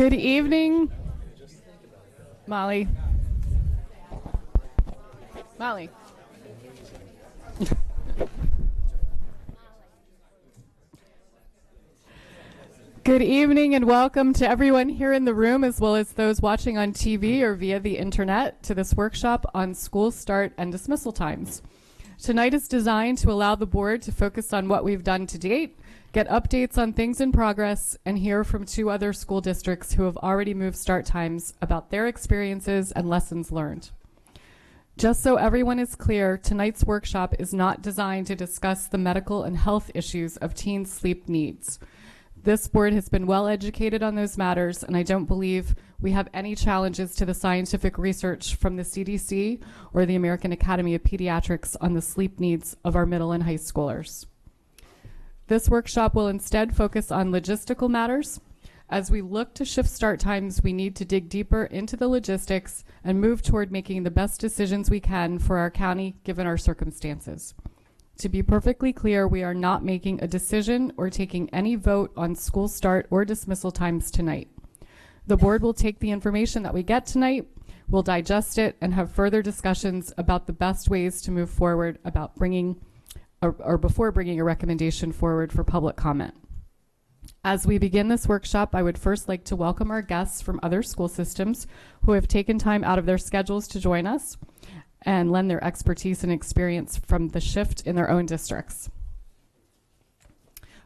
Good evening, Molly. Molly. Good evening and welcome to everyone here in the room as well as those watching on TV or via the internet to this workshop on school start and dismissal times. Tonight is designed to allow the board to focus on what we've done to date, get updates on things in progress, and hear from 2 other school districts who have already moved start times about their experiences and lessons learned. Just so everyone is clear, tonight's workshop is not designed to discuss the medical and health issues of teens' sleep needs. This board has been well educated on those matters, and I don't believe we have any challenges to the scientific research from the CDC or the American Academy of Pediatrics on the sleep needs of our middle and high schoolers. This workshop will instead focus on logistical matters. As we look to shift start times, we need to dig deeper into the logistics and move toward making the best decisions we can for our county given our circumstances. To be perfectly clear, we are not making a decision or taking any vote on school start or dismissal times tonight. The board will take the information that we get tonight, we'll digest it, and have further discussions about the best ways to move forward about bringing or before bringing a recommendation forward for public comment. As we begin this workshop, I would first like to welcome our guests from other school systems who have taken time out of their schedules to join us and lend their expertise and experience from the shift in their own districts.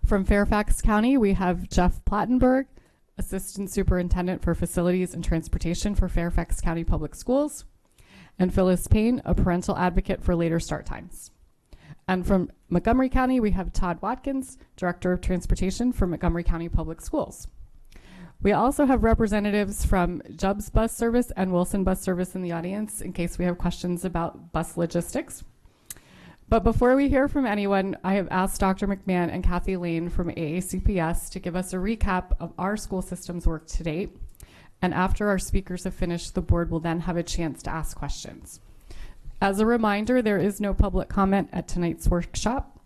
From Fairfax County, we have Jeff Plattenberg, Assistant Superintendent for Facilities and Transportation for Fairfax County Public Schools, and Phyllis Payne, a parental advocate for later start times. And from Montgomery County, we have Todd Watkins, Director of Transportation for Montgomery County Public Schools. We also have representatives from Jubbs Bus Service and Wilson Bus Service in the audience in case we have questions about bus logistics. But before we hear from anyone, I have asked Dr. McMahon and Kathy Lane from AACPS to give us a recap of our school system's work to date. And after our speakers have finished, the board will then have a chance to ask questions. As a reminder, there is no public comment at tonight's workshop.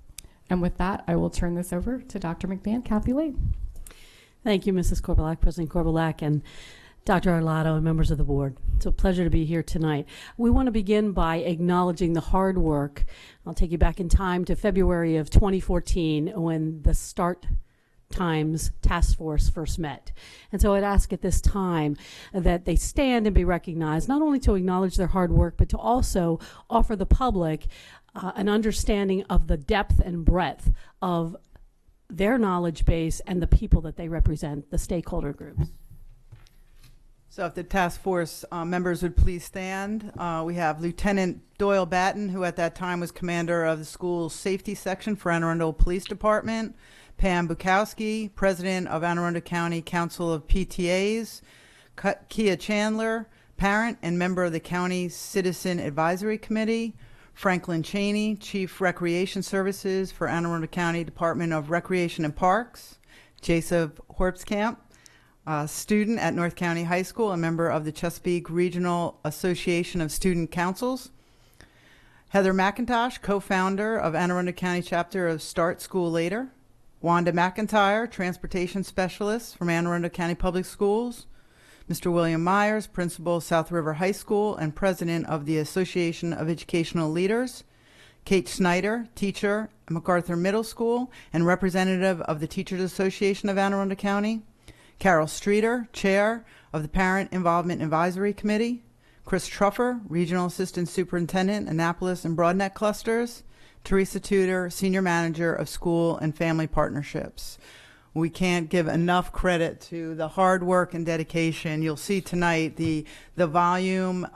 And with that, I will turn this over to Dr. McMahon, Kathy Lane. Thank you, Mrs. Korbelak, President Korbelak, and Dr. Arlotto, and members of the board. It's a pleasure to be here tonight. We want to begin by acknowledging the hard work. I'll take you back in time to February of 2014 when the Start Times Task Force first met. And so I'd ask at this time that they stand and be recognized, not only to acknowledge their hard work, but to also offer the public an understanding of the depth and breadth of their knowledge base and the people that they represent, the stakeholder groups. So if the task force members would please stand. We have Lieutenant Doyle Batten, who at that time was commander of the school safety section for Anne Arundel Police Department. Pam Bukowski, president of Anne Arundel County Council of PTAs. Kia Chandler, parent and member of the County Citizen Advisory Committee. Franklin Cheney, Chief Recreation Services for Anne Arundel County Department of Recreation and Parks. Joseph Horpskamp, student at North County High School, a member of the Chesapeake Regional Association of Student Councils. Heather McIntosh, co-founder of Anne Arundel County chapter of Start School Later. Wanda McIntyre, transportation specialist from Anne Arundel County Public Schools. Mr. William Myers, principal, South River High School and president of the Association of Educational Leaders. Kate Snyder, teacher at MacArthur Middle School and representative of the Teachers Association of Anne Arundel County. Carol Streeter, chair of the Parent Involvement Advisory Committee. Chris Truffer, regional assistant superintendent, Annapolis and Broadneck clusters. Teresa Tudor, senior manager of school and family partnerships. We can't give enough credit to the hard work and dedication. You'll see tonight the volume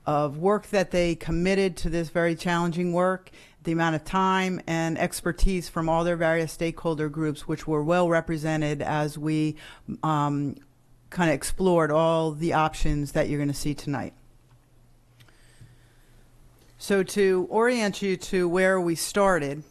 of work that they committed to this very challenging work, the amount of time and expertise from all their various stakeholder groups, which were well represented as we kind of explored all the options that you're going to see tonight. So to orient you to where we started,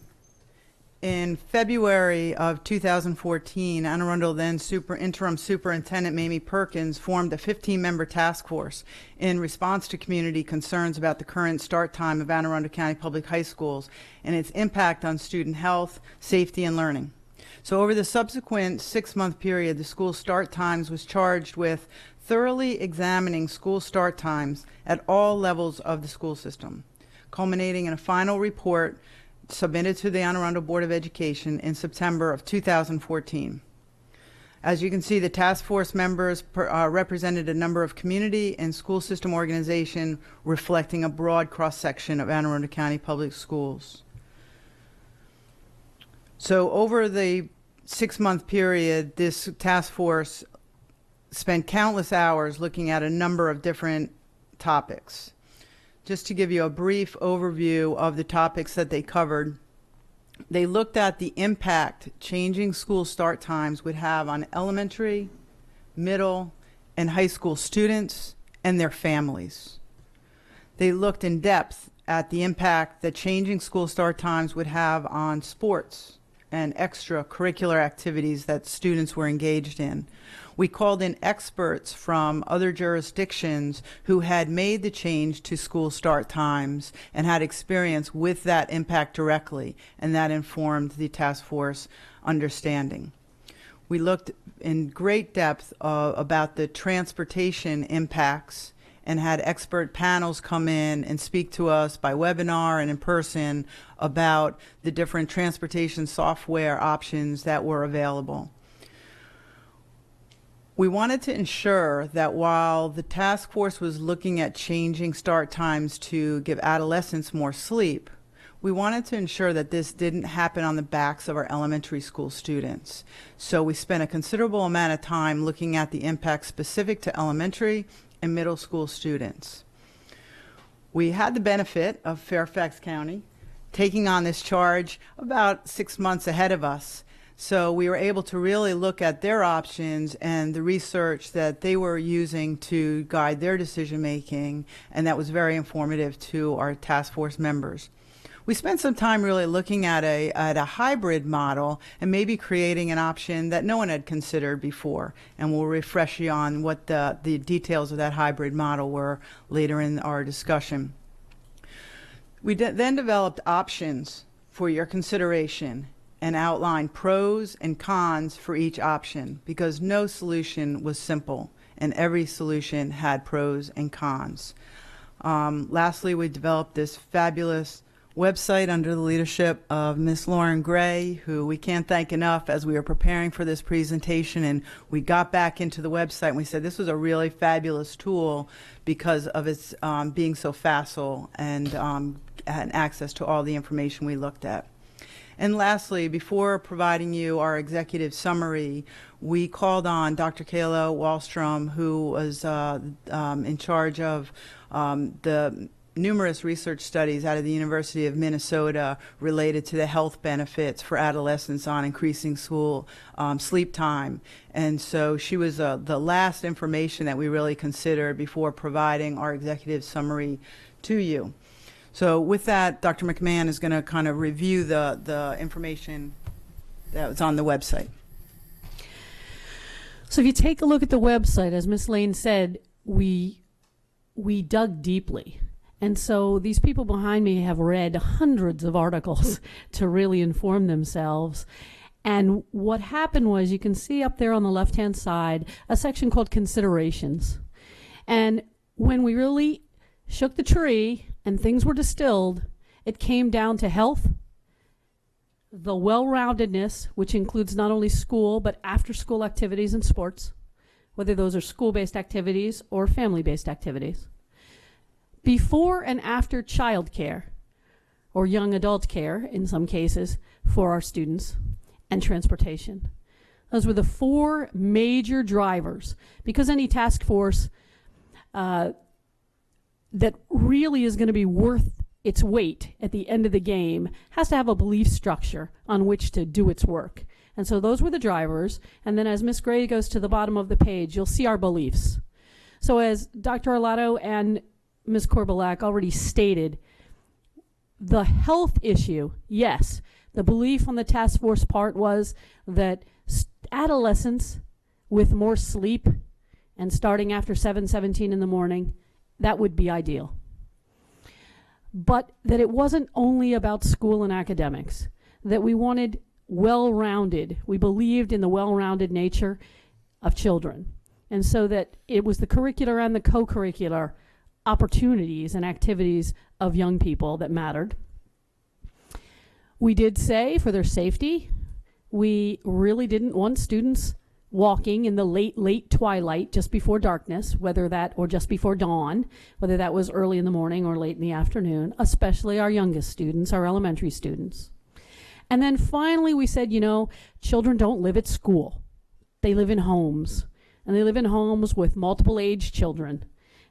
in February of 2014, Anne Arundel then interim superintendent Mamie Perkins formed a 15-member task force in response to community concerns about the current start time of Anne Arundel County Public High Schools and its impact on student health, safety, and learning. So over the subsequent 6-month period, the school start times was charged with thoroughly examining school start times at all levels of the school system, culminating in a final report submitted to the Anne Arundel Board of Education in September of 2014. As you can see, the task force members represented a number of community and school system organizations reflecting a broad cross-section of Anne Arundel County Public Schools. So over the 6-month period, this task force spent countless hours looking at a number of different topics. Just to give you a brief overview of the topics that they covered, they looked at the impact changing school start times would have on elementary, middle, and high school students and their families. They looked in depth at the impact that changing school start times would have on sports and extracurricular activities that students were engaged in. We called in experts from other jurisdictions who had made the change to school start times and had experience with that impact directly, and that informed the task force understanding. We looked in great depth about the transportation impacts and had expert panels come in and speak to us by webinar and in person about the different transportation software options that were available. We wanted to ensure that while the task force was looking at changing start times to give adolescents more sleep, we wanted to ensure that this didn't happen on the backs of our elementary school students. So we spent a considerable amount of time looking at the impacts specific to elementary and middle school students. We had the benefit of Fairfax County taking on this charge about 6 months ahead of us. So we were able to really look at their options and the research that they were using to guide their decision making, and that was very informative to our task force members. We spent some time really looking at a hybrid model and maybe creating an option that no one had considered before, and we'll refresh you on what the details of that hybrid model were later in our discussion. We then developed options for your consideration and outline pros and cons for each option, because no solution was simple and every solution had pros and cons. Lastly, we developed this fabulous website under the leadership of Miss Lauren Gray, who we can't thank enough as we were preparing for this presentation, and we got back into the website and we said this was a really fabulous tool because of its being so facile and access to all the information we looked at. And lastly, before providing you our executive summary, we called on Dr. Kayla Wallstrom, who was in charge of the numerous research studies out of the University of Minnesota related to the health benefits for adolescents on increasing school sleep time. And so she was the last information that we really considered before providing our executive summary to you. So with that, Dr. McMahon is going to kind of review the information that was on the website. So if you take a look at the website, as Ms. Lane said, we dug deeply. And so these people behind me have read hundreds of articles to really inform themselves. And what happened was, you can see up there on the left-hand side a section called Considerations. And when we really shook the tree and things were distilled, it came down to health, the well-roundedness, which includes not only school but after-school activities and sports, whether those are school-based activities or family-based activities, before and after child care or young adult care in some cases for our students, and transportation. Those were the four major drivers, because any task force that really is going to be worth its weight at the end of the game has to have a belief structure on which to do its work. And so those were the drivers. And then as Ms. Gray goes to the bottom of the page, you'll see our beliefs. So as Dr. Arlato and Ms. Korbelak already stated, the health issue, yes, the belief on the task force part was that adolescents with more sleep and starting after 7:17 in the morning, that would be ideal. But that it wasn't only about school and academics, that we wanted well-rounded. We believed in the well-rounded nature of children. And so that it was the curricular and the co-curricular opportunities and activities of young people that mattered. We did say for their safety, we really didn't want students walking in the late twilight just before darkness, whether that or just before dawn, whether that was early in the morning or late in the afternoon, especially our youngest students, our elementary students. And then finally we said, you know, children don't live at school. They live in homes, and they live in homes with multiple age children.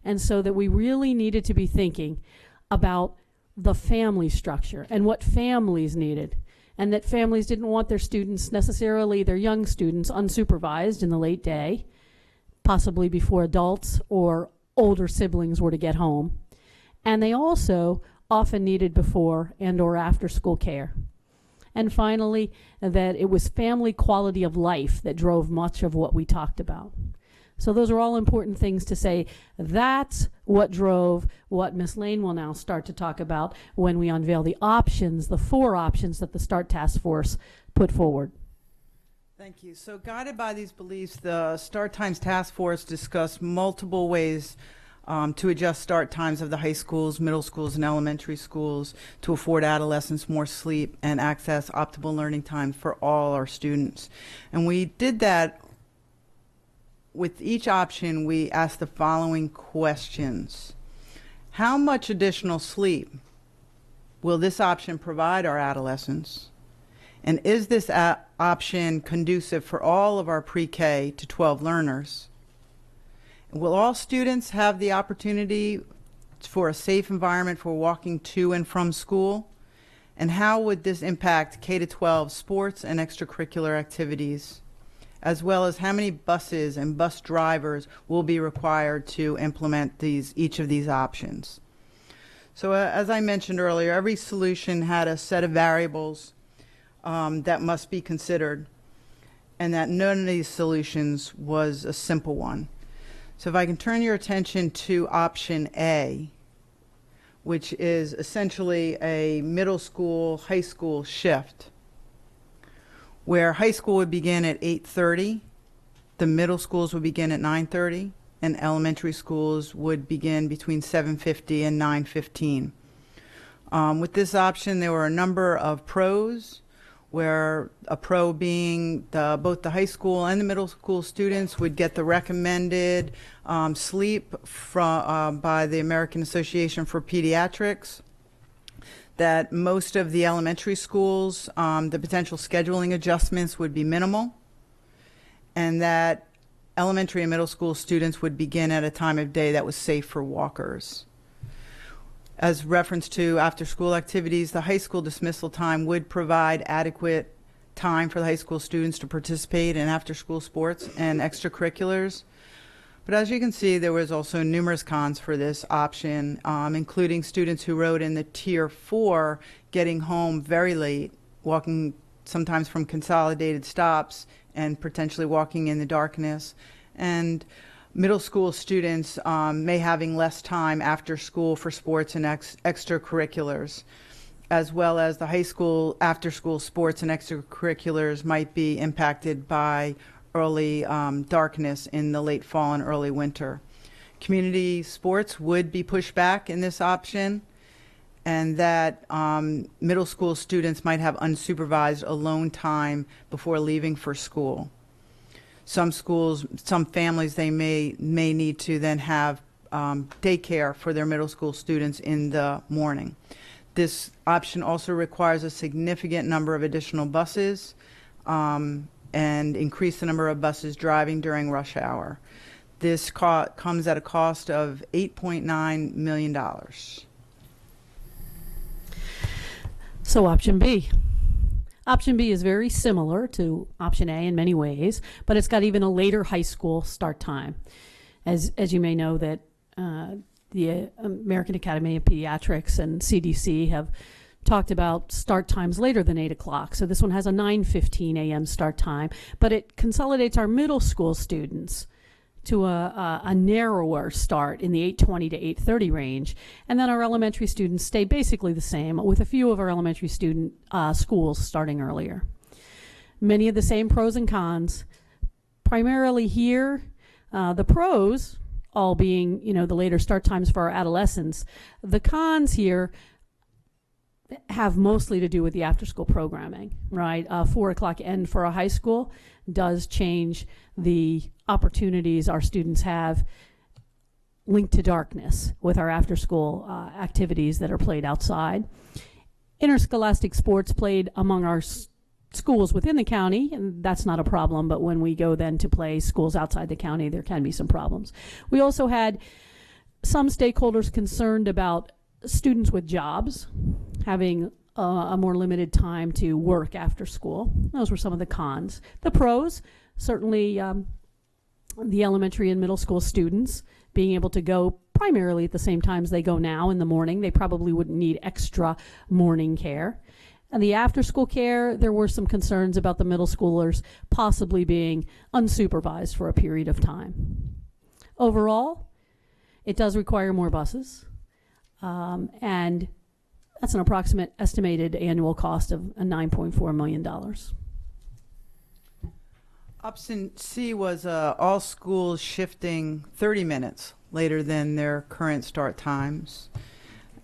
And so that we really needed to be thinking about the family structure and what families needed, and that families didn't want their students necessarily, their young students, unsupervised in the late day, possibly before adults or older siblings were to get home. And they also often needed before and or after school care. And finally, that it was family quality of life that drove much of what we talked about. So those are all important things to say. That's what drove what Ms. Lane will now start to talk about when we unveil the options, the 4 options that the START Task Force put forward. Thank you. So guided by these beliefs, the Start Times Task Force discussed multiple ways to adjust start times of the high schools, middle schools, and elementary schools to afford adolescents more sleep and access optimal learning time for all our students. And we did that. With each option, we asked the following questions. How much additional sleep will this option provide our adolescents? And is this option conducive for all of our pre-K to 12 learners? Will all students have the opportunity for a safe environment for walking to and from school? And how would this impact K to 12 sports and extracurricular activities? As well as how many buses and bus drivers will be required to implement each of these options. So as I mentioned earlier, every solution had a set of variables that must be considered, and that none of these solutions was a simple one. So if I can turn your attention to option A, which is essentially a middle school, high school shift, where high school would begin at 8:30, the middle schools would begin at 9:30, and elementary schools would begin between 7:50 and 9:15. With this option, there were a number of pros, where a pro being both the high school and the middle school students would get the recommended sleep by the American Association for Pediatrics. That most of the elementary schools, the potential scheduling adjustments would be minimal, and that elementary and middle school students would begin at a time of day that was safe for walkers. As reference to after-school activities, the high school dismissal time would provide adequate time for the high school students to participate in after-school sports and extracurriculars. But as you can see, there was also numerous cons for this option, including students who rode in the Tier 4 getting home very late, walking sometimes from consolidated stops and potentially walking in the darkness. And middle school students may having less time after school for sports and extracurriculars, as well as the high school after-school sports and extracurriculars might be impacted by early darkness in the late fall and early winter. Community sports would be pushed back in this option, and that middle school students might have unsupervised alone time before leaving for school. Some schools, some families, they may need to then have daycare for their middle school students in the morning. This option also requires a significant number of additional buses and increase the number of buses driving during rush hour. This comes at a cost of $8.9 million. So option B. Option B is very similar to option A in many ways, but it's got even a later high school start time. As you may know, that the American Academy of Pediatrics and CDC have talked about start times later than 8 o'clock. So this one has a 9:15 a.m. start time, but it consolidates our middle school students to a narrower start in the 8:20 to 8:30 range. And then our elementary students stay basically the same, with a few of our elementary schools starting earlier. many of the same pros and cons. Primarily here, the pros all being, the later start times for our adolescents. The cons here have mostly to do with the after-school programming, right? 4 o'clock end for a high school does change the opportunities our students have linked to darkness with our after-school activities that are played outside. Interscholastic sports played among our schools within the county, and that's not a problem, but when we go then to play schools outside the county, there can be some problems. We also had some stakeholders concerned about students with jobs having a more limited time to work after school. Those were some of the cons. The pros, certainly the elementary and middle school students being able to go primarily at the same times they go now in the morning. They probably wouldn't need extra morning care. And the after-school care, there were some concerns about the middle schoolers possibly being unsupervised for a period of time. Overall, it does require more buses, and that's an approximate estimated annual cost of $9.4 million. Option C was all schools shifting 30 minutes later than their current start times.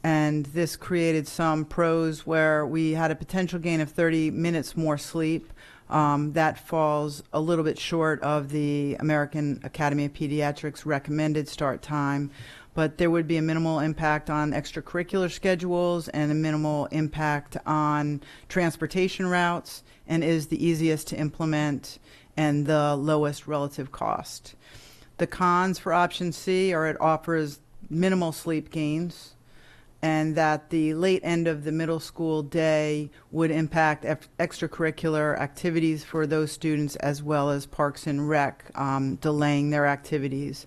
And this created some pros where we had a potential gain of 30 minutes more sleep. That falls a little bit short of the American Academy of Pediatrics recommended start time, but there would be a minimal impact on extracurricular schedules and a minimal impact on transportation routes, and is the easiest to implement and the lowest relative cost. The cons for option C are it offers minimal sleep gains, and that the late end of the middle school day would impact extracurricular activities for those students, as well as Parks and Rec delaying their activities.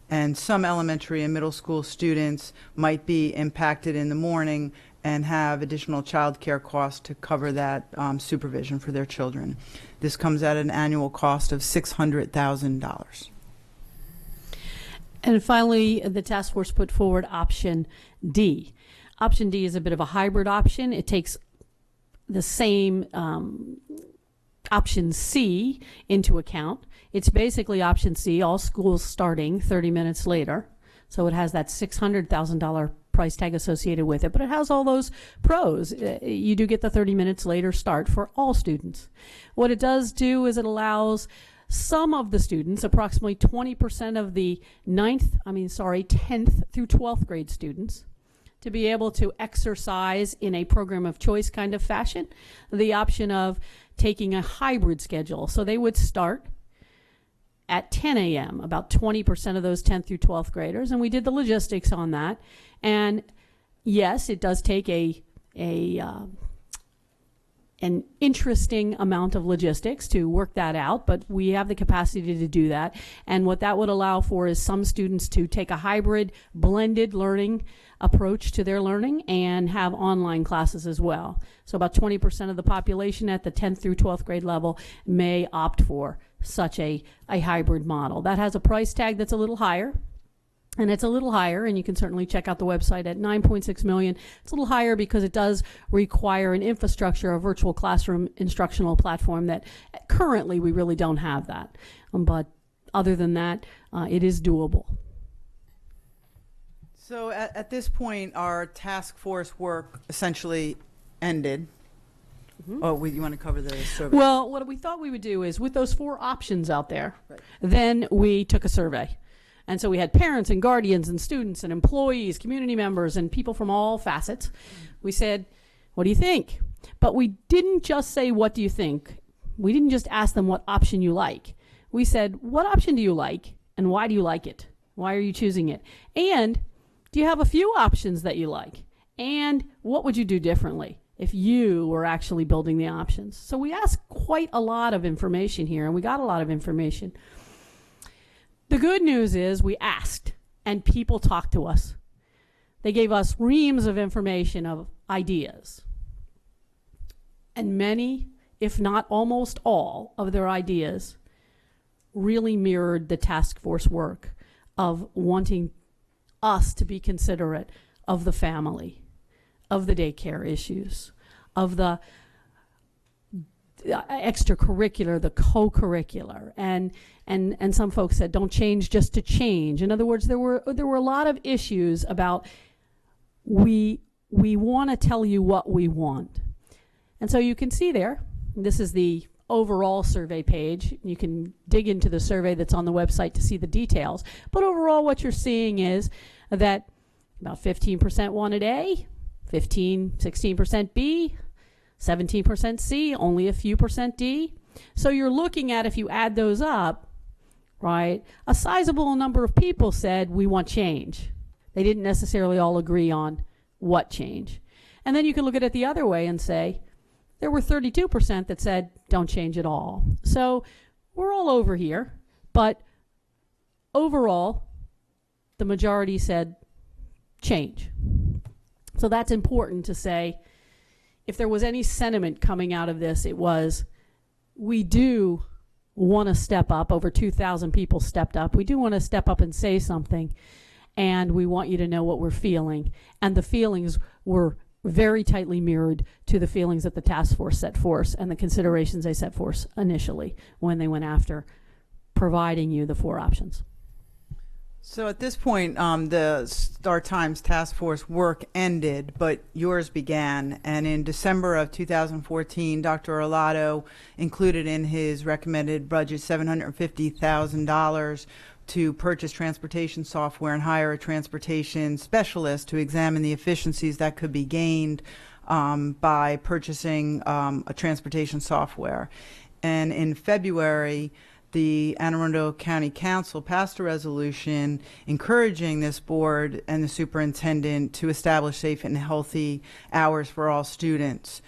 And some elementary and middle school students might be impacted in the morning and have additional child care costs to cover that supervision for their children. This comes at an annual cost of $600,000. And finally, the task force put forward option D. Option D is a bit of a hybrid option. It takes the same option C into account. It's basically option C, all schools starting 30 minutes later. So it has that $600,000 price tag associated with it, but it has all those pros. You do get the 30 minutes later start for all students. What it does do is it allows some of the students, approximately 20% of the 10th through 12th grade students, to be able to exercise in a program of choice kind of fashion, the option of taking a hybrid schedule. So they would start at 10 a.m., about 20% of those 10th through 12th graders, and we did the logistics on that. And yes, it does take an interesting amount of logistics to work that out, but we have the capacity to do that. And what that would allow for is some students to take a hybrid, blended learning approach to their learning and have online classes as well. So about 20% of the population at the 10th through 12th grade level may opt for such a hybrid model. That has a price tag that's a little higher. And it's a little higher, and you can certainly check out the website at $9.6 million. It's a little higher because it does require an infrastructure, a virtual classroom instructional platform that currently we really don't have that. But other than that, it is doable. So at this point, our task force work essentially ended. Mm-hmm. Oh, you want to cover the survey? Well, what we thought we would do is with those 4 options out there, right, then we took a survey. And so we had parents and guardians and students and employees, community members, and people from all facets. We said, what do you think? But we didn't just say, what do you think? We didn't just ask them what option you like. We said, what option do you like, and why do you like it? Why are you choosing it? And do you have a few options that you like? And what would you do differently if you were actually building the options? So we asked quite a lot of information here, and we got a lot of information. The good news is we asked, and people talked to us. They gave us reams of information, of ideas. And many, if not almost all, of their ideas really mirrored the task force work of wanting us to be considerate of the family, of the daycare issues, of the extracurricular, the co-curricular, and some folks said don't change just to change. In other words, there were a lot of issues about we want to tell you what we want. And so you can see there, this is the overall survey page. You can dig into the survey that's on the website to see the details. But overall, what you're seeing is that about 15% wanted A, 16% B, 17% C, only a few percent D. So you're looking at, if you add those up, right, a sizable number of people said we want change. They didn't necessarily all agree on what change. And then you can look at it the other way and say, there were 32% that said don't change at all. So we're all over here, but overall, the majority said change. So that's important to say. If there was any sentiment coming out of this, it was, we do want to step up. Over 2,000 people stepped up. We do want to step up and say something, and we want you to know what we're feeling. And the feelings were very tightly mirrored to the feelings that the task force set forth and the considerations they set forth initially when they went after providing you the 4 options. So at this point, the Start Times Task Force work ended, but yours began. And in December of 2014, Dr. Arlotto included in his recommended budget $750,000 to purchase transportation software and hire a transportation specialist to examine the efficiencies that could be gained by purchasing a transportation software. And in February, the Anne Arundel County Council passed a resolution encouraging this board and the superintendent to establish safe and healthy hours for all students.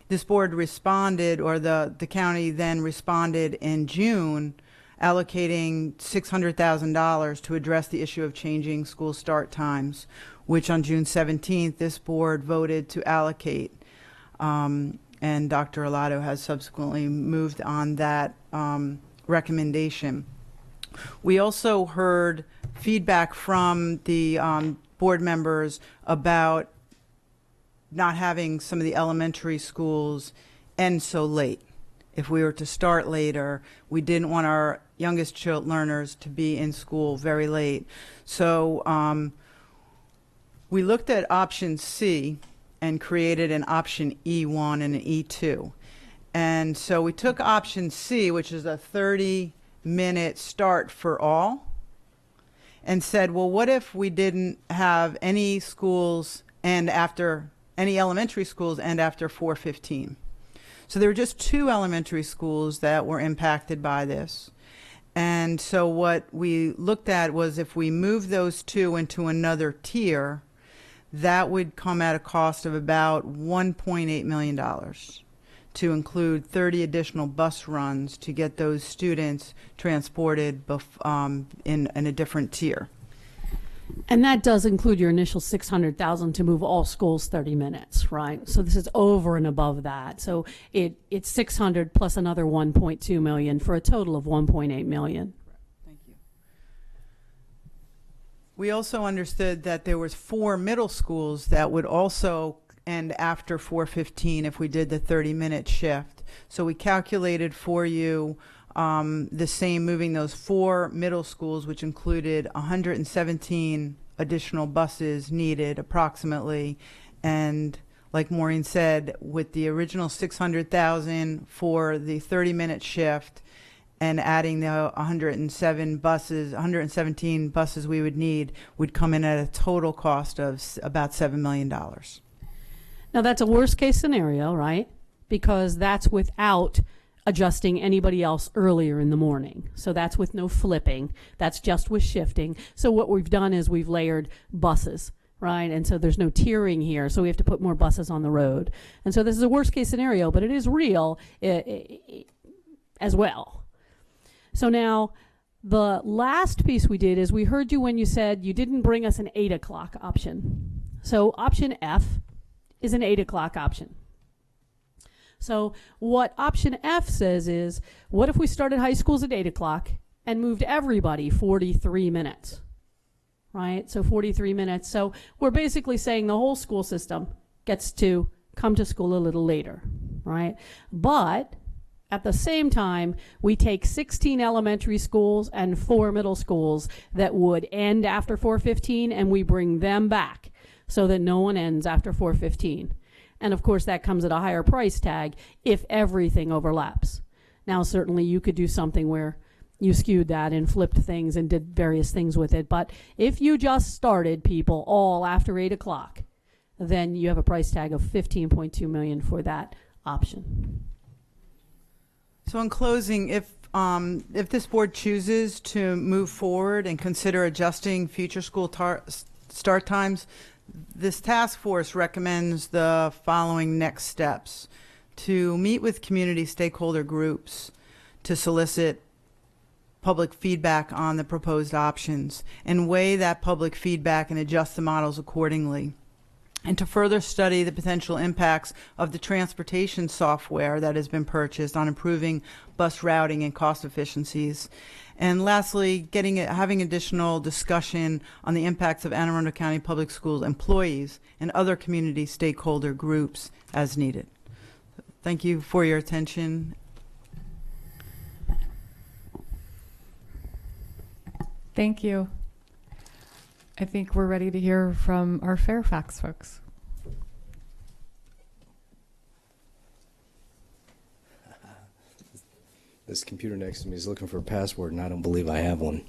This board responded, or the county then responded in June, allocating $600,000 to address the issue of changing school start times, which on June 17th, this board voted to allocate. And Dr. Arlotto has subsequently moved on that recommendation. We also heard feedback from the board members about not having some of the elementary schools end so late. If we were to start later, we didn't want our youngest learners to be in school very late. So we looked at option C and created an option E1 and an E2. And so we took option C, which is a 30-minute start for all, and said, well, what if we didn't have any schools and after any elementary schools and after 4:15? So there were just 2 elementary schools that were impacted by this. And so what we looked at was, if we move those 2 into another tier, that would come at a cost of about $1.8 million to include 30 additional bus runs to get those students transported in a different tier. And that does include your initial $600,000 to move all schools 30 minutes, right? So this is over and above that. So it's 600 plus another 1.2 million for a total of 1.8 million. Thank you. We also understood that there was 4 middle schools that would also end after 4:15 if we did the 30-minute shift. So we calculated for you the same, moving those 4 middle schools, which included 117 additional buses needed approximately. And like Maureen said, with the original $600,000 for the 30-minute shift and adding the 117 buses we would need, would come in at a total cost of about $7 million. Now that's a worst case scenario, right? Because that's without adjusting anybody else earlier in the morning. So that's with no flipping. That's just with shifting. So what we've done is we've layered buses, right? And so there's no tiering here. So we have to put more buses on the road. And so this is a worst case scenario, but it is real as well. So now the last piece we did is we heard you when you said you didn't bring us an 8 o'clock option. So option F is an 8 o'clock option. So what option F says is, what if we started high schools at 8 o'clock and moved everybody 43 minutes, right? So 43 minutes. So we're basically saying the whole school system gets to come to school a little later, right? But At the same time, we take 16 elementary schools and 4 middle schools that would end after 4:15, and we bring them back so that no one ends after 4:15. And of course, that comes at a higher price tag if everything overlaps. Now, certainly you could do something where you skewed that and flipped things and did various things with it. But if you just started people all after 8 o'clock, then you have a price tag of $15.2 million for that option. So in closing, if this board chooses to move forward and consider adjusting future school start times, this task force recommends the following next steps: to meet with community stakeholder groups to solicit public feedback on the proposed options and weigh that public feedback and adjust the models accordingly, and to further study the potential impacts of the transportation software that has been purchased on improving bus routing and cost efficiencies. And lastly, having additional discussion on the impacts of Anne Arundel County Public Schools employees and other community stakeholder groups as needed. Thank you for your attention. Thank you. I think we're ready to hear from our Fairfax folks. This computer next to me is looking for a password, and I don't believe I have one.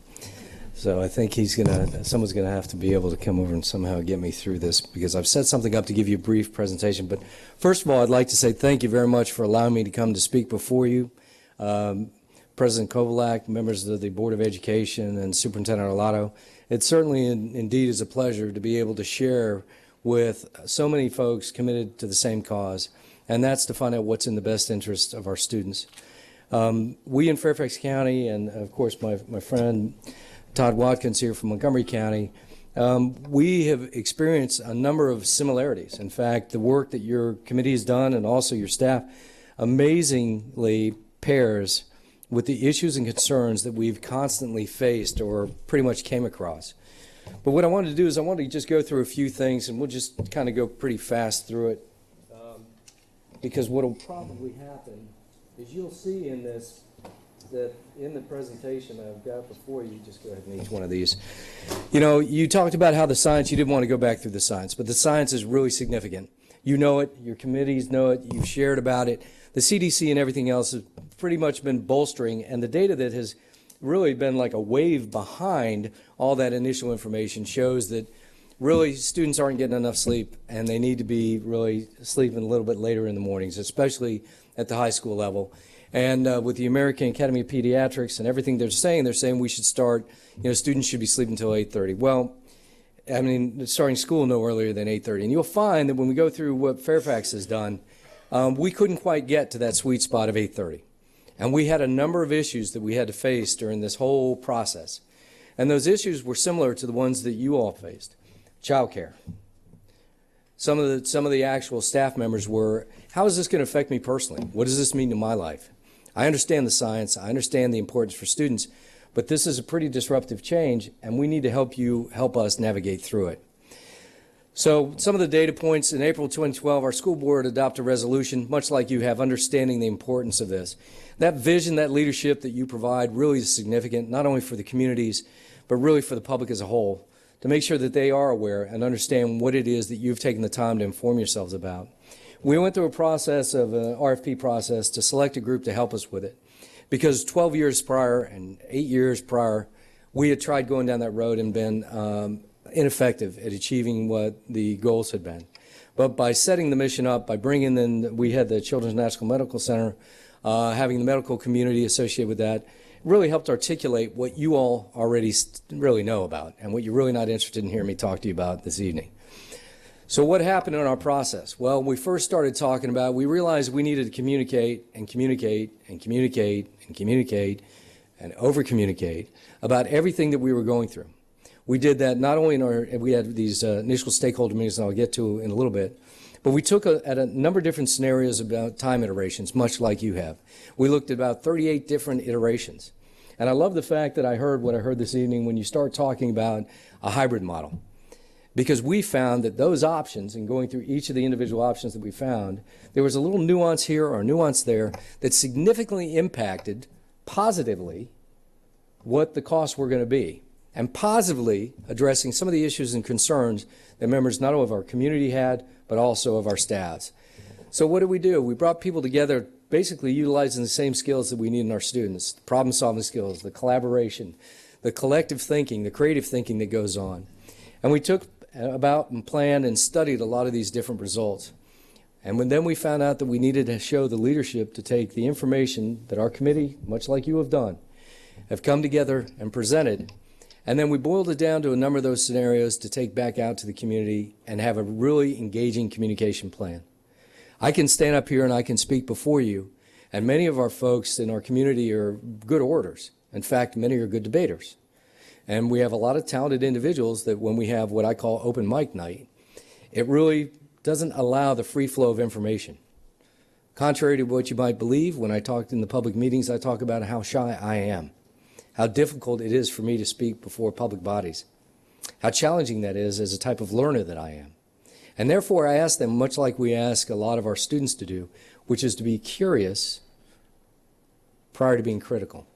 So I think someone's gonna have to be able to come over and somehow get me through this, because I've set something up to give you a brief presentation. But first of all, I'd like to say thank you very much for allowing me to come to speak before you. President Kovalak, members of the Board of Education, and Superintendent Arlotto. It certainly indeed is a pleasure to be able to share with so many folks committed to the same cause, and that's to find out what's in the best interest of our students. We in Fairfax County, and of course my friend Todd Watkins here from Montgomery County, we have experienced a number of similarities. In fact, the work that your committee has done and also your staff amazingly pairs with the issues and concerns that we've constantly faced or pretty much came across. But what I wanted to do is I wanted to just go through a few things, and we'll just kind of go pretty fast through it, because what will probably happen is you'll see in this that in the presentation I've got before you, just go ahead and each one of these. You know, you talked about how the science, you didn't want to go back through the science, but the science is really significant. You know it, your committees know it, you've shared about it. The CDC and everything else has pretty much been bolstering, and the data that has really been like a wave behind all that initial information shows that really students aren't getting enough sleep, and they need to be really sleeping a little bit later in the mornings, especially at the high school level. And with the American Academy of Pediatrics and everything they're saying we should start, students should be sleeping until 8:30. Well, I mean, starting school no earlier than 8:30. And you'll find that when we go through what Fairfax has done, we couldn't quite get to that sweet spot of 8:30. And we had a number of issues that we had to face during this whole process. And those issues were similar to the ones that you all faced. Childcare. Some of the actual staff members were, how is this going to affect me personally? What does this mean to my life? I understand the science, I understand the importance for students, but this is a pretty disruptive change, and we need to help us navigate through it. So some of the data points: in April 2012, our school board adopted a resolution, much like you have, understanding the importance of this. That vision, that leadership that you provide really is significant, not only for the communities, but really for the public as a whole, to make sure that they are aware and understand what it is that you've taken the time to inform yourselves about. We went through a process of an RFP process to select a group to help us with it, because 12 years prior and 8 years prior, we had tried going down that road and been ineffective at achieving what the goals had been. But by setting the mission up, by bringing in, we had the Children's National Medical Center, having the medical community associated with that, really helped articulate what you all already really know about and what you're really not interested in hearing me talk to you about this evening. So what happened in our process? Well, we first started talking about, we realized we needed to communicate and communicate and communicate and communicate and over-communicate about everything that we were going through. We did that not only we had these initial stakeholder meetings that I'll get to in a little bit, but we took at a number of different scenarios about time iterations, much like you have. We looked at about 38 different iterations. And I love the fact that I heard what I heard this evening when you start talking about a hybrid model. because we found that those options, and going through each of the individual options that we found, there was a little nuance here or nuance there that significantly impacted positively what the costs were going to be, and positively addressing some of the issues and concerns that members not only of our community had, but also of our staffs. So what did we do? We brought people together basically utilizing the same skills that we need in our students: the problem-solving skills, the collaboration, the collective thinking, the creative thinking that goes on. And we took about and planned and studied a lot of these different results. And then we found out that we needed to show the leadership to take the information that our committee, much like you have done, have come together and presented. And then we boiled it down to a number of those scenarios to take back out to the community and have a really engaging communication plan. I can stand up here and I can speak before you, and many of our folks in our community are good orators. In fact, many are good debaters. And we have a lot of talented individuals that when we have what I call open mic night, it really doesn't allow the free flow of information. Contrary to what you might believe, when I talk in the public meetings, I talk about how shy I am, how difficult it is for me to speak before public bodies, how challenging that is as a type of learner that I am. And therefore, I ask them, much like we ask a lot of our students to do, which is to be curious prior to being critical.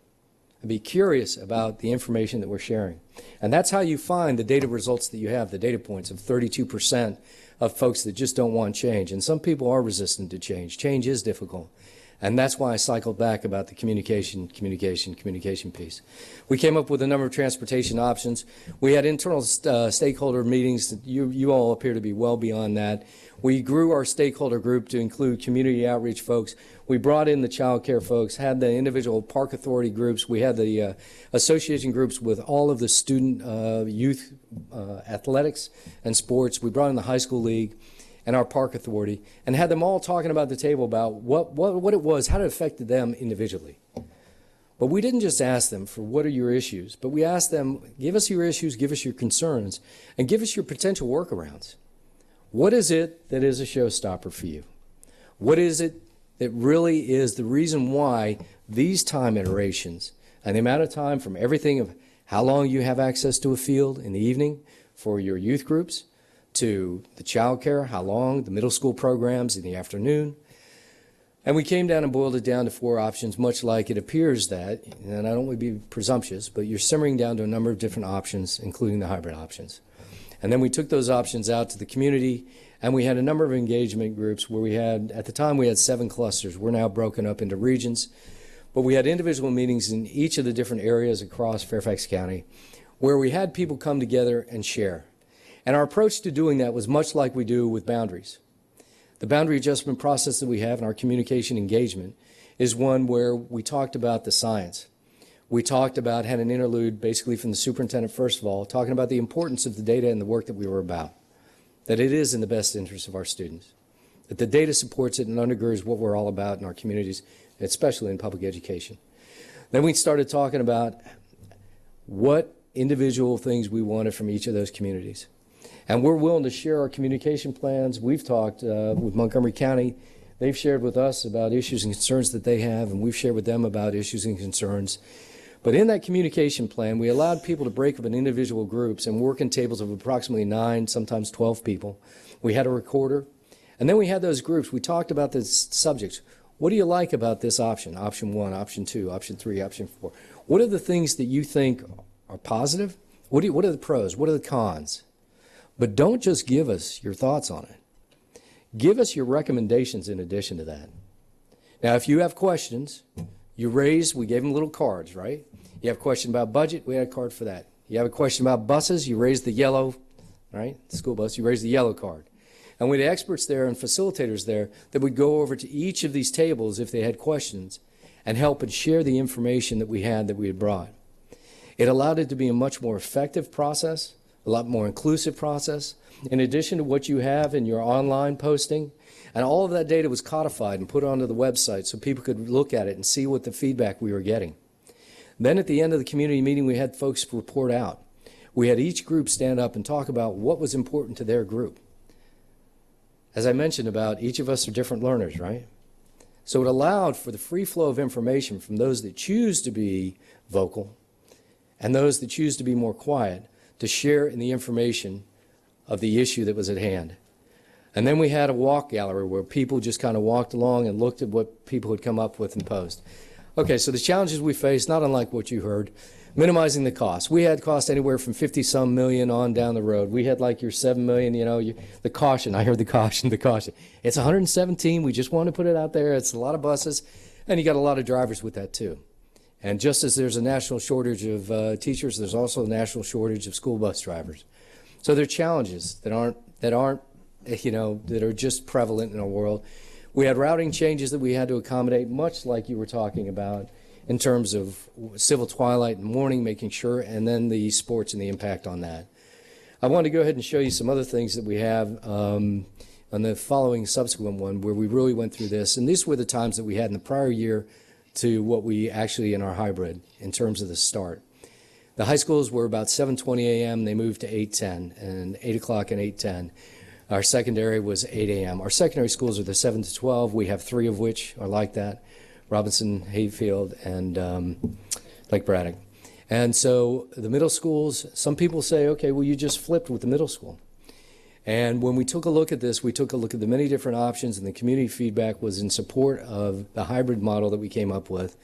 And be curious about the information that we're sharing. And that's how you find the data results that you have, the data points of 32% of folks that just don't want change. And some people are resistant to change. Change is difficult. And that's why I cycled back about the communication piece. We came up with a number of transportation options. We had internal stakeholder meetings. You all appear to be well beyond that. We grew our stakeholder group to include community outreach folks. We brought in the child care folks, had the individual park authority groups. We had the association groups with all of the student youth athletics and sports. We brought in the high school league and our park authority, and had them all talking about the table about what it was, how it affected them individually. But we didn't just ask them for what are your issues, but we asked them, give us your issues, give us your concerns, and give us your potential workarounds. What is it that is a showstopper for you? What is it that really is the reason why these time iterations and the amount of time from everything of how long you have access to a field in the evening for your youth groups, to the child care, how long, the middle school programs in the afternoon. And we came down and boiled it down to 4 options, much like it appears that, and I don't want to be presumptuous, but you're simmering down to a number of different options, including the hybrid options. And then we took those options out to the community, and we had a number of engagement groups where we had, at the time we had 7 clusters. We're now broken up into regions, but we had individual meetings in each of the different areas across Fairfax County where we had people come together and share. And our approach to doing that was much like we do with boundaries. The boundary adjustment process that we have in our communication engagement is one where we talked about the science. We talked about, had an interlude basically from the superintendent first of all, talking about the importance of the data and the work that we were about, that it is in the best interest of our students, that the data supports it and undergirds what we're all about in our communities, especially in public education. Then we started talking about what individual things we wanted from each of those communities. And we're willing to share our communication plans. We've talked with Montgomery County. They've shared with us about issues and concerns that they have, and we've shared with them about issues and concerns. But in that communication plan, we allowed people to break up in individual groups and work in tables of approximately 9, sometimes 12 people. We had a recorder. And then we had those groups. We talked about the subjects. What do you like about this option? Option 1, option 2, option 3, option 4. What are the things that you think are positive? What are the pros? What are the cons? But don't just give us your thoughts on it. Give us your recommendations in addition to that. Now, if you have questions, we gave them little cards, right? You have a question about budget, we had a card for that. You have a question about buses, you raised the yellow, right? School bus, you raised the yellow card. And we had experts there and facilitators there that would go over to each of these tables if they had questions and help and share the information that we had brought. It allowed it to be a much more effective process, a lot more inclusive process, in addition to what you have in your online posting. And all of that data was codified and put onto the website so people could look at it and see what the feedback we were getting. Then at the end of the community meeting, we had folks report out. We had each group stand up and talk about what was important to their group. As I mentioned about each of us are different learners, right? So it allowed for the free flow of information from those that choose to be vocal and those that choose to be more quiet to share in the information of the issue that was at hand. And then we had a walk gallery where people just kind of walked along and looked at what people had come up with and posed. Okay, so the challenges we faced, not unlike what you heard, minimizing the cost. We had cost anywhere from 50-some million on down the road. We had like your 7 million, you know, the caution. I heard the caution. It's 117. We just want to put it out there. It's a lot of buses, and you got a lot of drivers with that too. And just as there's a national shortage of teachers, there's also a national shortage of school bus drivers. So there are challenges that aren't, you know, that are just prevalent in our world. We had routing changes that we had to accommodate, much like you were talking about, in terms of civil twilight and morning, making sure, and then the sports and the impact on that. I want to go ahead and show you some other things that we have on the following subsequent one where we really went through this. And these were the times that we had in the prior year to what we actually in our hybrid in terms of the start. The high schools were about 7:20 a.m. They moved to 8:10 and 8 o'clock and 8:10. Our secondary was 8 a.m. Our secondary schools are the 7 to 12. We have 3 of which are like that. Robinson, Hayfield, and Lake Braddock. And so the middle schools, some people say, okay, well, you just flipped with the middle school. And when we took a look at this, we took a look at the many different options, and the community feedback was in support of the hybrid model that we came up with.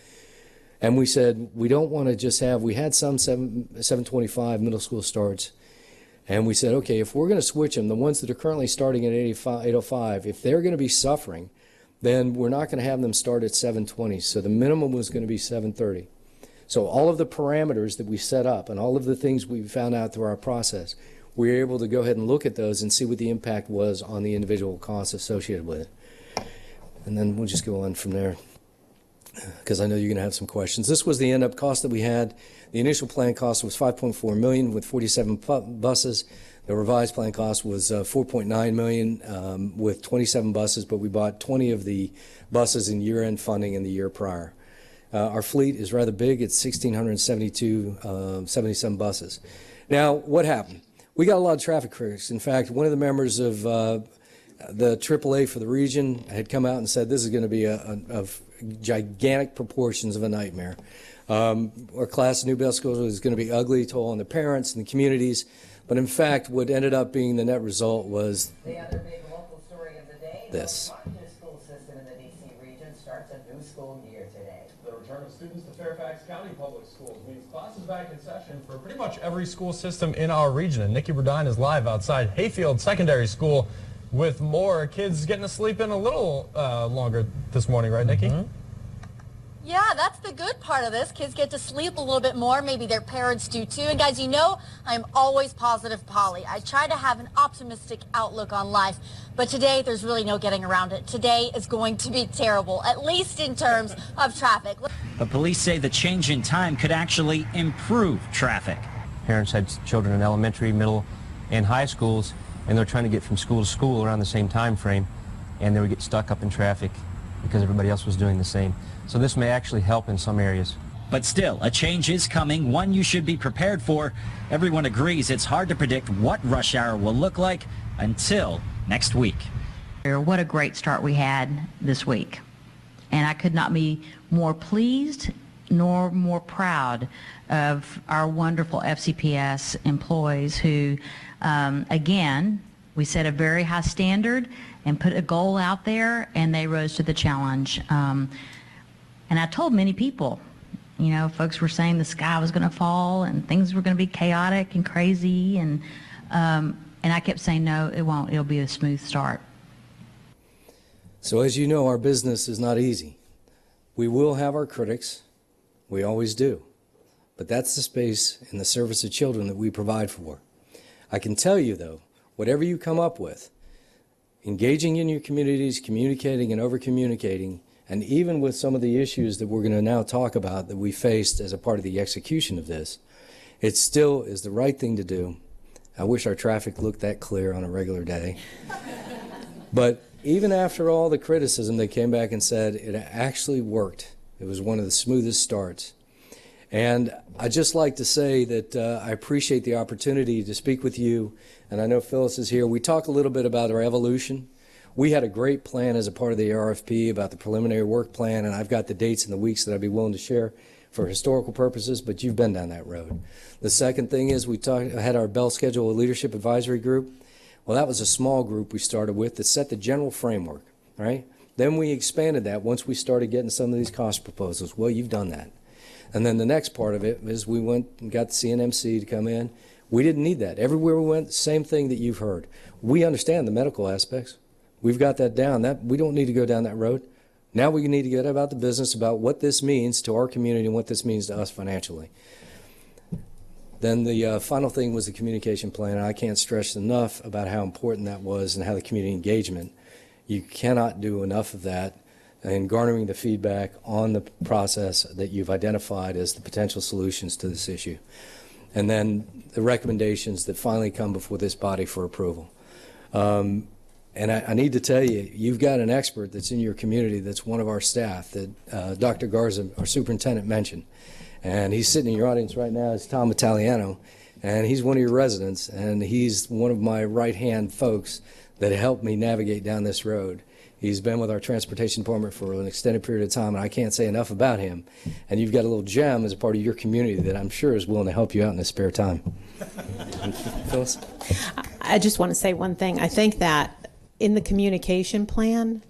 And we said, we don't want to just have, we had some 725 middle school starts. And we said, okay, if we're going to switch them, the ones that are currently starting at 805, if they're going to be suffering, then we're not going to have them start at 7:20. So the minimum was going to be 7:30. So all of the parameters that we set up and all of the things we found out through our process, we were able to go ahead and look at those and see what the impact was on the individual costs associated with it. And then we'll just go on from there, because I know you're going to have some questions. This was the end-up cost that we had. The initial plan cost was $5.4 million with 47 buses. The revised plan cost was $4.9 million with 27 buses, but we bought 20 of the buses in year-end funding in the year prior. Our fleet is rather big. It's 1,677 buses. Now, what happened? We got a lot of traffic critics. In fact, one of the members of the AAA for the region had come out and said this is going to be of gigantic proportions of a nightmare. Our class of new bus schools is going to be ugly, toll on the parents and the communities. But in fact, what ended up being the net result was the other big local story of the day. This. The Washington school system in the D.C. region starts a new school year today. The return of students to Fairfax County Public Schools means classes back in session for pretty much every school system in our region. And Nikki Burdine is live outside Hayfield Secondary School with more kids getting to sleep in a little longer this morning, right, Nikki? Mm-hmm. Yeah, that's the good part of this. Kids get to sleep a little bit more. Maybe their parents do too. And guys, you know I'm always positive Polly. I try to have an optimistic outlook on life. But today, there's really no getting around it. Today is going to be terrible, at least in terms of traffic. But police say the change in time could actually improve traffic. Parents had children in elementary, middle, and high schools, and they're trying to get from school to school around the same time frame, and they would get stuck up in traffic because everybody else was doing the same. So this may actually help in some areas. But still, a change is coming, one you should be prepared for. Everyone agrees it's hard to predict what rush hour will look like until next week. What a great start we had this week. And I could not be more pleased nor more proud of our wonderful FCPS employees who, again, we set a very high standard and put a goal out there, and they rose to the challenge. And I told many people, you know, folks were saying the sky was going to fall and things were going to be chaotic and crazy, and I kept saying, no, it won't. It'll be a smooth start. So as you know, our business is not easy. We will have our critics. We always do. But that's the space in the service of children that we provide for. I can tell you, though, whatever you come up with, engaging in your communities, communicating and over-communicating, and even with some of the issues that we're going to now talk about that we faced as a part of the execution of this, it still is the right thing to do. I wish our traffic looked that clear on a regular day. But even after all the criticism, they came back and said it actually worked. It was one of the smoothest starts. And I'd just like to say that I appreciate the opportunity to speak with you. And I know Phyllis is here. We talk a little bit about our evolution. We had a great plan as a part of the RFP about the preliminary work plan, and I've got the dates and the weeks that I'd be willing to share for historical purposes, but you've been down that road. The second thing is we had our Bell Schedule Leadership Advisory Group, Well, that was a small group we started with that set the general framework, right? Then we expanded that once we started getting some of these cost proposals. Well, you've done that. And then the next part of it is we went and got the CNMC to come in. We didn't need that. Everywhere we went, same thing that you've heard. We understand the medical aspects. We've got that down. We don't need to go down that road. Now we need to get about the business, about what this means to our community and what this means to us financially. Then the final thing was the communication plan, and I can't stress enough about how important that was and how the community engagement. You cannot do enough of that in garnering the feedback on the process that you've identified as the potential solutions to this issue. And then the recommendations that finally come before this body for approval. And I need to tell you, you've got an expert that's in your community that's one of our staff that Dr. Garza, our superintendent, mentioned. And he's sitting in your audience right now. It's Tom Italiano, and he's one of your residents, and he's one of my right-hand folks that helped me navigate down this road. He's been with our transportation department for an extended period of time, and I can't say enough about him. And you've got a little gem as a part of your community that I'm sure is willing to help you out in his spare time. Phyllis? I just want to say one thing. I think that in the communication plan,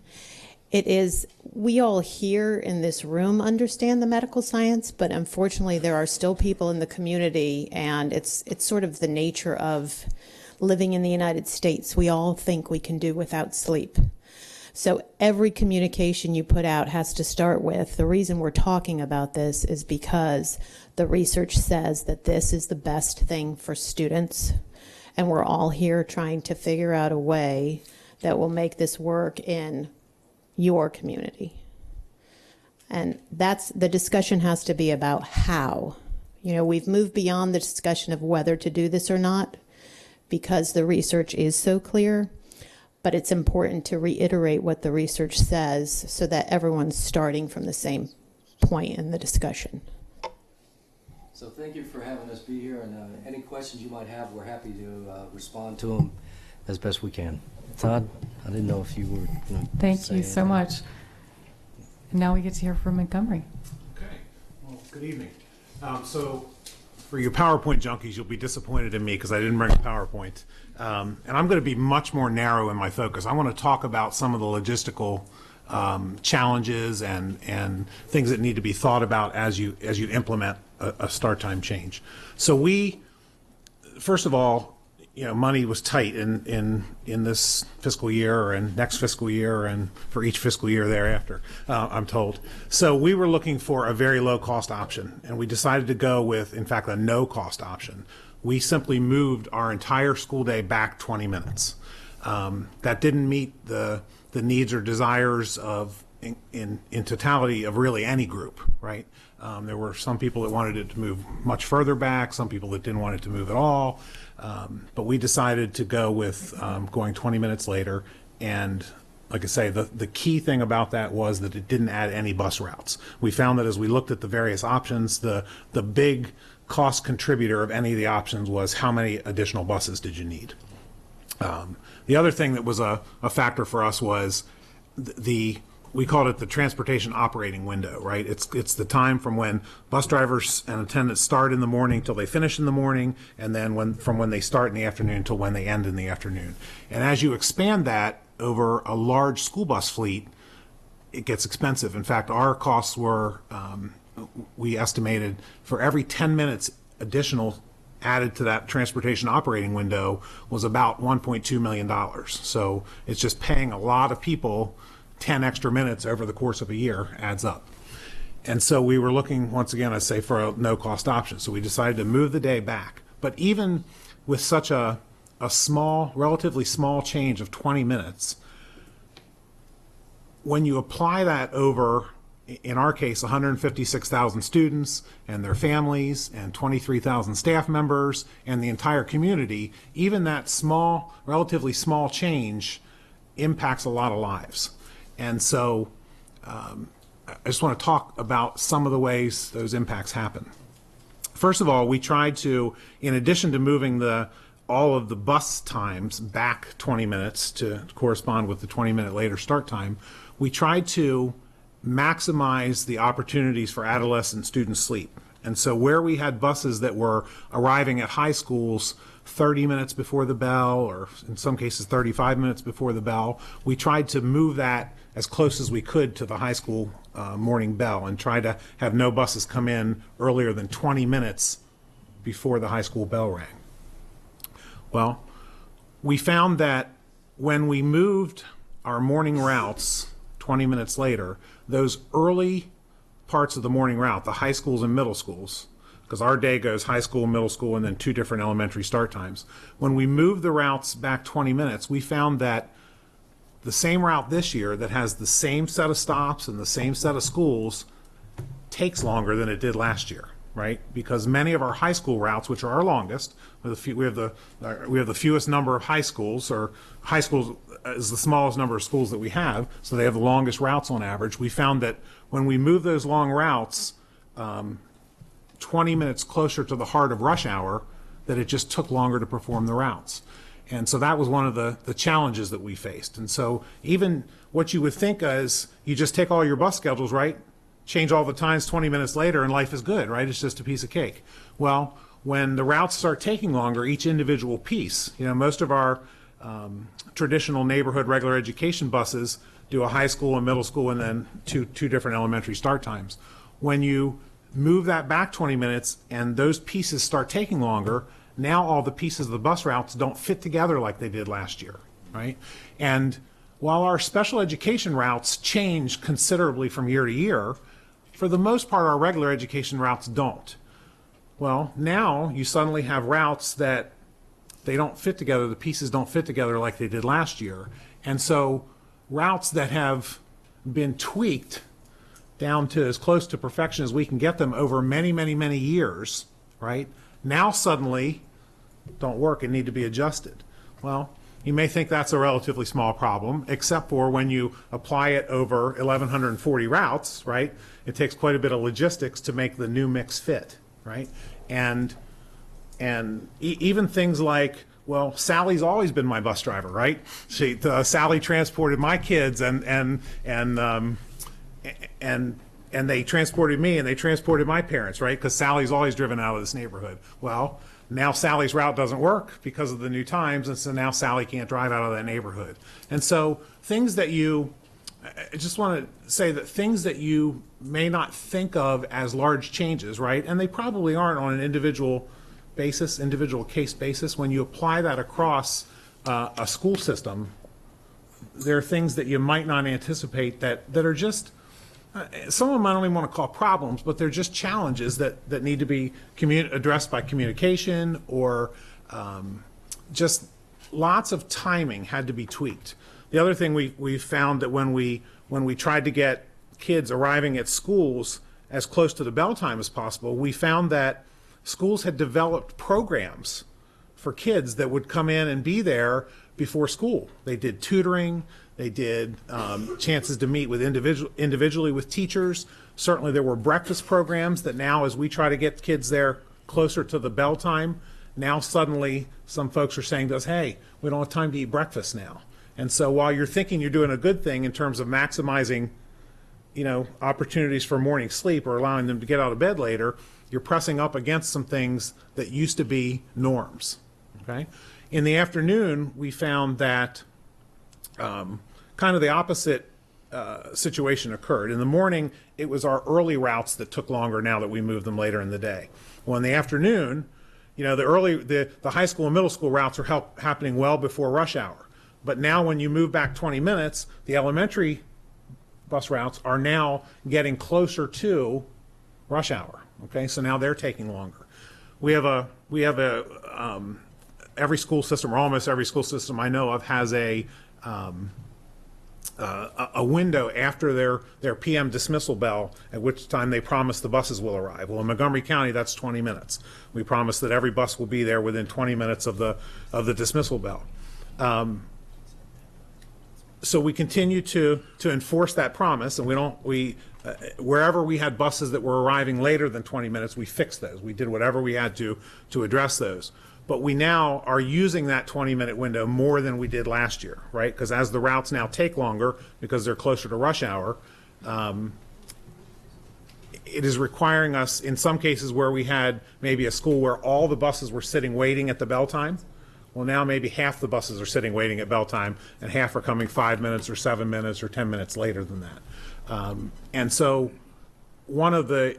we all here in this room understand the medical science, but unfortunately there are still people in the community, and it's sort of the nature of living in the United States. We all think we can do without sleep. So every communication you put out has to start with, the reason we're talking about this is because the research says that this is the best thing for students, and we're all here trying to figure out a way that will make this work in your community. And the discussion has to be about how. We've moved beyond the discussion of whether to do this or not because the research is so clear, but it's important to reiterate what the research says so that everyone's starting from the same point in the discussion. So thank you for having us be here, and any questions you might have, we're happy to respond to them as best we can. Todd, I didn't know if you were going to Thank you so much. And now we get to hear from Montgomery. Okay. Well, good evening. So for you PowerPoint junkies, you'll be disappointed in me because I didn't bring a PowerPoint. And I'm going to be much more narrow in my focus. I want to talk about some of the logistical challenges and things that need to be thought about as you implement a start time change. So first of all, money was tight in this fiscal year and next fiscal year and for each fiscal year thereafter, I'm told. So we were looking for a very low cost option, and we decided to go with, in fact, a no cost option. We simply moved our entire school day back 20 minutes. That didn't meet the needs or desires of in totality of really any group, right? There were some people that wanted it to move much further back, some people that didn't want it to move at all. But we decided to go with going 20 minutes later, and like I say, the key thing about that was that it didn't add any bus routes. We found that as we looked at the various options, the big cost contributor of any of the options was how many additional buses did you need. The other thing that was a factor for us was we called it the transportation operating window, right? It's the time from when bus drivers and attendants start in the morning till they finish in the morning, and then from when they start in the afternoon till when they end in the afternoon. And as you expand that over a large school bus fleet, it gets expensive. In fact, our costs were, we estimated for every 10 minutes additional added to that transportation operating window was about $1.2 million. So it's just paying a lot of people 10 extra minutes over the course of a year adds up. And so we were looking, once again, I say, for a no-cost option. So we decided to move the day back. But even with such a small, relatively small change of 20 minutes, when you apply that over, in our case, 156,000 students and their families and 23,000 staff members and the entire community, even that small, relatively small change impacts a lot of lives. And so I just want to talk about some of the ways those impacts happen. First of all, we tried to, in addition to moving all of the bus times back 20 minutes to correspond with the 20-minute later start time, we tried to maximize the opportunities for adolescent student sleep. And so where we had buses that were arriving at high schools 30 minutes before the bell, or in some cases 35 minutes before the bell, we tried to move that as close as we could to the high school morning bell and try to have no buses come in earlier than 20 minutes before the high school bell rang. Well, we found that when we moved our morning routes 20 minutes later, those early parts of the morning route, the high schools and middle schools, because our day goes high school, middle school, and then 2 different elementary start times. When we moved the routes back 20 minutes, we found that the same route this year that has the same set of stops and the same set of schools takes longer than it did last year, right? Because many of our high school routes, which are our longest, we have the fewest number of high schools, or high schools is the smallest number of schools that we have, so they have the longest routes on average. We found that when we move those long routes 20 minutes closer to the heart of rush hour, that it just took longer to perform the routes. And so that was one of the challenges that we faced. And so even what you would think is you just take all your bus schedules, right? Change all the times 20 minutes later and life is good, right? It's just a piece of cake. Well, when the routes start taking longer, each individual piece, most of our traditional neighborhood regular education buses do a high school and middle school and then two different elementary start times. When you move that back 20 minutes and those pieces start taking longer, now all the pieces of the bus routes don't fit together like they did last year, right? And while our special education routes change considerably from year to year, for the most part our regular education routes don't. Well, now you suddenly have routes that they don't fit together, the pieces don't fit together like they did last year. And so routes that have been tweaked down to as close to perfection as we can get them over many, many, many years, right, now suddenly don't work and need to be adjusted. Well, you may think that's a relatively small problem, except for when you apply it over 1,140 routes, right? It takes quite a bit of logistics to make the new mix fit, right? And even things like, well, Sally's always been my bus driver, right? Sally transported my kids and they transported me and they transported my parents, right? Because Sally's always driven out of this neighborhood. Well, now Sally's route doesn't work because of the new times, and so now Sally can't drive out of that neighborhood. And so I just want to say that things that you may not think of as large changes, right? And they probably aren't on an individual basis, individual case basis. When you apply that across a school system, there are things that you might not anticipate that are just, some of them I don't even want to call problems, but they're just challenges that need to be addressed by communication, or just lots of timing had to be tweaked. The other thing we found that when we tried to get kids arriving at schools as close to the bell time as possible, we found that schools had developed programs for kids that would come in and be there before school. They did tutoring, they did chances to meet with individually with teachers. Certainly there were breakfast programs that now, as we try to get kids there closer to the bell time, now suddenly some folks are saying to us, hey, we don't have time to eat breakfast now. And so while you're thinking you're doing a good thing in terms of maximizing, opportunities for morning sleep or allowing them to get out of bed later, you're pressing up against some things that used to be norms, okay? In the afternoon, we found that kind of the opposite situation occurred. In the morning, it was our early routes that took longer now that we moved them later in the day. Well, in the afternoon, the high school and middle school routes are happening well before rush hour. But now when you move back 20 minutes, the elementary bus routes are now getting closer to rush hour. Okay, so now they're taking longer. We have every school system, or almost every school system I know of, has a window after their PM dismissal bell, at which time they promise the buses will arrive. Well, in Montgomery County, that's 20 minutes. We promise that every bus will be there within 20 minutes of the dismissal bell. So we continue to enforce that promise, and wherever we had buses that were arriving later than 20 minutes, we fixed those. We did whatever we had to address those. But we now are using that 20-minute window more than we did last year, right? Because as the routes now take longer because they're closer to rush hour, it is requiring us, in some cases where we had maybe a school where all the buses were sitting waiting at the bell time, well, now maybe half the buses are sitting waiting at bell time and half are coming 5 minutes or 7 minutes or 10 minutes later than that. And so one of the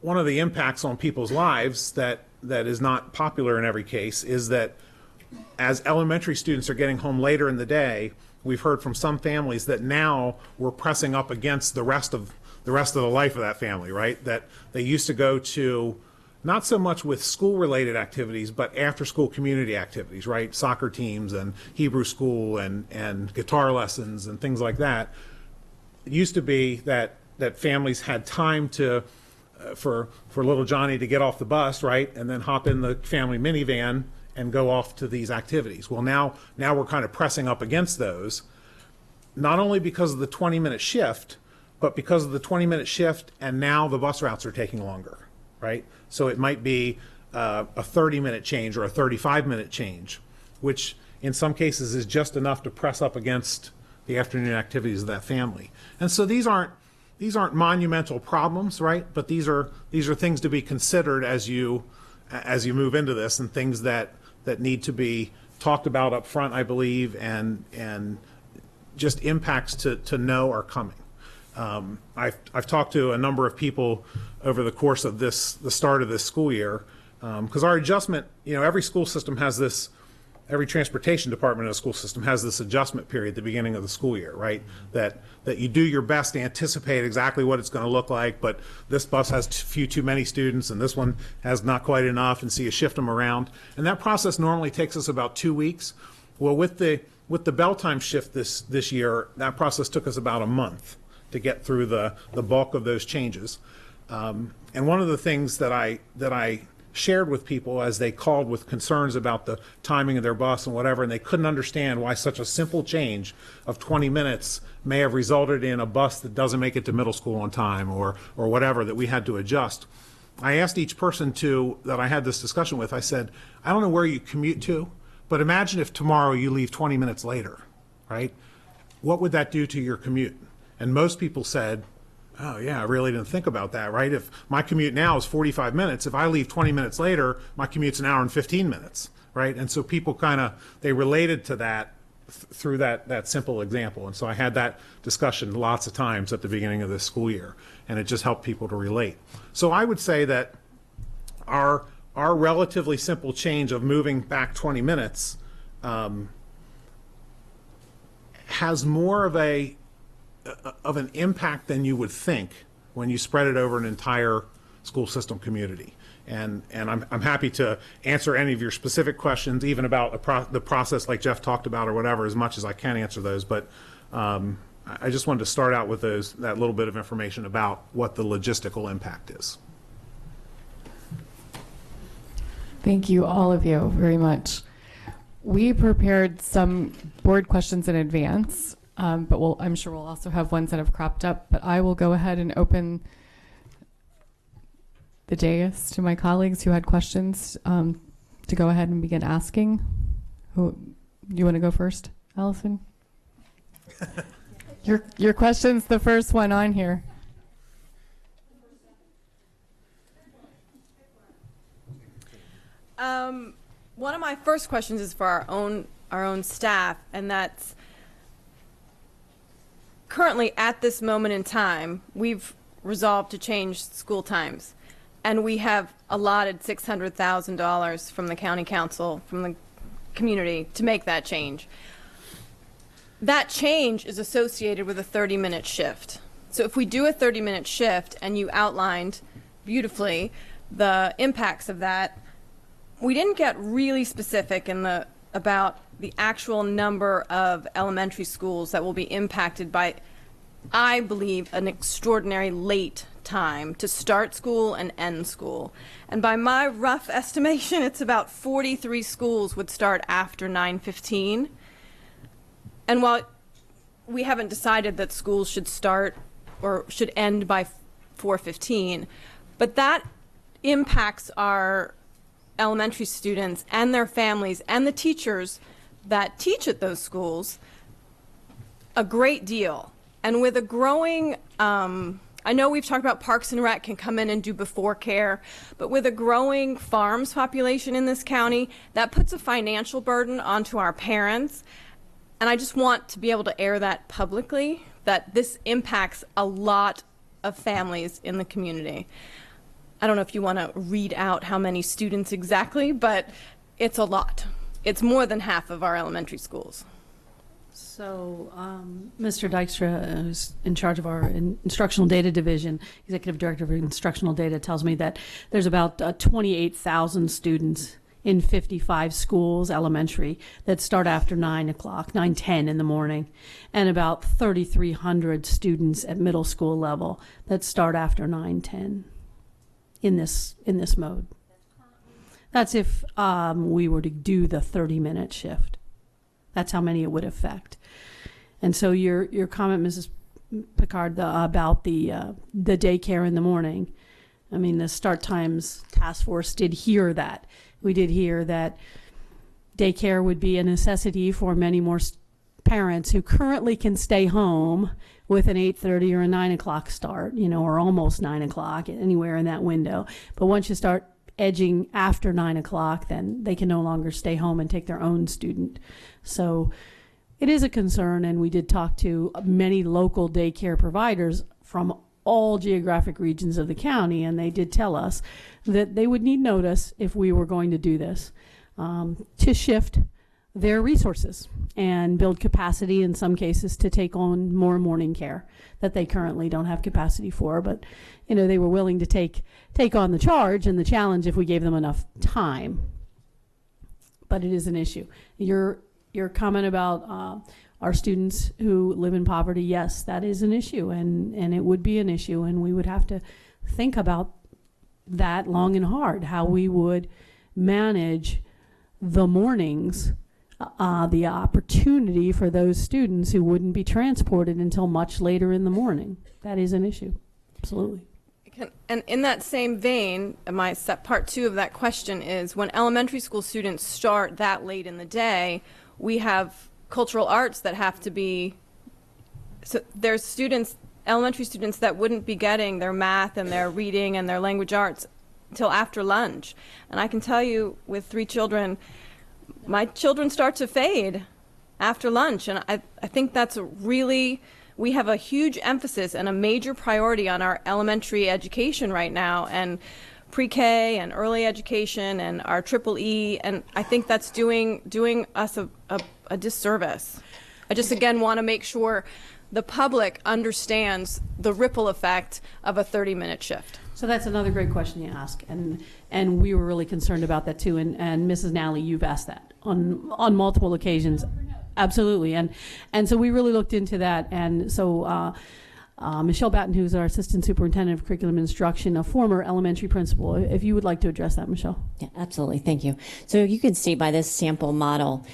impacts on people's lives that is not popular in every case is that as elementary students are getting home later in the day, we've heard from some families that now we're pressing up against the rest of the life of that family, right? That they used to go to not so much with school-related activities, but after-school community activities, right? Soccer teams and Hebrew school and guitar lessons and things like that. It used to be that families had time to for little Johnny to get off the bus, right, and then hop in the family minivan and go off to these activities. Well, now we're kind of pressing up against those, not only because of the 20-minute shift, but because of the 20-minute shift, and now the bus routes are taking longer, right? So it might be a 30-minute change or a 35-minute change, which in some cases is just enough to press up against the afternoon activities of that family. And so these aren't monumental problems, right? But these are things to be considered as you move into this, and things that need to be talked about up front, I believe, and just impacts to know are coming. I've talked to a number of people over the course of the start of this school year, because our adjustment, every school system has this. Every transportation department in a school system has this adjustment period at the beginning of the school year, right? That you do your best to anticipate exactly what it's going to look like, but this bus has too many students and this one has not quite enough, and so you shift them around. And that process normally takes us about 2 weeks. Well, with the bell time shift this year, that process took us about a month to get through the bulk of those changes. And one of the things that I shared with people as they called with concerns about the timing of their bus and whatever, and they couldn't understand why such a simple change of 20 minutes may have resulted in a bus that doesn't make it to middle school on time or whatever, that we had to adjust. I asked each person that I had this discussion with, I said, I don't know where you commute to, but imagine if tomorrow you leave 20 minutes later, right? What would that do to your commute? And most people said, oh, yeah, I really didn't think about that, right? If my commute now is 45 minutes, if I leave 20 minutes later, my commute's an hour and 15 minutes, right? And so people they related to that through that simple example. And so I had that discussion lots of times at the beginning of this school year, and it just helped people to relate. So I would say that our relatively simple change of moving back 20 minutes has more of an impact than you would think when you spread it over an entire school system community. And I'm happy to answer any of your specific questions, even about the process like Jeff talked about or whatever, as much as I can answer those. But I just wanted to start out with that little bit of information about what the logistical impact is. Thank you, all of you, very much. We prepared some board questions in advance. But I'm sure we'll also have ones that have cropped up. But I will go ahead and open the dais to my colleagues who had questions to go ahead and begin asking. Do you want to go first, Allison? Your question's the first one on here. One of my first questions is for our own staff, and that's, currently, at this moment in time, we've resolved to change school times, and we have allotted $600,000 from the county council, from the community, to make that change. That change is associated with a 30-minute shift. So if we do a 30-minute shift, and you outlined beautifully the impacts of that, we didn't get really specific about the actual number of elementary schools that will be impacted by, I believe, an extraordinary late time to start school and end school. And by my rough estimation, it's about 43 schools would start after 9:15. And while we haven't decided that schools should start or should end by 4:15, but that impacts our elementary students and their families and the teachers that teach at those schools a great deal. And with a growing I know we've talked about Parks and Rec can come in and do before care, but with a growing farms population in this county, that puts a financial burden onto our parents. And I just want to be able to air that publicly, that this impacts a lot of families in the community. I don't know if you want to read out how many students exactly, but it's a lot. It's more than half of our elementary schools. So, Mr. Dykstra, who's in charge of our instructional data division, executive director of instructional data, tells me that there's about 28,000 students in 55 schools, elementary, that start after 9 o'clock, 9:10 in the morning, and about 3,300 students at middle school level that start after 9:10 in this mode. That's if we were to do the 30-minute shift. That's how many it would affect. And so your comment, Mrs. Picard, about the daycare in the morning, I mean, the start times task force did hear that. We did hear that daycare would be a necessity for many more parents who currently can stay home with an 8:30 or a 9 o'clock start, or almost 9 o'clock, anywhere in that window. But once you start edging after 9 o'clock, then they can no longer stay home and take their own student. So it is a concern, and we did talk to many local daycare providers from all geographic regions of the county, and they did tell us that they would need notice if we were going to do this, to shift their resources and build capacity in some cases to take on more morning care that they currently don't have capacity for. But they were willing to take on the charge and the challenge if we gave them enough time. But it is an issue. Your comment about our students who live in poverty, yes, that is an issue, and it would be an issue, and we would have to think about that long and hard, how we would manage the mornings, the opportunity for those students who wouldn't be transported until much later in the morning. That is an issue, absolutely. And in that same vein, my part two of that question is, when elementary school students start that late in the day, we have cultural arts that have to be, so there's students, elementary students, that wouldn't be getting their math and their reading and their language arts till after lunch. And I can tell you, with 3 children, my children start to fade after lunch. And I think that's we have a huge emphasis and a major priority on our elementary education right now, and pre-K and early education and our EEE, and I think that's doing us a disservice. I just, again, want to make sure the public understands the ripple effect of a 30-minute shift. So that's another great question you ask, and we were really concerned about that too. And Mrs. Nally, you've asked that on multiple occasions, absolutely. And so we really looked into that. And so Michelle Batten, who's our assistant superintendent of curriculum instruction, a former elementary principal, if you would like to address that, Michelle. Yeah, absolutely. Thank you. So you can see by this sample model,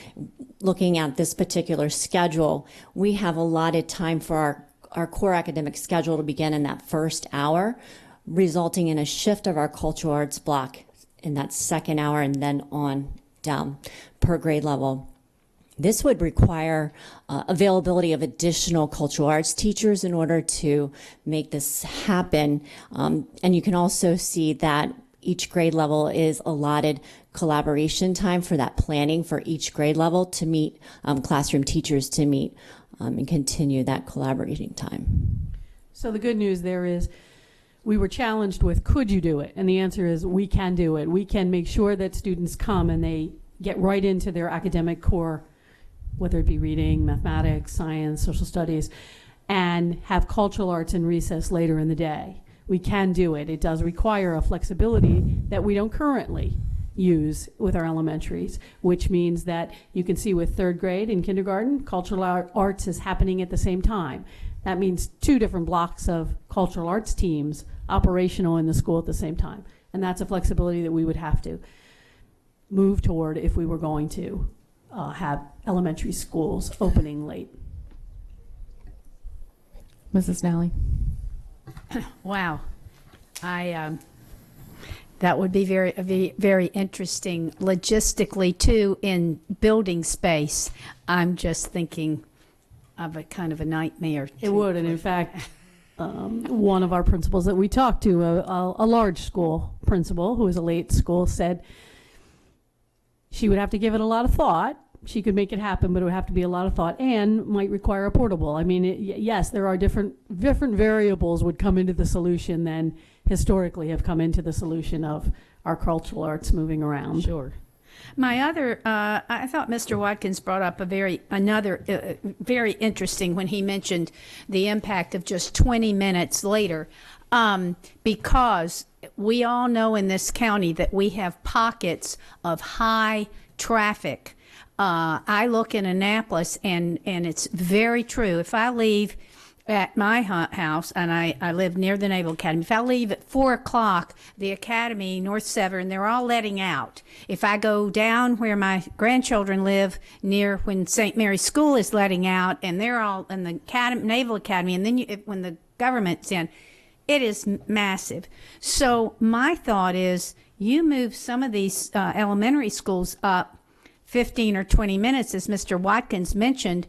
looking at this particular schedule, we have allotted time for our core academic schedule to begin in that first hour, resulting in a shift of our cultural arts block in that second hour and then on down per grade level. This would require availability of additional cultural arts teachers in order to make this happen. And you can also see that each grade level is allotted collaboration time for that planning for each grade level to meet, classroom teachers to meet and continue that collaborating time. So the good news there is we were challenged with, could you do it? And the answer is we can do it. We can make sure that students come and they get right into their academic core, whether it be reading, mathematics, science, social studies, and have cultural arts in recess later in the day. We can do it. It does require a flexibility that we don't currently use with our elementaries, which means that you can see with 3rd grade in kindergarten, cultural arts is happening at the same time. That means 2 different blocks of cultural arts teams operational in the school at the same time. And that's a flexibility that we would have to move toward if we were going to have elementary schools opening late. Mrs. Nally. Wow. That would be very, very interesting logistically too in building space. I'm just thinking of a kind of a nightmare. It would, and in fact, one of our principals that we talked to, a large school principal who was a late school, said she would have to give it a lot of thought. She could make it happen, but it would have to be a lot of thought and might require a portable. I mean, yes, there are different variables would come into the solution than historically have come into the solution of our cultural arts moving around. Sure. My other, I thought Mr. Watkins brought up another very interesting when he mentioned the impact of just 20 minutes later, because we all know in this county that we have pockets of high traffic. I look in Annapolis, and it's very true. If I leave at my house, and I live near the Naval Academy, if I leave at 4 o'clock, the Academy, North Severn, they're all letting out. If I go down where my grandchildren live, near when St. Mary's School is letting out, and they're all in the Naval Academy, and then when the government's in, it is massive. So my thought is you move some of these elementary schools up 15 or 20 minutes, as Mr. Watkins mentioned.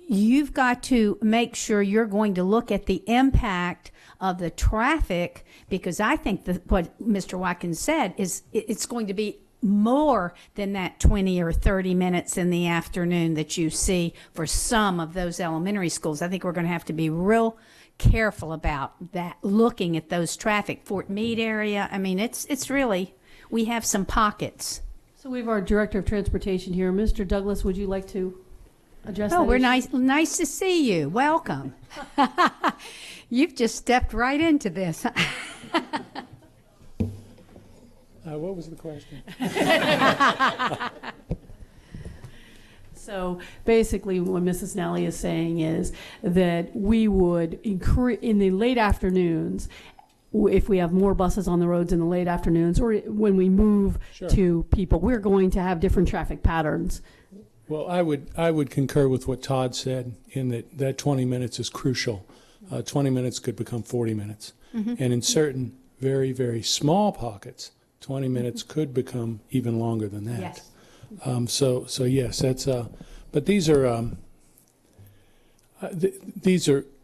You've got to make sure you're going to look at the impact of the traffic, because I think that what Mr. Watkins said is it's going to be more than that 20 or 30 minutes in the afternoon that you see for some of those elementary schools. I think we're going to have to be real careful about that, looking at those traffic. Fort Meade area, I mean, it's really, we have some pockets. So we have our Director of Transportation here. Mr. Douglas, would you like to address that? Oh, we're issue? nice to see you. Welcome. You've just stepped right into this. What was the question? So basically what Mrs. Nally is saying is that we would increase in the late afternoons, if we have more buses on the roads in the late afternoons, or when we move to people, we're going to have different traffic patterns. Well, I would concur with what Todd said in that 20 minutes is crucial. 20 minutes could become 40 minutes. Mm-hmm. And in certain very, very small pockets, 20 minutes could become even longer than that. Yes. So yes, that's, but these are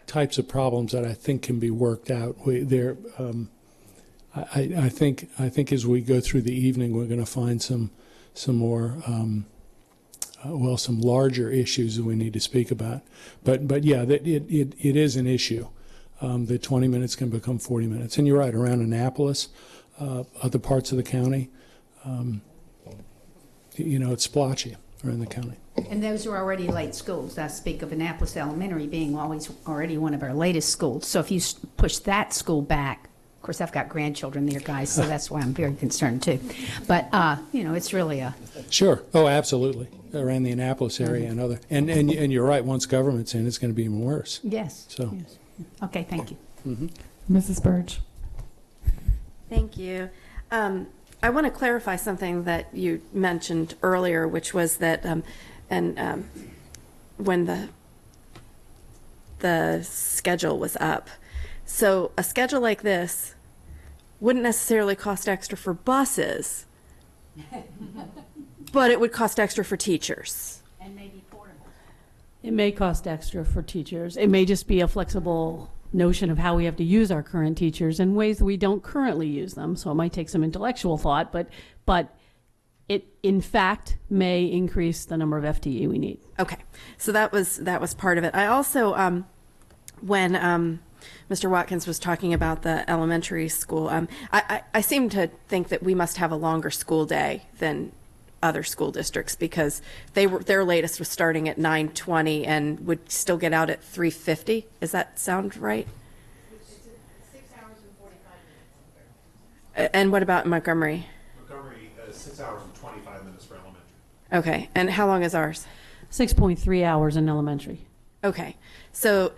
types of problems that I think can be worked out. I think as we go through the evening, we're going to find some more, some larger issues that we need to speak about. But yeah, it is an issue. The 20 minutes can become 40 minutes. And you're right, around Annapolis, other parts of the county, it's splotchy around the county. And those are already late schools. I speak of Annapolis Elementary being already one of our latest schools. So if you push that school back, of course, I've got grandchildren there, guys, so that's why I'm very concerned too. But it's really a sure. Oh, absolutely. Around the Annapolis area and other, and you're right. Once government's in, it's going to be even worse. Yes. So. Yes. Okay. Thank you. Mm-hmm. Mrs. Burge. Thank you. I want to clarify something that you mentioned earlier, which was that, when the schedule was up. So a schedule like this wouldn't necessarily cost extra for buses, but it would cost extra for teachers. And maybe portable. It may cost extra for teachers. It may just be a flexible notion of how we have to use our current teachers in ways that we don't currently use them. So it might take some intellectual thought, but it in fact may increase the number of FTE we need. Okay, so that was part of it. I also, when Mr. Watkins was talking about the elementary school, I seem to think that we must have a longer school day than other school districts, because their latest was starting at 9:20 and would still get out at 3:50. Does that sound right? It's 6 hours and 45 minutes. And what about Montgomery? Montgomery, 6 hours and 25 minutes for elementary. Okay, and how long is ours? 6.3 hours in elementary. Okay, so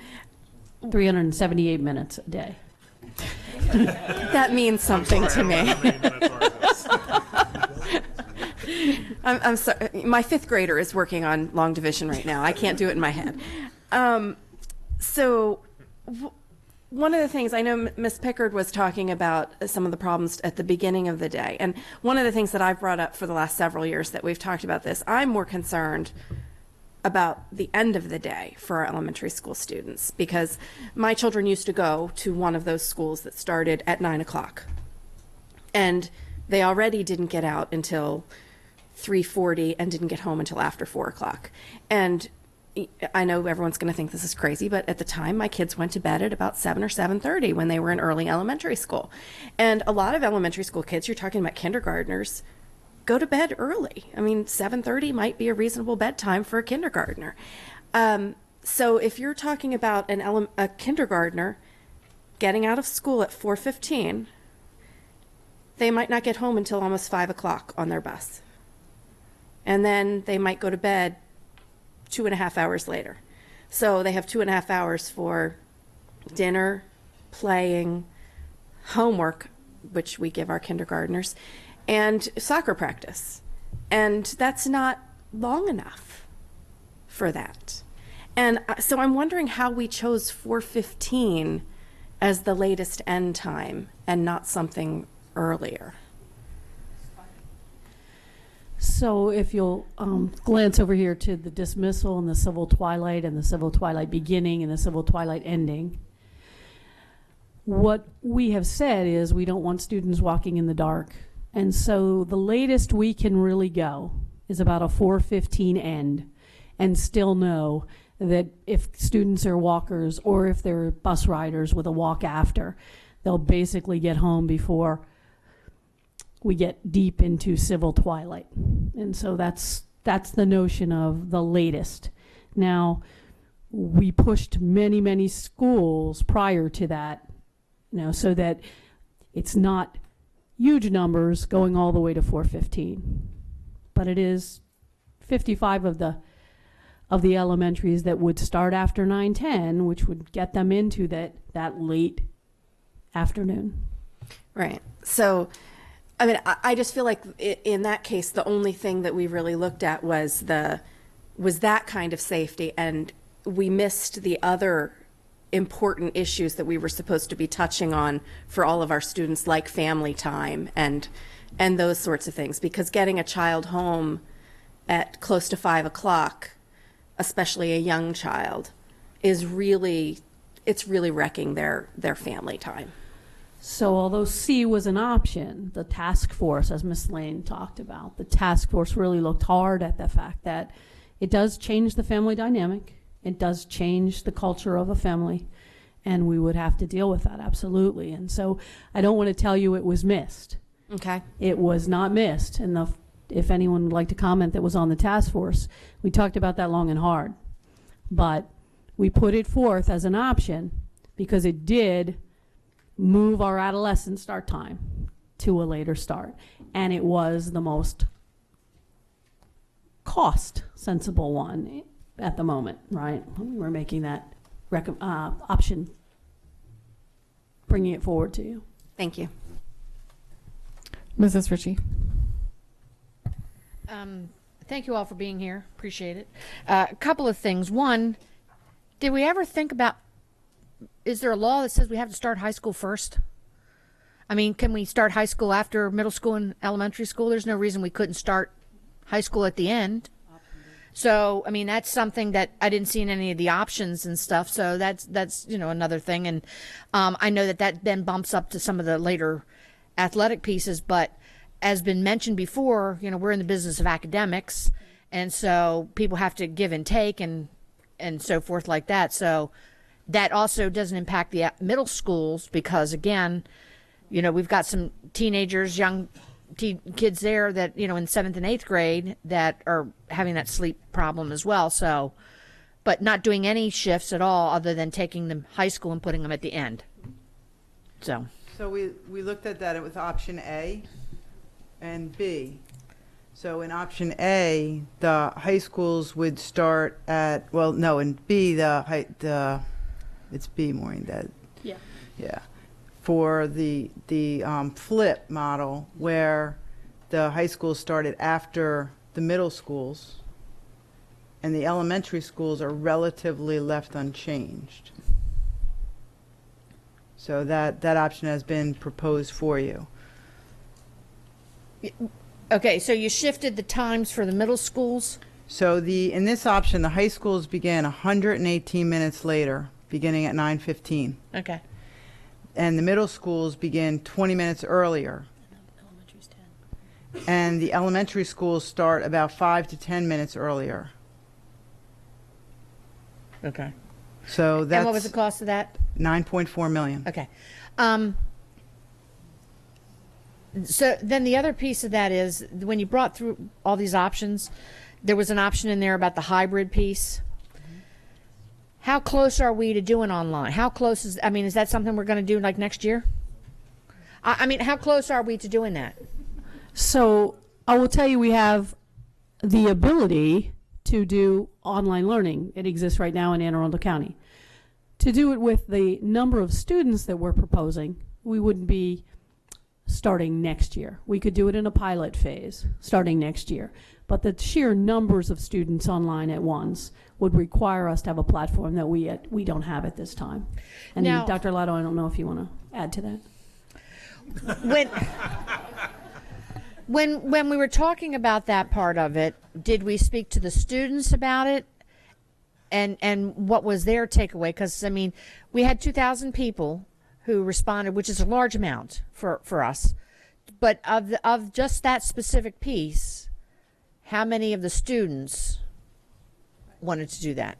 378 minutes a day. that means something to me. I'm sorry. My fifth grader is working on long division right now. I can't do it in my head. One of the things, I know Ms. Pickard was talking about some of the problems at the beginning of the day. And one of the things that I've brought up for the last several years that we've talked about this, I'm more concerned about the end of the day for our elementary school students, because my children used to go to one of those schools that started at 9 o'clock. And they already didn't get out until 3:40 and didn't get home until after 4 o'clock. And I know everyone's going to think this is crazy, but at the time, my kids went to bed at about 7 or 7:30 when they were in early elementary school. And a lot of elementary school kids, you're talking about kindergartners, go to bed early. I mean, 7:30 might be a reasonable bedtime for a kindergartner. So if you're talking about a kindergartner getting out of school at 4:15, they might not get home until almost 5 o'clock on their bus. And then they might go to bed 2.5 hours later. So they have 2.5 hours for dinner, playing, homework, which we give our kindergartners, and soccer practice. And that's not long enough for that. And so I'm wondering how we chose 4:15 as the latest end time and not something earlier. So if you'll glance over here to the dismissal and the civil twilight and the civil twilight beginning and the civil twilight ending, what we have said is we don't want students walking in the dark. And so the latest we can really go is about a 4:15 end and still know that if students are walkers or if they're bus riders with a walk after, they'll basically get home before we get deep into civil twilight. And so that's the notion of the latest. Now, we pushed many, many schools prior to that, so that it's not huge numbers going all the way to 4:15. But it is 55 of the elementaries that would start after 9:10, which would get them into that late afternoon. Right. So, I mean, I just feel like in that case, the only thing that we really looked at was that kind of safety, and we missed the other important issues that we were supposed to be touching on for all of our students, like family time and those sorts of things. Because getting a child home at close to 5 o'clock, especially a young child, it's really wrecking their family time. So although C was an option, the task force, as Ms. Lane talked about, the task force really looked hard at the fact that it does change the family dynamic. It does change the culture of a family, and we would have to deal with that, absolutely. And so I don't want to tell you it was missed. Okay. It was not missed. And if anyone would like to comment that was on the task force, we talked about that long and hard. But we put it forth as an option because it did move our adolescent start time to a later start. And it was the most cost sensible one at the moment, right? We were making that option, bringing it forward to you. Thank you. Mrs. Ritchie. Thank you all for being here. Appreciate it. A couple of things. One, did we ever think about, is there a law that says we have to start high school first? I mean, can we start high school after middle school and elementary school? There's no reason we couldn't start high school at the end. So, I mean, that's something that I didn't see in any of the options and stuff. So that's another thing. And I know that then bumps up to some of the later athletic pieces. But as been mentioned before, we're in the business of academics. And so people have to give and take and so forth like that. So that also doesn't impact the middle schools because, again, we've got some teenagers, young kids there that, in 7th and 8th grade that are having that sleep problem as well. So, but not doing any shifts at all other than taking them high school and putting them at the end. So we looked at that with option A and B. So in option A, the high schools would start at, in B, it's B, Maureen, yeah. For the flip model where the high schools started after the middle schools and the elementary schools are relatively left unchanged. So that option has been proposed for you. Okay, so you shifted the times for the middle schools? So in this option, the high schools begin 118 minutes later, beginning at 9:15. Okay. And the middle schools begin 20 minutes earlier. And the elementary schools start about 5 to 10 minutes earlier. Okay. So that's And what was the cost of that? 9.4 million. Okay. So then the other piece of that is when you brought through all these options, there was an option in there about the hybrid piece. How close are we to doing online? How close is, I mean, is that something we're going to do like next year? I mean, how close are we to doing that? So I will tell you, we have the ability to do online learning. It exists right now in Anne Arundel County. To do it with the number of students that we're proposing, we wouldn't be starting next year. We could do it in a pilot phase starting next year. But the sheer numbers of students online at once would require us to have a platform that we don't have at this time. And Now, Dr. Lotto, I don't know if you want to add to that. When we were talking about that part of it, did we speak to the students about it? And what was their takeaway? Because, I mean, we had 2,000 people who responded, which is a large amount for us. But of just that specific piece, how many of the students wanted to do that?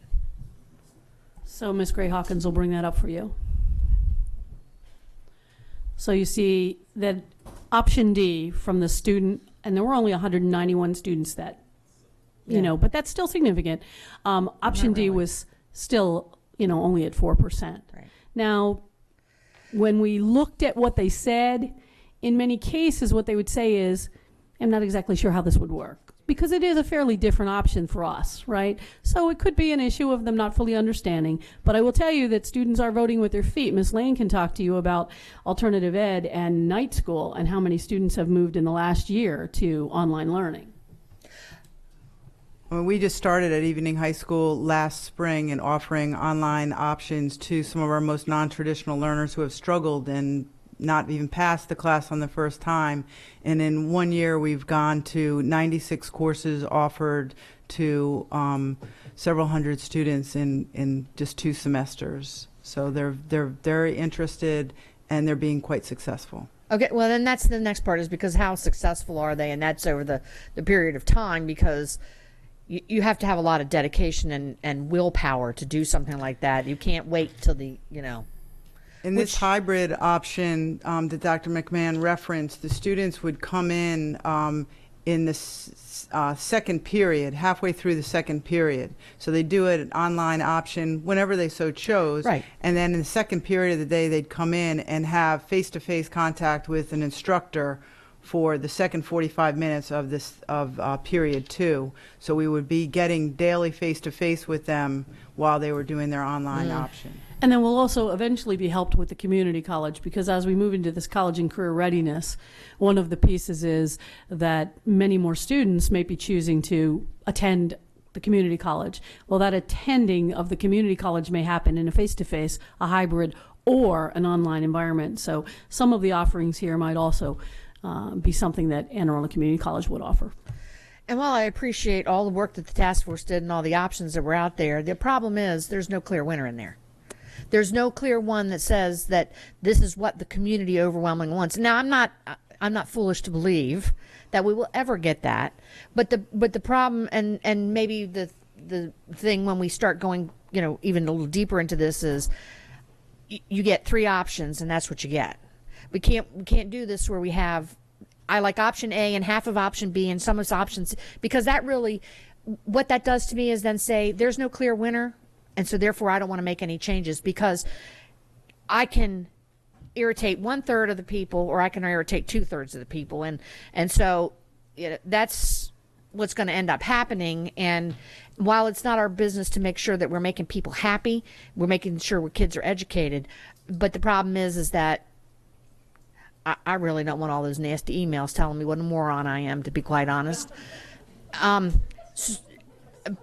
So Ms. Gray Hawkins will bring that up for you. So you see that option D from the student, and there were only 191 students that, you know, but that's still significant. Option D was still, only at 4%. Right. Now, when we looked at what they said, in many cases what they would say is, I'm not exactly sure how this would work. Because it is a fairly different option for us, right? So it could be an issue of them not fully understanding. But I will tell you that students are voting with their feet. Ms. Lane can talk to you about alternative ed and night school and how many students have moved in the last year to online learning. Well, we just started at Evening High School last spring and offering online options to some of our most non-traditional learners who have struggled and not even passed the class on the first time. And in 1 year, we've gone to 96 courses offered to several hundred students in just 2 semesters. So they're very interested, and they're being quite successful. Okay, well, then that's the next part, is because how successful are they? And that's over the period of time, because you have to have a lot of dedication and willpower to do something like that. You can't wait till In this hybrid option that Dr. McMahon referenced, the students would come in the second period, halfway through the second period. So they do an online option whenever they so chose. Right. And then in the second period of the day, they'd come in and have face-to-face contact with an instructor for the second 45 minutes of period 2. So we would be getting daily face-to-face with them while they were doing their online option. And then we'll also eventually be helped with the community college, because as we move into this college and career readiness, one of the pieces is that many more students may be choosing to attend the community college. Well, that attending of the community college may happen in a face-to-face, a hybrid, or an online environment. So some of the offerings here might also be something that Anne Arundel Community College would offer. And while I appreciate all the work that the task force did and all the options that were out there, the problem is there's no clear winner in there. There's no clear one that says that this is what the community overwhelmingly wants. Now, I'm not foolish to believe that we will ever get that, but the problem, and maybe the thing when we start going, even a little deeper into this, is you get 3 options and that's what you get. We can't do this where we have, I like option A and half of option B and some of options, because that really, what that does to me is then say there's no clear winner, and so therefore I don't want to make any changes, because I can irritate 1/3 of the people, or I can irritate 2/3 of the people, and so that's what's going to end up happening. And while it's not our business to make sure that we're making people happy, we're making sure our kids are educated, but the problem is that I really don't want all those nasty emails telling me what a moron I am, to be quite honest.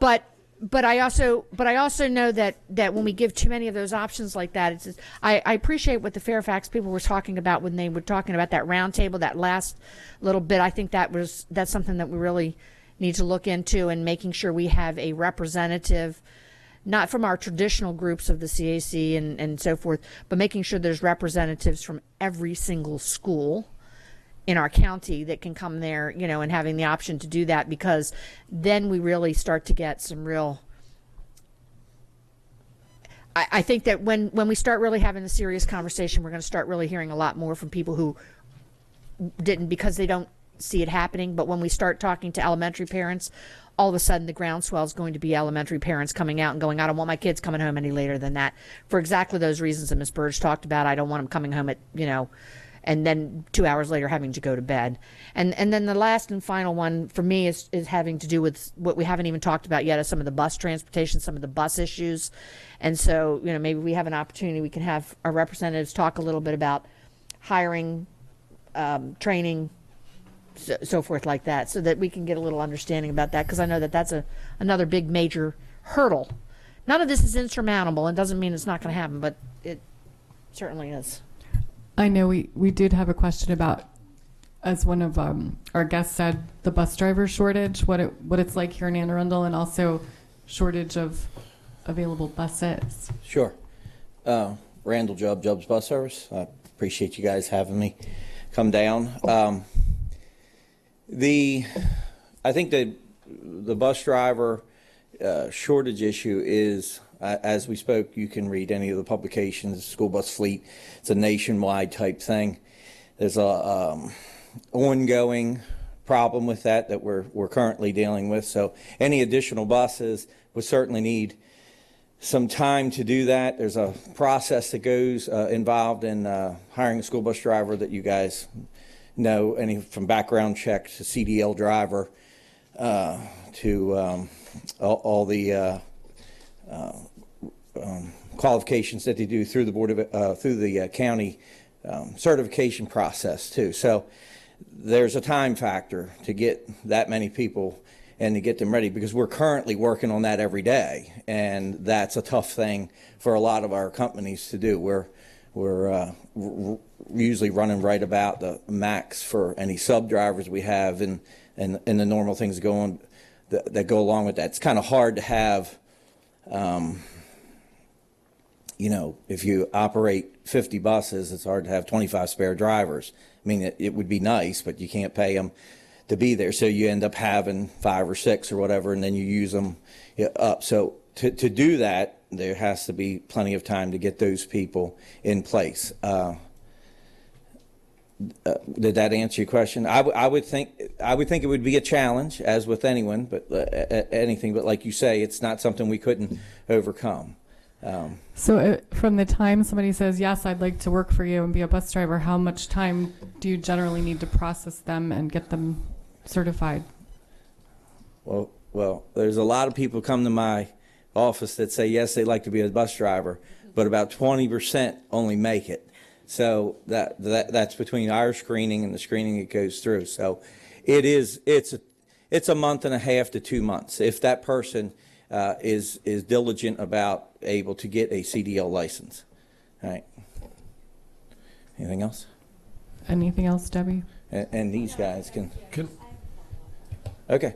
But I also know that when we give too many of those options like that, it's I appreciate what the Fairfax people were talking about when they were talking about that round table, that last little bit. I think that's something that we really need to look into, and making sure we have a representative, not from our traditional groups of the CAC and so forth, but making sure there's representatives from every single school in our county that can come there, you know, and having the option to do that, because then we really start to get some real, I think that when we start really having a serious conversation, we're going to start really hearing a lot more from people who didn't, because they don't see it happening. But when we start talking to elementary parents, all of a sudden the groundswell is going to be elementary parents coming out and going, I don't want my kids coming home any later than that, for exactly those reasons that Ms. Burge talked about. I don't want them coming home at, you know, and then 2 hours later having to go to bed. And then the last and final one for me is having to do with what we haven't even talked about yet, is some of the bus transportation, some of the bus issues. And so, you know, maybe we have an opportunity, we can have our representatives talk a little bit about hiring, training, so forth like that, so that we can get a little understanding about that, because I know that that's another big major hurdle. None of this is insurmountable, and doesn't mean it's not going to happen, but it certainly is. I know we did have a question about, as one of our guests said, the bus driver shortage, what it's like here in Anne Arundel, and also shortage of available buses. Sure. Randall Jubb's Bus Service. I appreciate you guys having me come down. I think that the bus driver shortage issue is, as we spoke, you can read any of the publications, School Bus Fleet. It's a nationwide type thing. There's a ongoing problem with that we're currently dealing with. So any additional buses would certainly need some time to do that. There's a process that goes involved in hiring a school bus driver that you guys know, from background check to CDL driver to all the qualifications that they do through the board of through the county certification process too. So there's a time factor to get that many people and to get them ready, because we're currently working on that every day, and that's a tough thing for a lot of our companies to do. We're usually running right about the max for any sub drivers we have, and the normal things that go along with that. It's kind of hard to have, you know, if you operate 50 buses, it's hard to have 25 spare drivers. I mean, it would be nice, but you can't pay them to be there, so you end up having 5 or 6 or whatever, and then you use them up. So to do that, there has to be plenty of time to get those people in place. Did that answer your question? I would think it would be a challenge, as with anyone, but anything. But like you say, it's not something we couldn't overcome. So from the time somebody says, yes, I'd like to work for you and be a bus driver, how much time do you generally need to process them and get them certified? Well, there's a lot of people come to my office that say, yes, they'd like to be a bus driver, but about 20% only make it. So that's between our screening and the screening it goes through. So it's a month and a half to 2 months if that person is diligent about able to get a CDL license. All right. Anything else? Anything else, Debbie? And these guys can. Okay.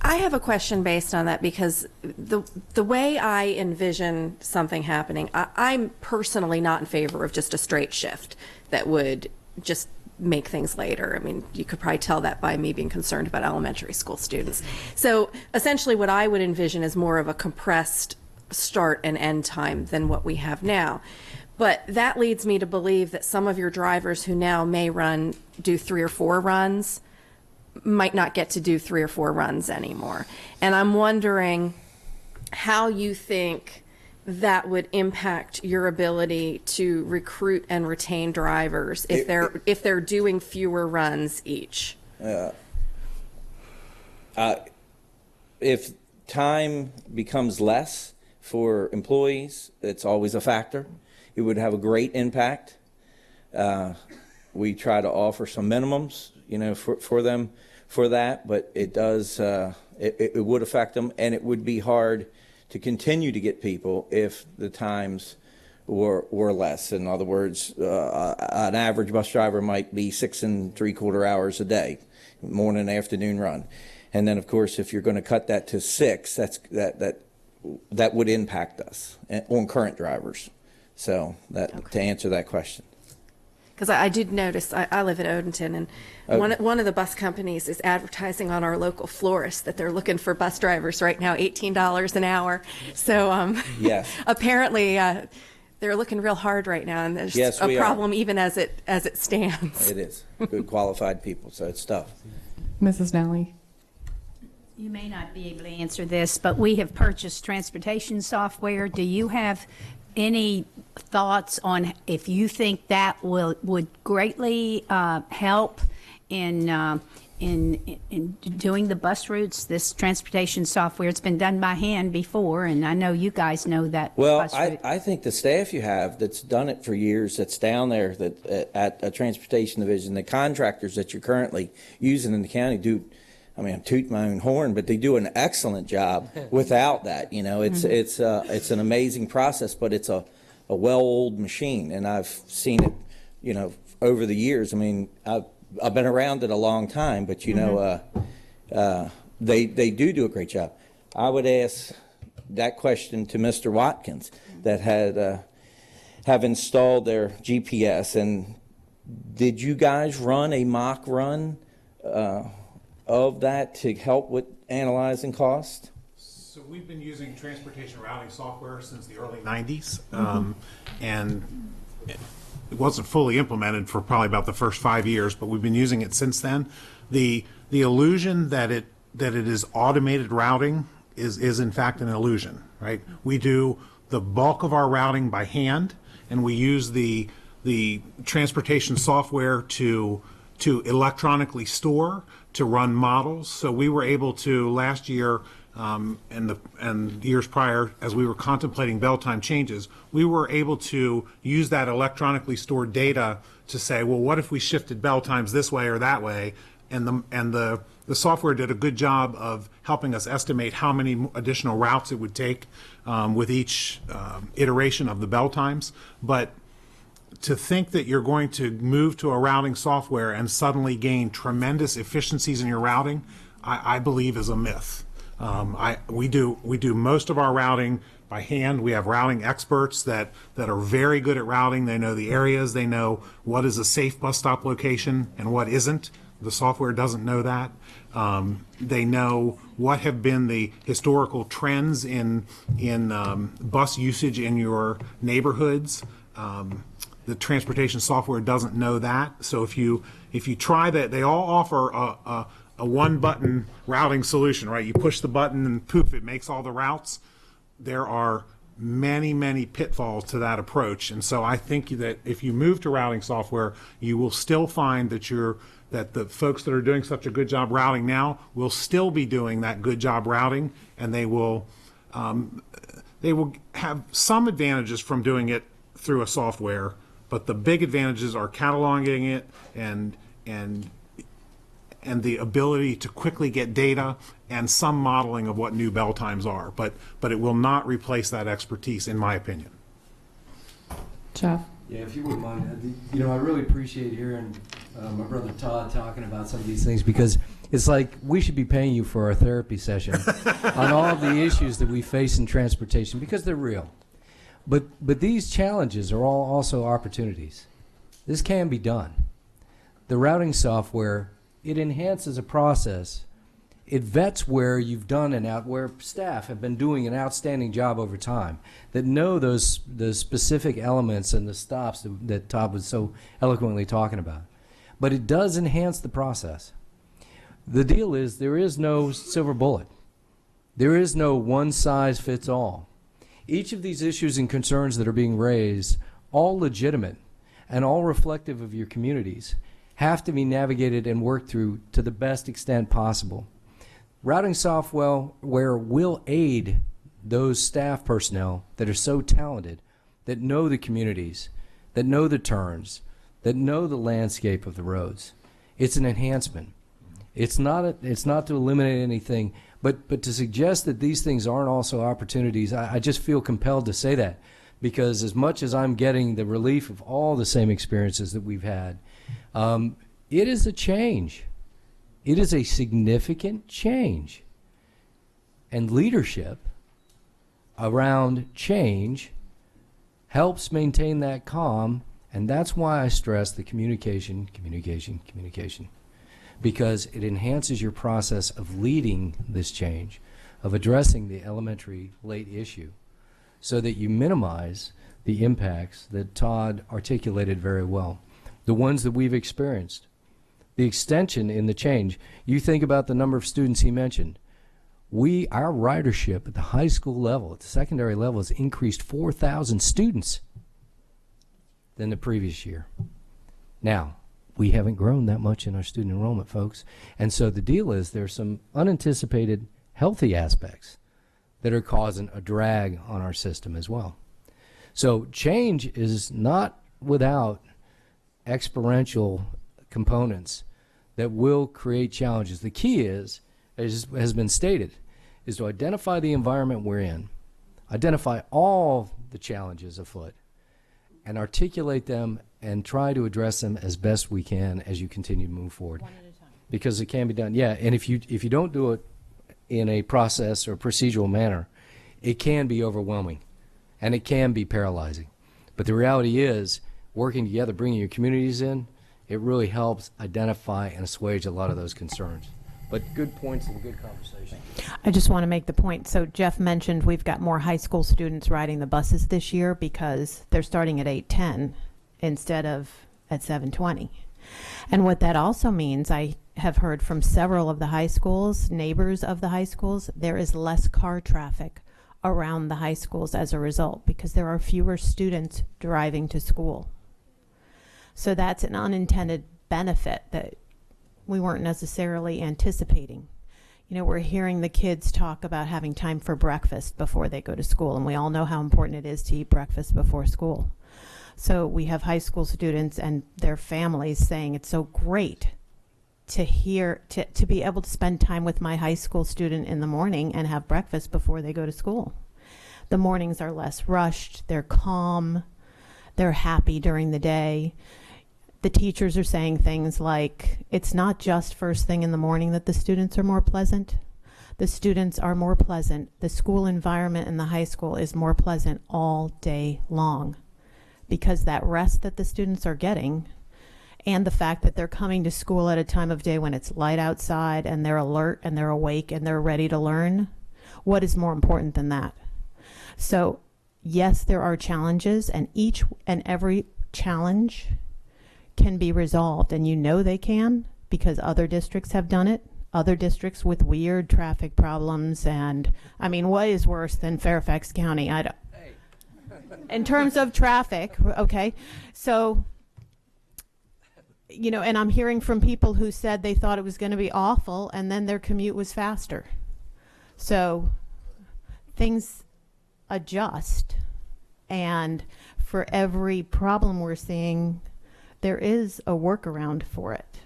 I have a question based on that, because the way I envision something happening, I'm personally not in favor of just a straight shift that would just make things later. I mean, you could probably tell that by me being concerned about elementary school students. So essentially what I would envision is more of a compressed start and end time than what we have now. But that leads me to believe that some of your drivers who now may do 3 or 4 runs might not get to do 3 or 4 runs anymore. And I'm wondering how you think that would impact your ability to recruit and retain drivers if they're doing fewer runs each. If time becomes less for employees, it's always a factor. It would have a great impact. We try to offer some minimums, you know, for them for that, but it does it would affect them, and it would be hard to continue to get people if the times or less. In other words, an average bus driver might be 6 3/4 hours a day, morning and afternoon run. And then, of course, if you're going to cut that to 6, that would impact us on current drivers. So to answer that question. Because I did notice, I live in Odenton, and one of the bus companies is advertising on our local florist that they're looking for bus drivers right now, $18 an hour. So yes. Apparently they're looking real hard right now, and there's a problem even as it stands. It is. Good qualified people, so it's tough. Mrs. Nally. You may not be able to answer this, but we have purchased transportation software. Do you have any thoughts on if you think that would greatly help in doing the bus routes? This transportation software, it's been done by hand before, and I know you guys know that. Well, I think the staff you have that's done it for years, that's down there that at a transportation division, the contractors that you're currently using in the county do. I mean, I'm tooting my own horn, but they do an excellent job without that. You know, it's an amazing process, but it's a well-oiled machine, and I've seen it, you know, over the years. I mean, I've been around it a long time, but you know, they do a great job. I would ask that question to Mr. Watkins that have installed their GPS, and did you guys run a mock run of that to help with analyzing cost? So we've been using transportation routing software since the early 90s, and it wasn't fully implemented for probably about the first 5 years, but we've been using it since then. The illusion that it is automated routing is in fact an illusion, right? We do the bulk of our routing by hand, and we use the transportation software to electronically store, to run models. So we were able to last year and years prior, as we were contemplating bell time changes, we were able to use that electronically stored data to say, well, what if we shifted bell times this way or that way? And the software did a good job of helping us estimate how many additional routes it would take with each iteration of the bell times. But to think that you're going to move to a routing software and suddenly gain tremendous efficiencies in your routing, I believe is a myth. We do most of our routing by hand. We have routing experts that are very good at routing. They know the areas. They know what is a safe bus stop location and what isn't. The software doesn't know that. They know what have been the historical trends in bus usage in your neighborhoods. The transportation software doesn't know that. So if you try that, they all offer a one-button routing solution, right? You push the button and poof, it makes all the routes. There are many, many pitfalls to that approach, and so I think that if you move to routing software, you will still find that the folks that are doing such a good job routing now will still be doing that good job routing, and they will have some advantages from doing it through a software. But the big advantages are cataloging it and the ability to quickly get data and some modeling of what new bell times are. But it will not replace that expertise, in my opinion. Jeff? Yeah, if you wouldn't mind, I really appreciate hearing my brother Todd talking about some of these things, because it's like we should be paying you for our therapy session on all the issues that we face in transportation, because they're real. But these challenges are all also opportunities. This can be done. The routing software, it enhances a process. It vets where you've done where staff have been doing an outstanding job over time, that know the specific elements and the stops that Todd was so eloquently talking about. But it does enhance the process. The deal is there is no silver bullet. There is no one size fits all. Each of these issues and concerns that are being raised, all legitimate and all reflective of your communities, have to be navigated and worked through to the best extent possible. Routing software will aid those staff personnel that are so talented, that know the communities, that know the turns, that know the landscape of the roads. It's an enhancement. It's not to eliminate anything. But to suggest that these things aren't also opportunities, I just feel compelled to say that, because as much as I'm getting the relief of all the same experiences that we've had, it is a change. It is a significant change. And leadership around change helps maintain that calm, and that's why I stress the communication, because it enhances your process of leading this change, of addressing the elementary late issue, so that you minimize the impacts that Todd articulated very well, the ones that we've experienced. The extension in the change, you think about the number of students he mentioned. Our ridership at the high school level, at the secondary level, has increased 4,000 students than the previous year. Now, we haven't grown that much in our student enrollment, folks. And so the deal is there's some unanticipated healthy aspects that are causing a drag on our system as well. So change is not without experiential components that will create challenges. The key is, as has been stated, is to identify the environment we're in, identify all the challenges afoot, and articulate them and try to address them as best we can as you continue to move forward. One at a time. Because it can be done. Yeah, and if you don't do it in a process or procedural manner, it can be overwhelming and it can be paralyzing. But the reality is, working together, bringing your communities in, it really helps identify and assuage a lot of those concerns. But good points and good conversation. I just want to make the point. So Jeff mentioned we've got more high school students riding the buses this year because they're starting at 8:10 instead of at 7:20. And what that also means, I have heard from several of the high schools, neighbors of the high schools, there is less car traffic around the high schools as a result because there are fewer students driving to school. So that's an unintended benefit that we weren't necessarily anticipating. You know, we're hearing the kids talk about having time for breakfast before they go to school, and we all know how important it is to eat breakfast before school. So we have high school students and their families saying it's so great to be able to spend time with my high school student in the morning and have breakfast before they go to school. The mornings are less rushed, they're calm, they're happy during the day. The teachers are saying things like, it's not just first thing in the morning that the students are more pleasant. The students are more pleasant. The school environment in the high school is more pleasant all day long because that rest that the students are getting and the fact that they're coming to school at a time of day when it's light outside and they're alert and they're awake and they're ready to learn, what is more important than that? So yes, there are challenges, and each and every challenge can be resolved, and you know they can because other districts have done it, other districts with weird traffic problems. And I mean, what is worse than Fairfax County? I don't, in terms of traffic, okay? So, you know, and I'm hearing from people who said they thought it was going to be awful and then their commute was faster. So things adjust, and for every problem we're seeing, there is a workaround for it.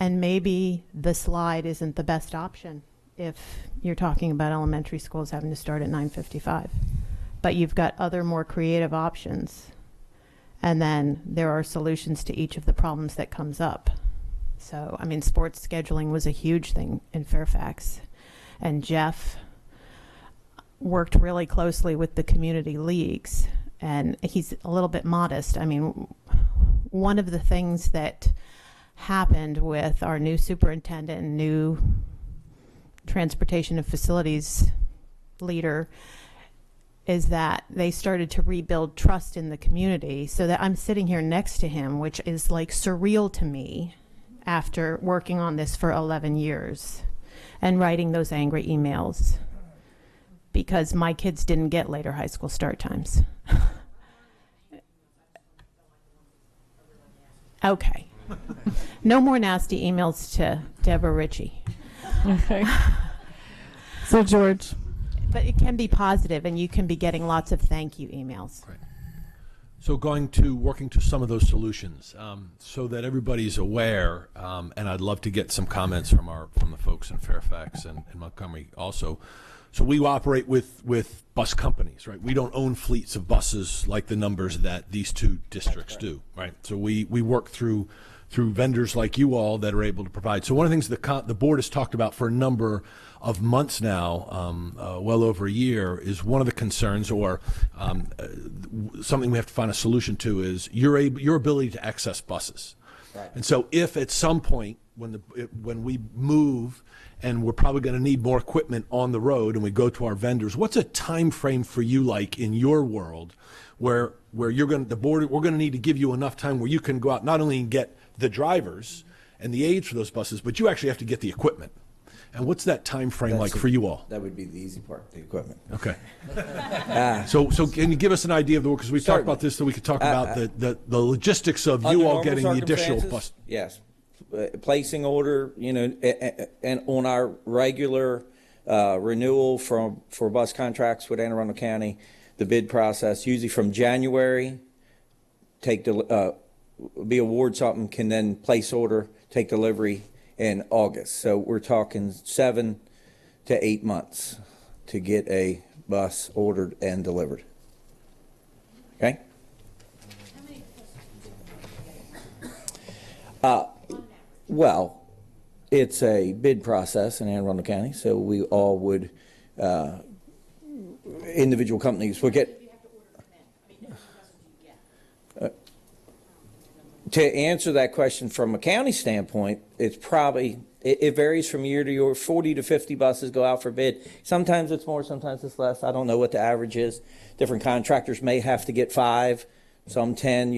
And maybe the slide isn't the best option if you're talking about elementary schools having to start at 9:55. But you've got other more creative options. And then there are solutions to each of the problems that comes up. So, I mean, sports scheduling was a huge thing in Fairfax. And Jeff worked really closely with the community leagues. And he's a little bit modest. I mean, one of the things that happened with our new superintendent and new transportation and facilities leader is that they started to rebuild trust in the community, so that I'm sitting here next to him, which is like surreal to me after working on this for 11 years and writing those angry emails because my kids didn't get later high school start times. Okay. No more nasty emails to Deborah Ritchie. Okay. So, George. But it can be positive, and you can be getting lots of thank you emails. Right. So working to some of those solutions so that everybody's aware, and I'd love to get some comments from the folks in Fairfax and Montgomery also. So we operate with bus companies, right? We don't own fleets of buses like the numbers that these two districts do, right? So we work through vendors like you all that are able to provide. So one of the things the board has talked about for a number of months now, well over a year, is one of the concerns, or something we have to find a solution to, is your ability to access buses. Right. And so if at some point when we move and we're probably going to need more equipment on the road and we go to our vendors, what's a time frame for you like in your world where we're going to need to give you enough time where you can go out not only and get the drivers and the aids for those buses, but you actually have to get the equipment. And what's that time frame like for you all? That would be the easy part, the equipment. Okay. So can you give us an idea of the work? Because we've talked about this, so we could talk about the logistics of you all getting the additional bus. Yes. Placing order, and on our regular renewal for bus contracts with Anne Arundel County, the bid process, usually from January, be award something, can then place order, take delivery in August. So we're talking 7 to 8 months to get a bus ordered and delivered. Okay? Well, it's a bid process in Anne Arundel County, so we all would, individual companies would get. To answer that question from a county standpoint, it's probably, it varies from year to year. 40 to 50 buses go out for bid. Sometimes it's more, sometimes it's less. I don't know what the average is. Different contractors may have to get 5, some 10,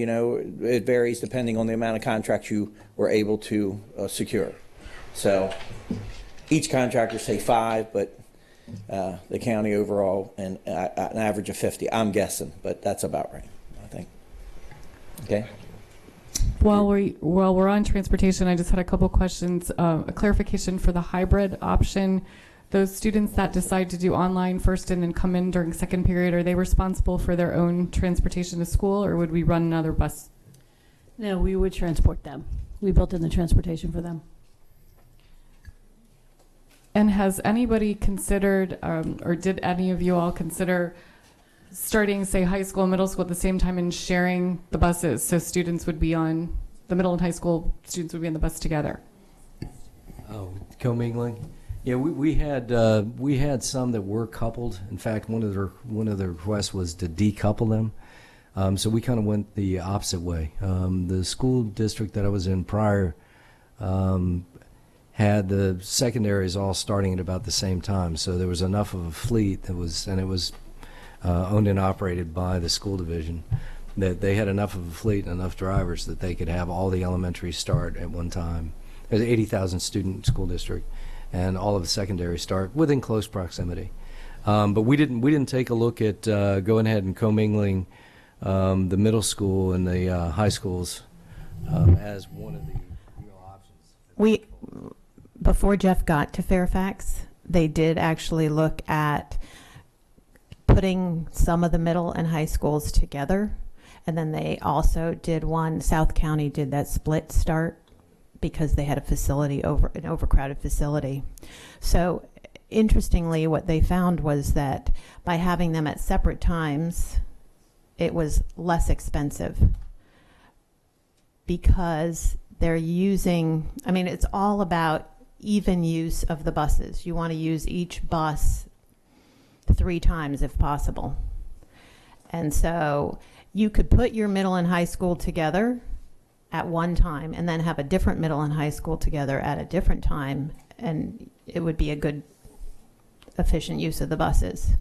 it varies depending on the amount of contracts you were able to secure. So each contractor say 5, but the county overall, and an average of 50, I'm guessing, but that's about right, I think. Okay. While we're on transportation, I just had a couple questions. A clarification for the hybrid option. Those students that decide to do online first and then come in during second period, are they responsible for their own transportation to school, or would we run another bus? No, we would transport them. We built in the transportation for them. And has anybody considered, or did any of you all consider starting, say, high school and middle school at the same time and sharing the buses, so students would be on, the middle and high school students would be on the bus together? Oh, commingling? Yeah, we had some that were coupled. In fact, one of the requests was to decouple them. So we kind of went the opposite way. The school district that I was in prior had the secondaries all starting at about the same time. So there was enough of a fleet that was, and it was owned and operated by the school division, that they had enough of a fleet and enough drivers that they could have all the elementary start at one time. There's an 80,000 student school district, and all of the secondary start within close proximity. But we didn't take a look at going ahead and commingling the middle school and the high schools as one of the real options. Before Jeff got to Fairfax, they did actually look at putting some of the middle and high schools together, and then they also did one. South County did that split start because they had an overcrowded facility. So interestingly, what they found was that by having them at separate times, it was less expensive because they're using, it's all about even use of the buses. You want to use each bus 3 times if possible. And so you could put your middle and high school together at one time and then have a different middle and high school together at a different time, and it would be a good, efficient use of the buses.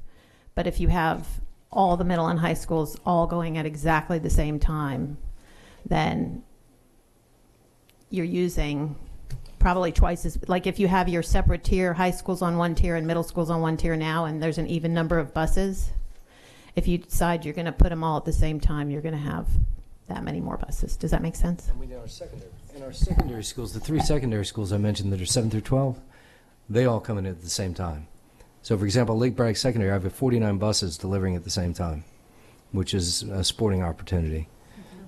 But if you have all the middle and high schools all going at exactly the same time, then you're using probably twice as, like if you have your separate tier, high schools on one tier and middle schools on one tier now, and there's an even number of buses, if you decide you're going to put them all at the same time, you're going to have that many more buses. Does that make sense? And in our secondary schools, the 3 secondary schools I mentioned that are 7 through 12, they all come in at the same time. So, for example, Lake Bragg Secondary, I have 49 buses delivering at the same time, which is a sporting opportunity.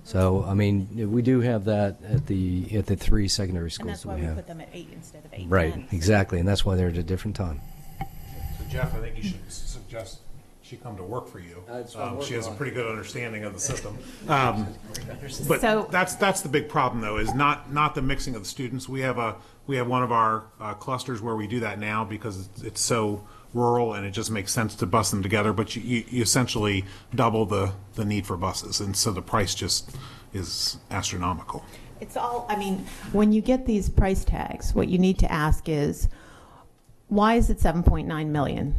So, we do have that at the 3 secondary schools. And that's why we put them at 8 instead of 8. Right, exactly, and that's why they're at a different time. So Jeff, I think you should suggest she come to work for you. She has a pretty good understanding of the system. But So- that's the big problem, though, is not the mixing of the students. We have one of our clusters where we do that now because it's so rural and it just makes sense to bus them together. But you essentially double the need for buses, and so the price just is astronomical. It's all, I mean, when you get these price tags, what you need to ask is, why is it 7.9 million?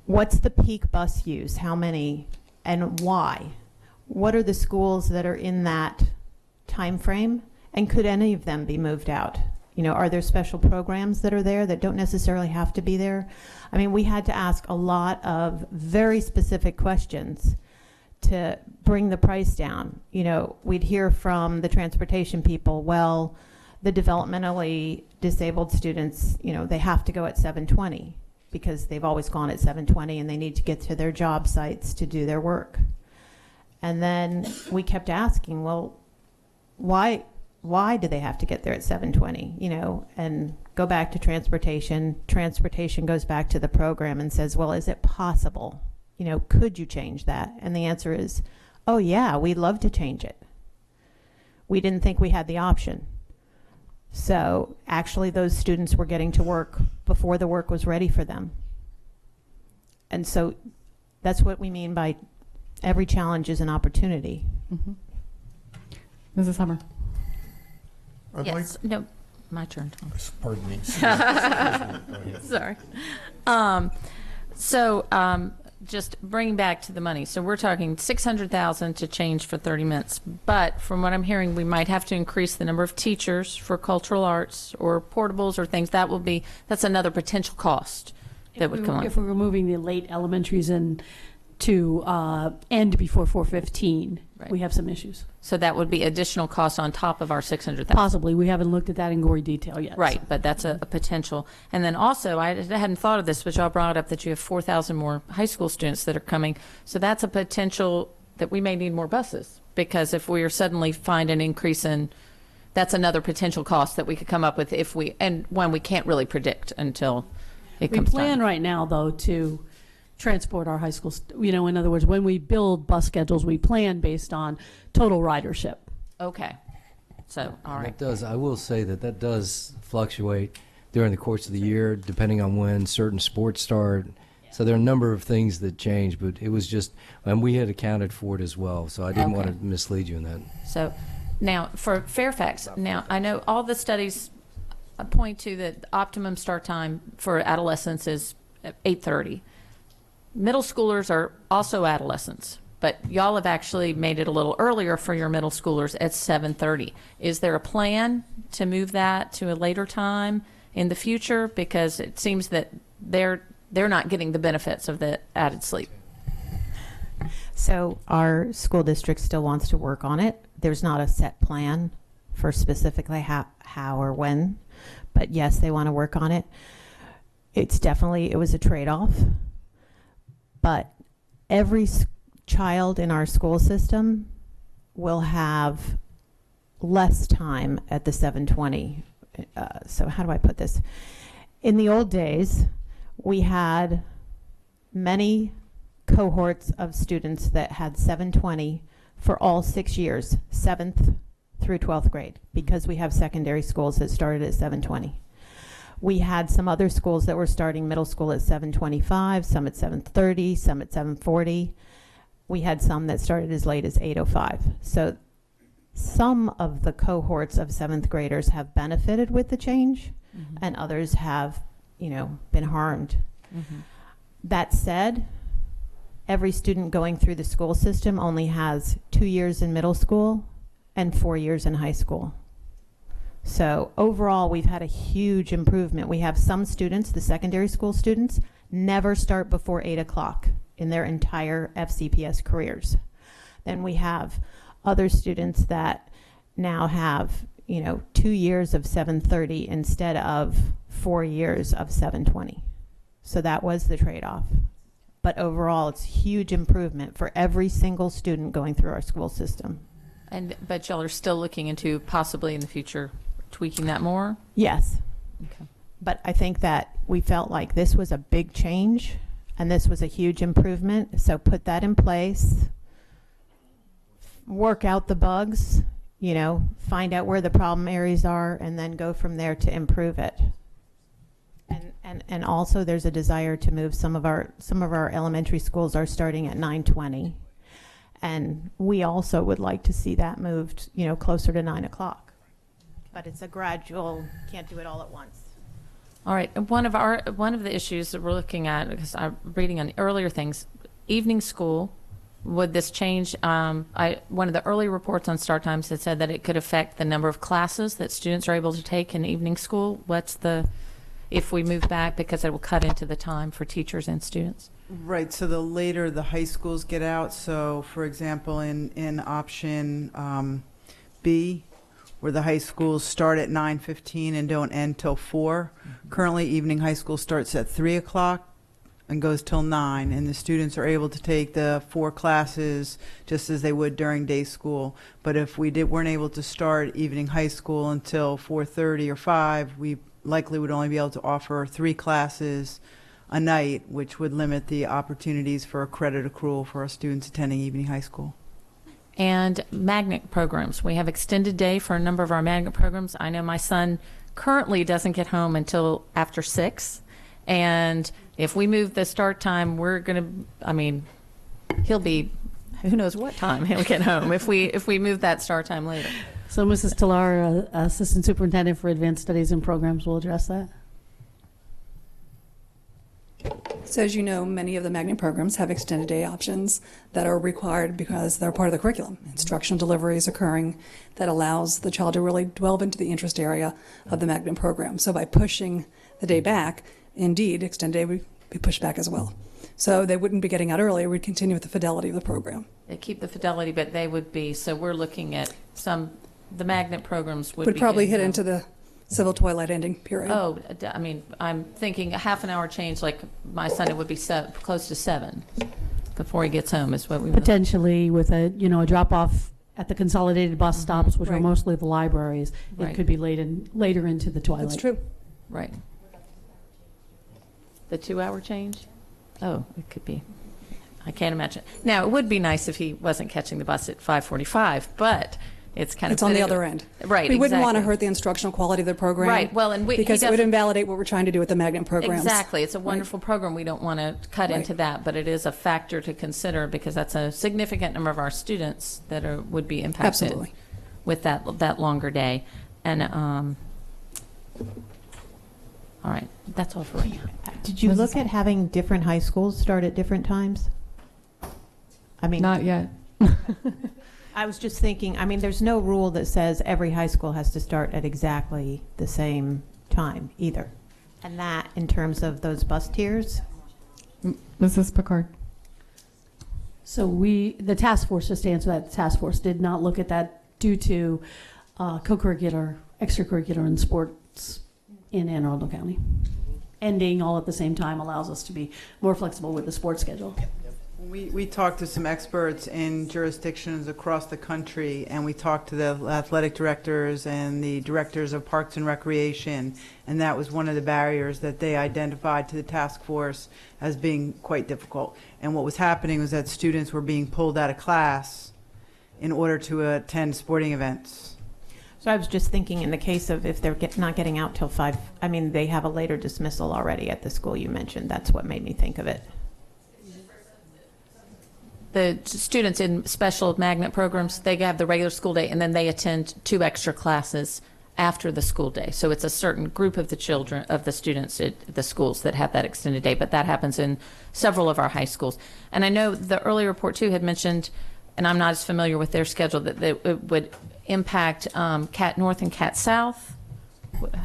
What's the peak bus use? How many and why? What are the schools that are in that time frame? And could any of them be moved out? You know, are there special programs that are there that don't necessarily have to be there? I mean, we had to ask a lot of very specific questions to bring the price down. You know, we'd hear from the transportation people, well, the developmentally disabled students, you know, they have to go at 7:20 because they've always gone at 7:20 and they need to get to their job sites to do their work. And then we kept asking, well, why do they have to get there at 7:20, you know, and go back to transportation. Transportation goes back to the program and says, well, is it possible? You know, could you change that? And the answer is, oh yeah, we'd love to change it. We didn't think we had the option. So actually those students were getting to work before the work was ready for them. And so that's what we mean by every challenge is an opportunity. Mm-hmm. Mrs. Hummer. Yes. No, my turn. Pardon me. Sorry. Just bringing back to the money. So we're talking $600,000 to change for 30 minutes. But from what I'm hearing, we might have to increase the number of teachers for cultural arts or portables or things. That's another potential cost that would come on. If we're removing the late elementaries and to end before 4:15, we have some issues. So that would be additional cost on top of our $600,000. Possibly. We haven't looked at that in gory detail yet. Right, but that's a potential. And then also, I hadn't thought of this, but y'all brought up that you have 4,000 more high school students that are coming. So that's a potential that we may need more buses, because if we are suddenly find an increase in, that's another potential cost that we could come up with and one we can't really predict until it comes We plan time. right now, though, to transport our high school, you know, in other words, when we build bus schedules, we plan based on total ridership. Okay. So, all right. I will say that does fluctuate during the course of the year, depending on when certain sports start. So there are a number of things that change, but it was just, and we had accounted for it as well. So I didn't want to mislead you in that. So now for Fairfax, now I know all the studies point to the optimum start time for adolescents is 8:30. Middle schoolers are also adolescents, but y'all have actually made it a little earlier for your middle schoolers at 7:30. Is there a plan to move that to a later time in the future? Because it seems that they're not getting the benefits of the added sleep. So our school district still wants to work on it. There's not a set plan for specifically how or when, but yes, they want to work on it. It was a trade-off. But every child in our school system will have less time at the 7:20. So how do I put this? In the old days, we had many cohorts of students that had 7:20 for all 6 years, 7th through 12th grade, because we have secondary schools that started at 7:20. We had some other schools that were starting middle school at 7:25, some at 7:30, some at 7:40. We had some that started as late as 8:05. So some of the cohorts of 7th graders have benefited with the change, and others have, been harmed. That said, every student going through the school system only has 2 years in middle school and 4 years in high school. So overall, we've had a huge improvement. We have some students, the secondary school students, never start before 8 o'clock in their entire FCPS careers. Then we have other students that now have, 2 years of 7:30 instead of 4 years of 7:20. So that was the trade-off. But overall, it's a huge improvement for every single student going through our school system. But y'all are still looking into possibly in the future tweaking that more? Yes. Okay. But I think that we felt like this was a big change and this was a huge improvement. So put that in place, work out the bugs, find out where the problem areas are, and then go from there to improve it. And also there's a desire to move some of our elementary schools are starting at 9:20. And we also would like to see that moved, closer to 9 o'clock. But it's a gradual, can't do it all at once. All right. One of the issues that we're looking at, because I'm reading on earlier things, evening school. Would this change? One of the early reports on start times had said that it could affect the number of classes that students are able to take in evening school. If we move back, because it will cut into the time for teachers and students? Right, so the later the high schools get out, so for example, in option B, where the high schools start at 9:15 and don't end till 4. Currently, evening high school starts at 3 o'clock and goes till 9, and the students are able to take the 4 classes just as they would during day school. But if we weren't able to start evening high school until 4:30 or 5, we likely would only be able to offer 3 classes a night, which would limit the opportunities for a credit accrual for our students attending evening high school. And magnet programs. We have extended day for a number of our magnet programs. I know my son currently doesn't get home until after 6. And if we move the start time, he'll be, who knows what time he'll get home if we move that start time later. So Mrs. Talar, Assistant Superintendent for Advanced Studies and Programs, will address that. So as you know, many of the magnet programs have extended day options that are required because they're part of the curriculum. Instructional delivery is occurring that allows the child to really delve into the interest area of the magnet program. So by pushing the day back, indeed, extended day would be pushed back as well. So they wouldn't be getting out early. We'd continue with the fidelity of the program. They keep the fidelity, but they would be, so we're looking at the magnet programs would be probably hit into the civil twilight ending period. Oh, I'm thinking a half an hour change, like my son, it would be close to 7 before he gets home is what we potentially with a drop off at the consolidated bus stops, which are Right. mostly the libraries. Right. It could be later into the twilight. That's true. Right. The 2-hour change? Oh, it could be. I can't imagine. Now, it would be nice if he wasn't catching the bus at 5:45, but it's kind of... It's on the other end. Right, We wouldn't want to exactly. hurt the instructional quality of the program. Right, well, and because it would invalidate what we're trying to do with the magnet programs. Exactly. It's a wonderful program. We don't want to cut into that, but it is a factor to consider because that's a significant number of our students that would be impacted Absolutely. with that longer day. And all right, that's all for right now. Did you look at having different high schools start at different times? Not yet. I was just thinking, there's no rule that says every high school has to start at exactly the same time either. And that, in terms of those bus tiers? Mrs. Picard. So the task force, just to answer that, the task force did not look at that due to co-curricular, extracurricular, and sports in Anne Arundel County. Ending all at the same time allows us to be more flexible with the sports schedule. We talked to some experts in jurisdictions across the country, and we talked to the athletic directors and the directors of Parks and Recreation, and that was one of the barriers that they identified to the task force as being quite difficult. And what was happening was that students were being pulled out of class in order to attend sporting events. So I was just thinking in the case of if they're not getting out till 5, they have a later dismissal already at the school you mentioned. That's what made me think of it. The students in special magnet programs, they have the regular school day and then they attend 2 extra classes after the school day. So it's a certain group of the students at the schools that have that extended day, but that happens in several of our high schools. And I know the early report too had mentioned, and I'm not as familiar with their schedule, that it would impact Cat North and Cat South.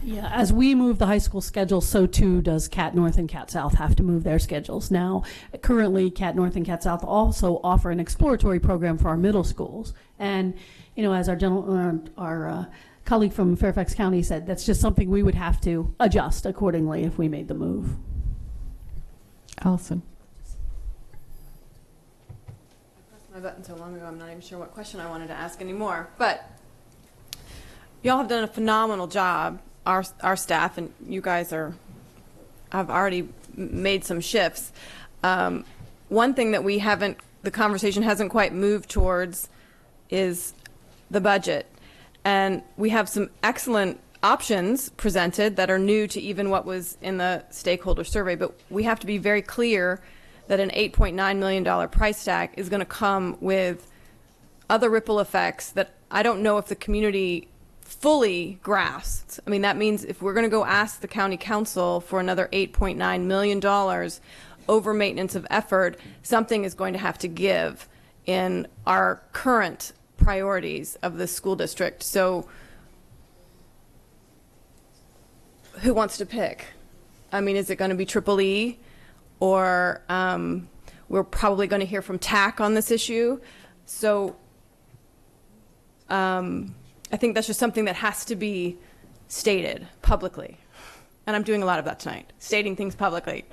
Yeah, as we move the high school schedule, so too does Cat North and Cat South have to move their schedules. Now, currently, Cat North and Cat South also offer an exploratory program for our middle schools. And, as our colleague from Fairfax County said, that's just something we would have to adjust accordingly if we made the move. Allison. I pressed my button so long ago, I'm not even sure what question I wanted to ask anymore. But y'all have done a phenomenal job our staff, and you guys have already made some shifts. One thing that the conversation hasn't quite moved towards is the budget. And we have some excellent options presented that are new to even what was in the stakeholder survey, but we have to be very clear that an $8.9 million price tag is going to come with other ripple effects that I don't know if the community fully grasps. I mean, that means if we're going to go ask the county council for another $8.9 million over maintenance of effort, something is going to have to give in our current priorities of the school district. So who wants to pick? I mean, is it going to be Triple E, or we're probably going to hear from TAC on this issue? So I think that's just something that has to be stated publicly. And I'm doing a lot of that tonight, stating things publicly,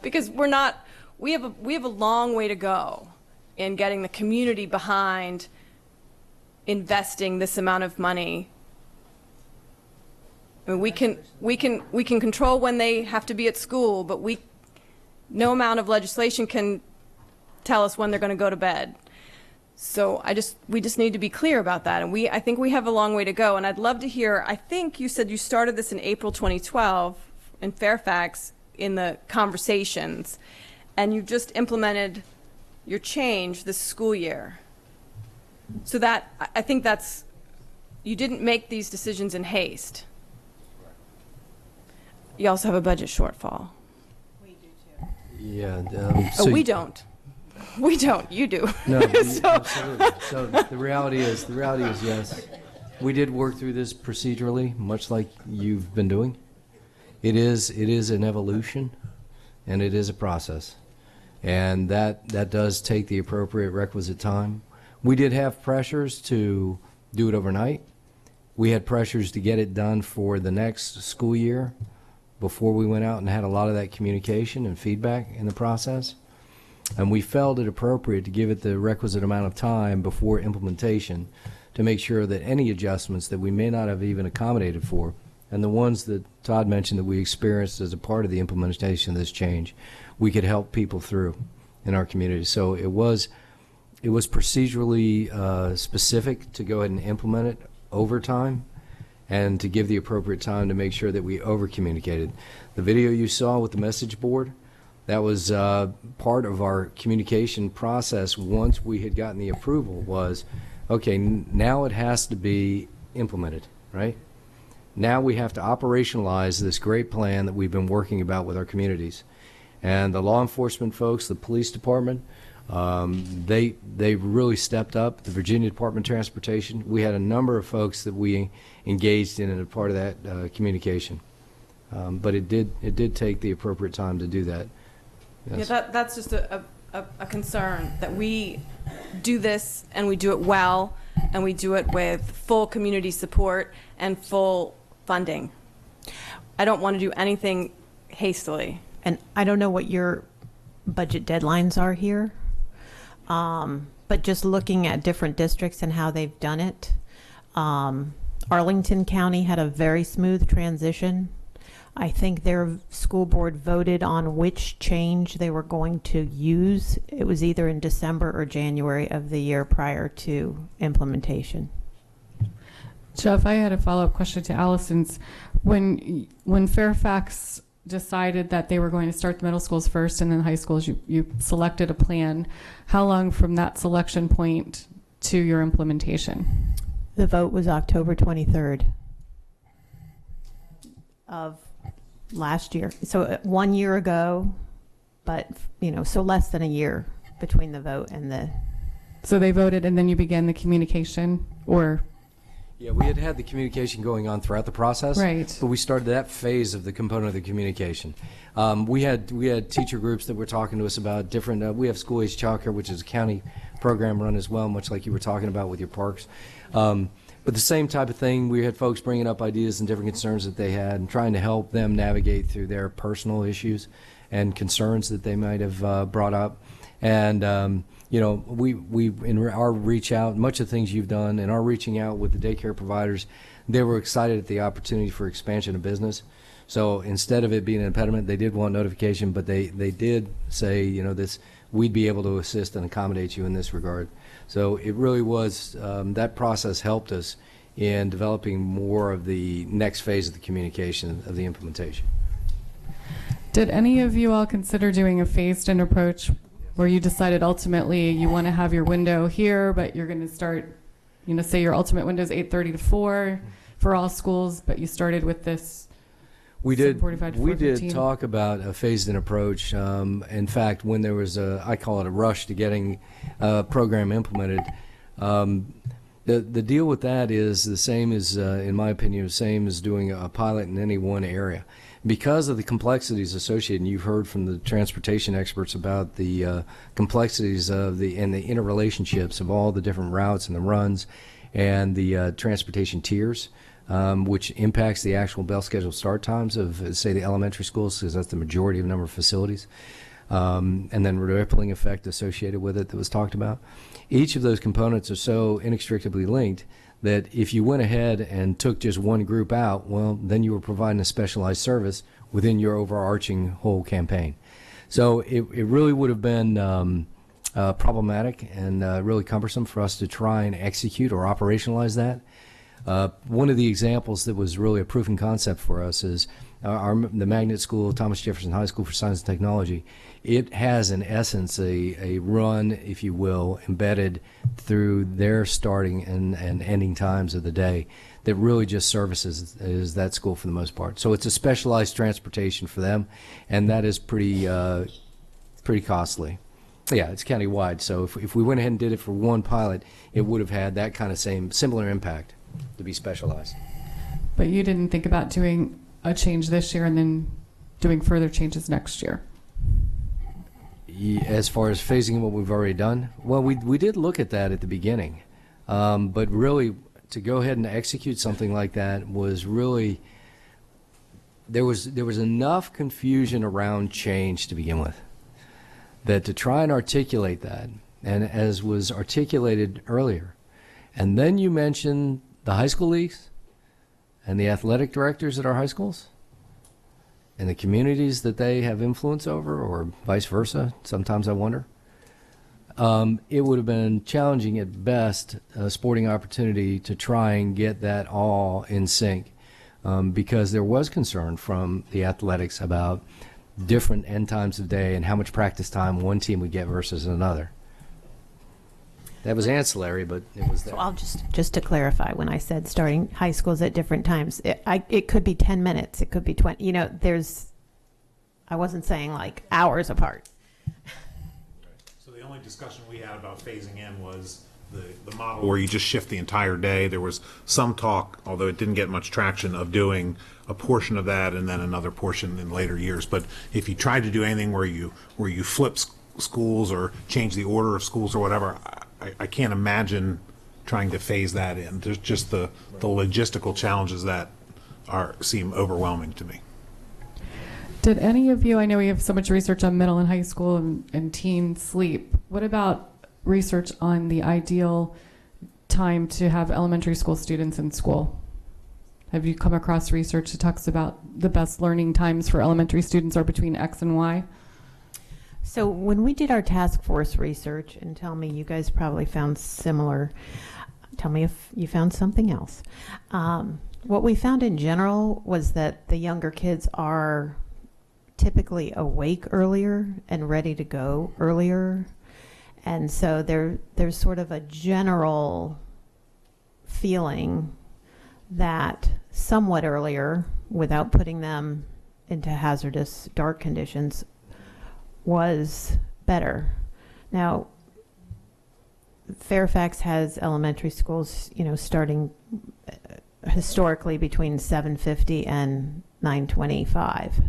because we have a long way to go in getting the community behind investing this amount of money. I mean, we can control when they have to be at school, but no amount of legislation can tell us when they're going to go to bed. So we just need to be clear about that, and I think we have a long way to go. And I'd love to hear. I think you said you started this in April 2012 in Fairfax in the conversations, and you just implemented your change this school year. So I think you didn't make these decisions in haste. You also have a budget shortfall. We do too. Yeah. We don't. We don't. You do. No, absolutely. So the reality is yes. We did work through this procedurally, much like you've been doing. It is an evolution, and it is a process, and that does take the appropriate requisite time. We did have pressures to do it overnight. We had pressures to get it done for the next school year before we went out and had a lot of that communication and feedback in the process. And we felt it appropriate to give it the requisite amount of time before implementation to make sure that any adjustments that we may not have even accommodated for, and the ones that Todd mentioned that we experienced as a part of the implementation of this change, we could help people through in our community. So it was procedurally specific to go ahead and implement it over time, and to give the appropriate time to make sure that we over-communicated. The video you saw with the message board, that was part of our communication process once we had gotten the approval was, okay, now it has to be implemented, right? Now we have to operationalize this great plan that we've been working about with our communities. And the law enforcement folks, the police department, they really stepped up. The Virginia Department of Transportation, we had a number of folks that we engaged in and a part of that communication. But it did take the appropriate time to do that. Yes. Yeah, that's just a concern, that we do this and we do it well, and we do it with full community support and full funding. I don't want to do anything hastily. And I don't know what your budget deadlines are here, but just looking at different districts and how they've done it, Arlington County had a very smooth transition. I think their school board voted on which change they were going to use. It was either in December or January of the year prior to implementation. Jeff, I had a follow-up question to Allison's. When Fairfax decided that they were going to start the middle schools first and then the high schools, you selected a plan. How long from that selection point to your implementation? The vote was October 23rd of last year. So 1 year ago, but, so less than a year between the vote and the... So they voted and then you began the communication, or... Yeah, we had the communication going on throughout the process. Right. But we started that phase of the component of the communication. We had teacher groups that were talking to us about different, we have school-age childcare, which is a county program run as well, much like you were talking about with your parks. But the same type of thing, we had folks bringing up ideas and different concerns that they had and trying to help them navigate through their personal issues and concerns that they might have brought up. And, we in our reach out, much of the things you've done and our reaching out with the daycare providers, they were excited at the opportunity for expansion of business. So instead of it being an impediment, they did want notification, but they did say, you know, this, we'd be able to assist and accommodate you in this regard. So it really was, that process helped us in developing more of the next phase of the communication of the implementation. Did any of you all consider doing a phased-in approach where you decided ultimately you want to have your window here, but you're going to start, you know, say your ultimate window is 8:30 to 4 for all schools, but you started with this We did 7:45 to we did 4:15? talk about a phased-in approach. In fact, when there was I call it a rush to getting a program implemented, the deal with that is the same as, in my opinion, the same as doing a pilot in any one area. Because of the complexities associated, and you've heard from the transportation experts about the complexities of the interrelationships of all the different routes and the runs and the transportation tiers, which impacts the actual bell schedule start times of, say, the elementary schools, because that's the majority of the number of facilities, and then rippling effect associated with it that was talked about. Each of those components are so inextricably linked that if you went ahead and took just one group out, well, then you were providing a specialized service within your overarching whole campaign. So it really would have been problematic and really cumbersome for us to try and execute or operationalize that. One of the examples that was really a proof of concept for us is the magnet school, Thomas Jefferson High School for Science and Technology. It has, in essence, a run, if you will, embedded through their starting and ending times of the day that really just services is that school for the most part. So it's a specialized transportation for them, and that is pretty costly. Yeah, it's countywide. So if we went ahead and did it for one pilot, it would have had that kind of similar impact to be specialized. But you didn't think about doing a change this year and then doing further changes next year? As far as phasing what we've already done, well, we did look at that at the beginning, but really to go ahead and execute something like that was really, there was enough confusion around change to begin with, that to try and articulate that, and as was articulated earlier, and then you mentioned the high school leagues and the athletic directors at our high schools and the communities that they have influence over, or vice versa, sometimes I wonder. It would have been challenging at best, a sporting opportunity to try and get that all in sync, because there was concern from the athletics about different end times of day and how much practice time one team would get versus another. That was ancillary, but it was there. So I'll just to clarify, when I said starting high schools at different times, it could be 10 minutes, it could be 20. You know, I wasn't saying like hours apart. So the only discussion we had about phasing in was the model where you just shift the entire day. There was some talk, although it didn't get much traction, of doing a portion of that and then another portion in later years. But if you tried to do anything where you flip schools or change the order of schools or whatever, I can't imagine trying to phase that in. There's just the logistical challenges that seem overwhelming to me. Did any of you, I know we have so much research on middle and high school and teen sleep. What about research on the ideal time to have elementary school students in school? Have you come across research that talks about the best learning times for elementary students are between X and Y? So when we did our task force research, and tell me, you guys probably found similar, tell me if you found something else. What we found in general was that the younger kids are typically awake earlier and ready to go earlier. And so there's sort of a general feeling that somewhat earlier, without putting them into hazardous dark conditions, was better. Now, Fairfax has elementary schools, you know, starting historically between 7:50 and 9:25.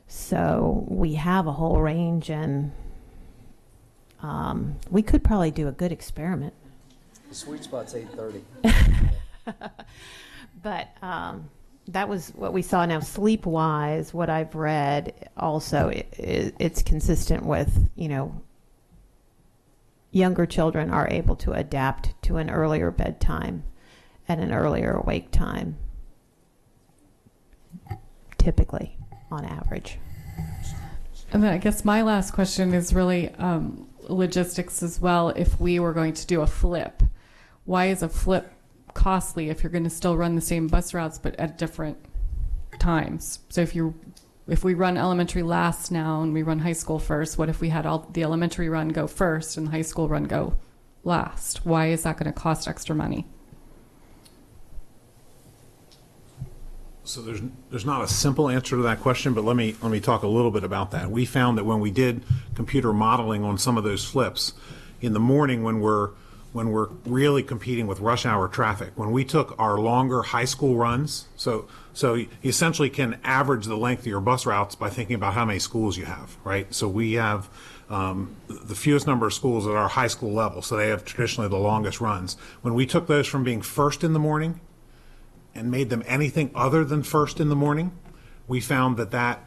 So we have a whole range, and we could probably do a good experiment. The sweet spot's 8:30. But that was what we saw. Now, sleep-wise, what I've read also, it's consistent with, you know, younger children are able to adapt to an earlier bedtime at an earlier awake time, typically, on average. And then I guess my last question is really logistics as well. If we were going to do a flip, why is a flip costly if you're going to still run the same bus routes but at different times? So if we run elementary last now and we run high school first, what if we had the elementary run go first and the high school run go last? Why is that going to cost extra money? So there's not a simple answer to that question, but let me talk a little bit about that. We found that when we did computer modeling on some of those flips in the morning, when we're really competing with rush hour traffic, when we took our longer high school runs, so you essentially can average the length of your bus routes by thinking about how many schools you have, right? So we have the fewest number of schools at our high school level, so they have traditionally the longest runs. When we took those from being first in the morning and made them anything other than first in the morning, we found that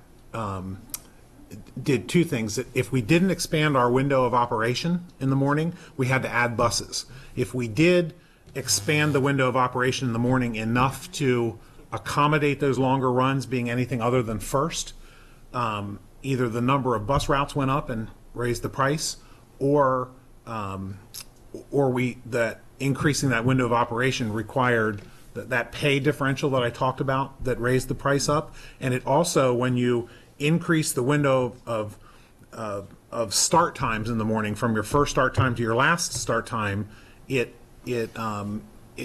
did two things. That if we didn't expand our window of operation in the morning, we had to add buses. If we did expand the window of operation in the morning enough to accommodate those longer runs being anything other than first, either the number of bus routes went up and raised the price, or increasing that window of operation required that pay differential that I talked about that raised the price up. And it also, when you increase the window of start times in the morning from your first start time to your last start time, it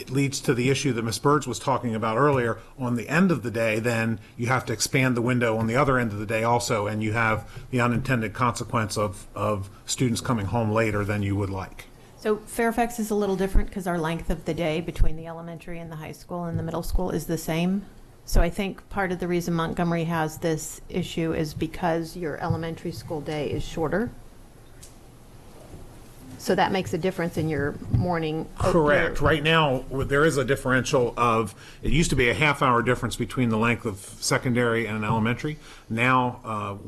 leads to the issue that Ms. Birds was talking about earlier. On the end of the day, then you have to expand the window on the other end of the day also, and you have the unintended consequence of students coming home later than you would like. So Fairfax is a little different because our length of the day between the elementary and the high school and the middle school is the same. So I think part of the reason Montgomery has this issue is because your elementary school day is shorter. So that makes a difference in your morning. Correct. Right now, there is a differential of, it used to be a half-hour difference between the length of secondary and elementary. Now,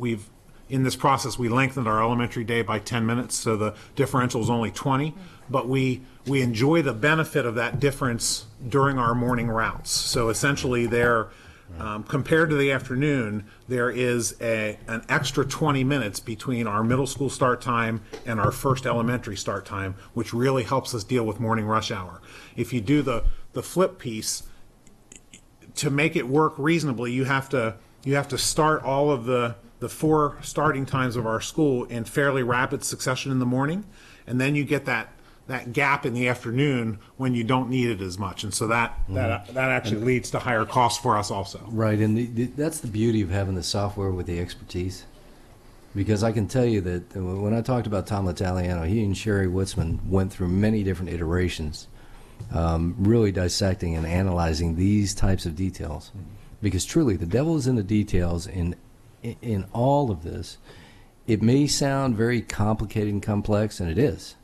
in this process, we lengthened our elementary day by 10 minutes, so the differential is only 20. But we enjoy the benefit of that difference during our morning routes. So essentially, compared to the afternoon, there is an extra 20 minutes between our middle school start time and our first elementary start time, which really helps us deal with morning rush hour. If you do the flip piece, to make it work reasonably, you have to start all of the 4 starting times of our school in fairly rapid succession in the morning, and then you get that gap in the afternoon when you don't need it as much, and so that actually leads to higher costs for us also. Right, and that's the beauty of having the software with the expertise, because I can tell you that when I talked about Tom Italiano, he and Sherry Woodsman went through many different iterations, really dissecting and analyzing these types of details, because truly the devil is in the details in all of this. It may sound very complicated and complex, and it is,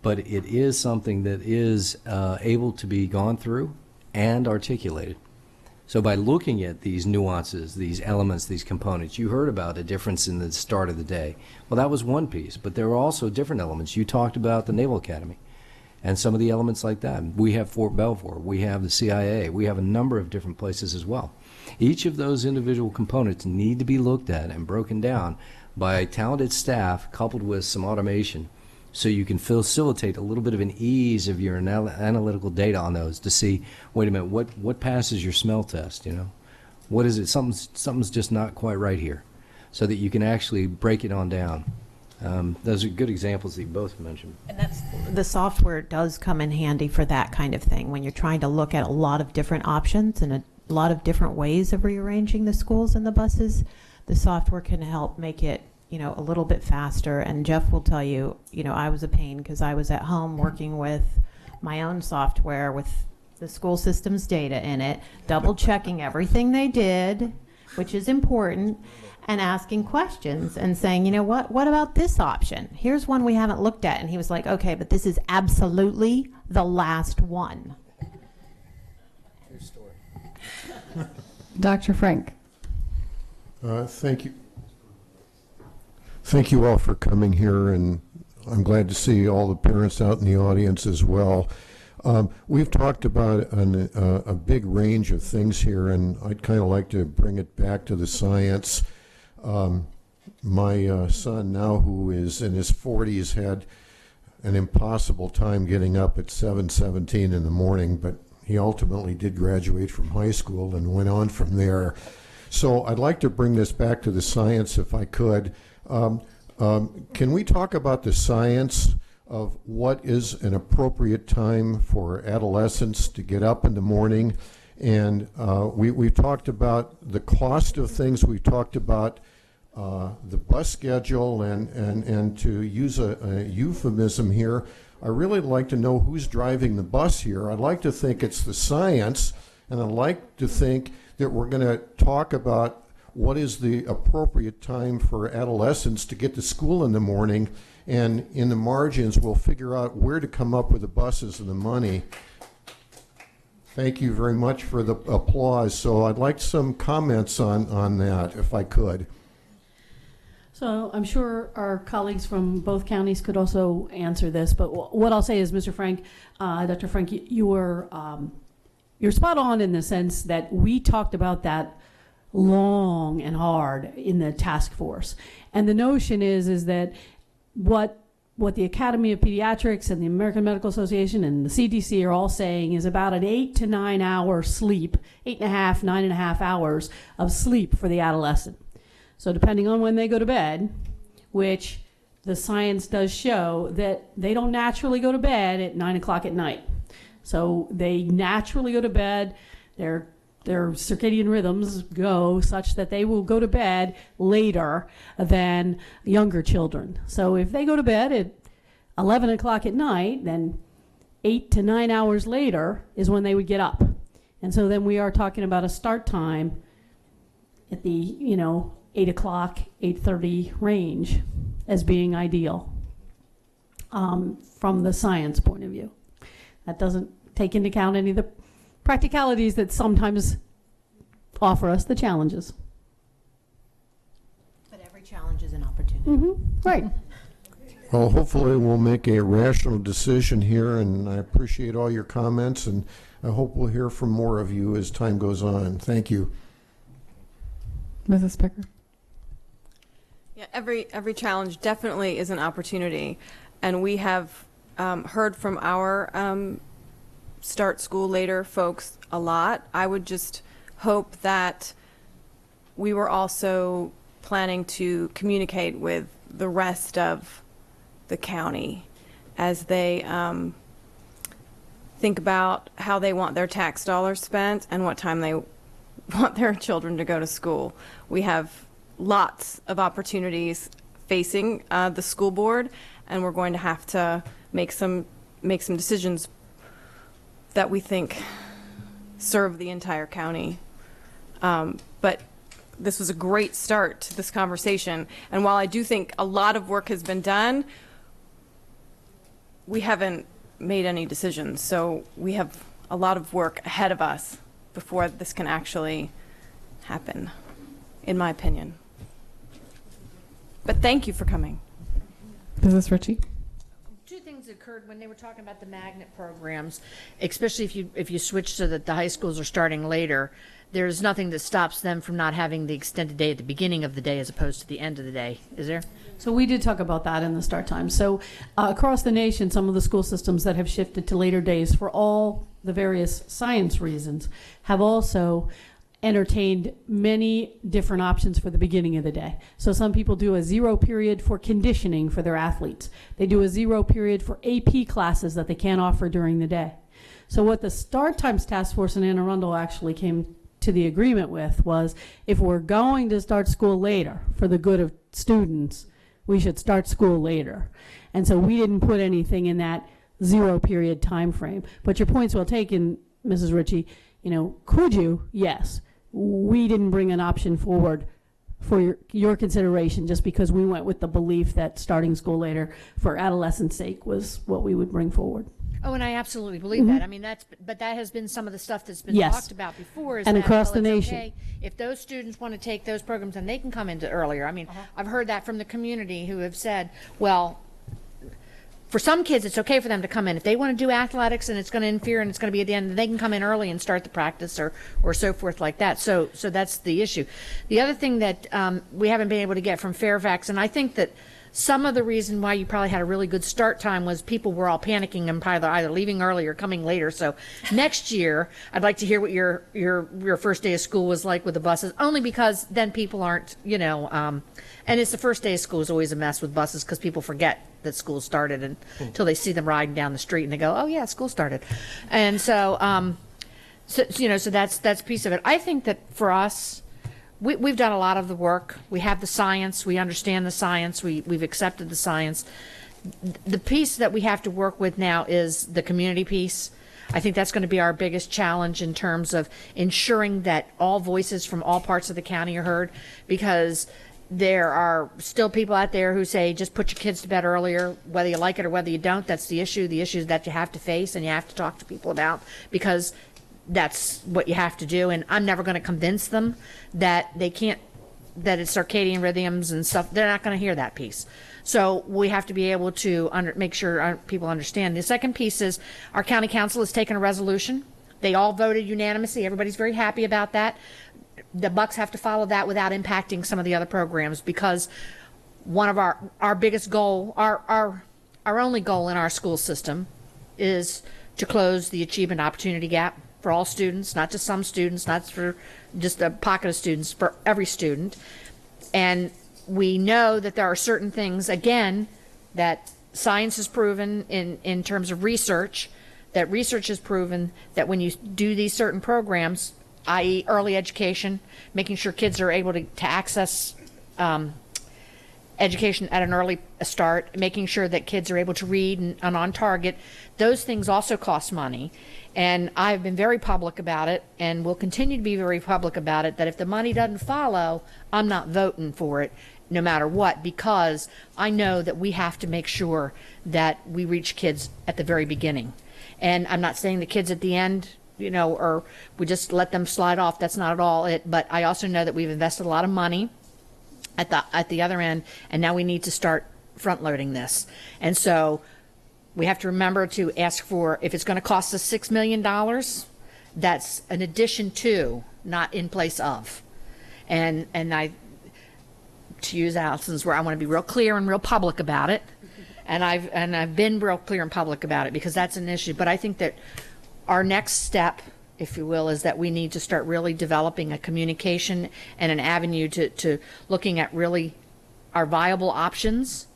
but it is something that is able to be gone through and articulated. So by looking at these nuances, these elements, these components, you heard about a difference in the start of the day. Well, that was one piece, but there were also different elements. You talked about the Naval Academy and some of the elements like that. We have Fort Belvoir, we have the CIA, we have a number of different places as well. Each of those individual components need to be looked at and broken down by talented staff coupled with some automation, so you can facilitate a little bit of an ease of your analytical data on those to see, wait a minute, what passes your smell test, What is it? Something's just not quite right here, so that you can actually break it on down. Those are good examples that you both mentioned. And the software does come in handy for that kind of thing when you're trying to look at a lot of different options and a lot of different ways of rearranging the schools and the buses. The software can help make it a little bit faster. And Jeff will tell you, I was a pain because I was at home working with my own software with the school system's data in it, double checking everything they did, which is important, and asking questions and saying, what about this option? Here's one we haven't looked at. And he was like, okay, but this is absolutely the last one. True story. Dr. Frank. Thank you. Thank you all for coming here, and I'm glad to see all the parents out in the audience as well. We've talked about a big range of things here, and I'd kind of like to bring it back to the science. My son now, who is in his 40s, had an impossible time getting up at 7:17 in the morning, but he ultimately did graduate from high school and went on from there. So I'd like to bring this back to the science if I could. Can we talk about the science of what is an appropriate time for adolescents to get up in the morning? And we've talked about the cost of things. We've talked about the bus schedule, and to use a euphemism here, I really like to know who's driving the bus here. I'd like to think it's the science, and I'd like to think that we're going to talk about what is the appropriate time for adolescents to get to school in the morning, and in the margins we'll figure out where to come up with the buses and the money. Thank you very much for the applause. So I'd like some comments on that, if I could. So I'm sure our colleagues from both counties could also answer this, but what I'll say is, Mr. Frank, Dr. Frank, you're spot on in the sense that we talked about that long and hard in the task force. And the notion is that what the Academy of Pediatrics and the American Medical Association and the CDC are all saying is about an 8 to 9 hour sleep, 8.5, 9.5 hours of sleep for the adolescent. So depending on when they go to bed, which the science does show that they don't naturally go to bed at 9 o'clock at night. So they naturally go to bed, their circadian rhythms go such that they will go to bed later than younger children. So if they go to bed at 11 o'clock at night, then 8 to 9 hours later is when they would get up. And so then we are talking about a start time at the, 8 o'clock, 8:30 range as being ideal from the science point of view. That doesn't take into account any of the practicalities that sometimes offer us the challenges. But every challenge is an opportunity. Mm-hmm. Right. Well, hopefully we'll make a rational decision here, and I appreciate all your comments, and I hope we'll hear from more of you as time goes on. Thank you. Mrs. Picker. Yeah, every challenge definitely is an opportunity, and we have heard from our start school later folks a lot. I would just hope that we were also planning to communicate with the rest of the county as they think about how they want their tax dollars spent and what time they want their children to go to school. We have lots of opportunities facing the school board, and we're going to have to make some decisions that we think serve the entire county. But this was a great start to this conversation, and while I do think a lot of work has been done, we haven't made any decisions, so we have a lot of work ahead of us before this can actually happen, in my opinion. But thank you for coming. Mrs. Ritchie. Two things occurred when they were talking about the magnet programs, especially if you switch so that the high schools are starting later. There's nothing that stops them from not having the extended day at the beginning of the day as opposed to the end of the day, is there? So we did talk about that in the start time. So across the nation, some of the school systems that have shifted to later days for all the various science reasons have also entertained many different options for the beginning of the day. So some people do a 0 period for conditioning for their athletes. They do a 0 period for AP classes that they can't offer during the day. So what the Start Times Task Force in Anne Arundel actually came to the agreement with was, if we're going to start school later for the good of students, we should start school later. And so we didn't put anything in that 0 period time frame. But your point's well taken, Mrs. Ritchie. Could you? Yes. We didn't bring an option forward for your consideration just because we went with the belief that starting school later for adolescents' sake was what we would bring forward. Oh, and I absolutely believe that. I mean, but that has been some of the stuff that's been Yes. talked about before. Is And that, across the it's nation. okay if those students want to take those programs, and they can come into earlier. I mean, I've heard that from the community who have said, well, for some kids, it's okay for them to come in. If they want to do athletics and it's going to interfere and it's going to be at the end, they can come in early and start the practice or so forth like that. So that's the issue. The other thing that we haven't been able to get from Fairfax, and I think that some of the reason why you probably had a really good start time was people were all panicking and probably either leaving early or coming later. So next year, I'd like to hear what your first day of school was like with the buses, only because then people aren't, and it's the first day of school is always a mess with buses because people forget that school started until they see them riding down the street and they go, oh yeah, school started. And so that's a piece of it. I think that for us, we've done a lot of the work. We have the science. We understand the science. We've accepted the science. The piece that we have to work with now is the community piece. I think that's going to be our biggest challenge in terms of ensuring that all voices from all parts of the county are heard, because there are still people out there who say, just put your kids to bed earlier, whether you like it or whether you don't. That's the issue. The issue is that you have to face and you have to talk to people about, because that's what you have to do. And I'm never going to convince them that they can't, that it's circadian rhythms and stuff. They're not going to hear that piece. So we have to be able to make sure people understand. The second piece is our county council has taken a resolution. They all voted unanimously. Everybody's very happy about that. The Bucks have to follow that without impacting some of the other programs, because one of our biggest goal, our only goal in our school system is to close the achievement opportunity gap for all students, not just some students, not for just a pocket of students, for every student. And we know that there are certain things, again, that science has proven in terms of research, that research has proven that when you do these certain programs, i.e. early education, making sure kids are able to access education at an early start, making sure that kids are able to read and on target, those things also cost money. And I've been very public about it and will continue to be very public about it, that if the money doesn't follow, I'm not voting for it no matter what, because I know that we have to make sure that we reach kids at the very beginning. And I'm not saying the kids at the end, or we just let them slide off. That's not at all it. But I also know that we've invested a lot of money at the other end, and now we need to start front loading this. And so we have to remember to ask for, if it's going to cost us $6 million, that's an addition to, not in place of. And I, to use Allison's word, I want to be real clear and real public about it. And I've been real clear and public about it, because that's an issue. But I think that our next step, if you will, is that we need to start really developing a communication and an avenue to looking at really our viable options.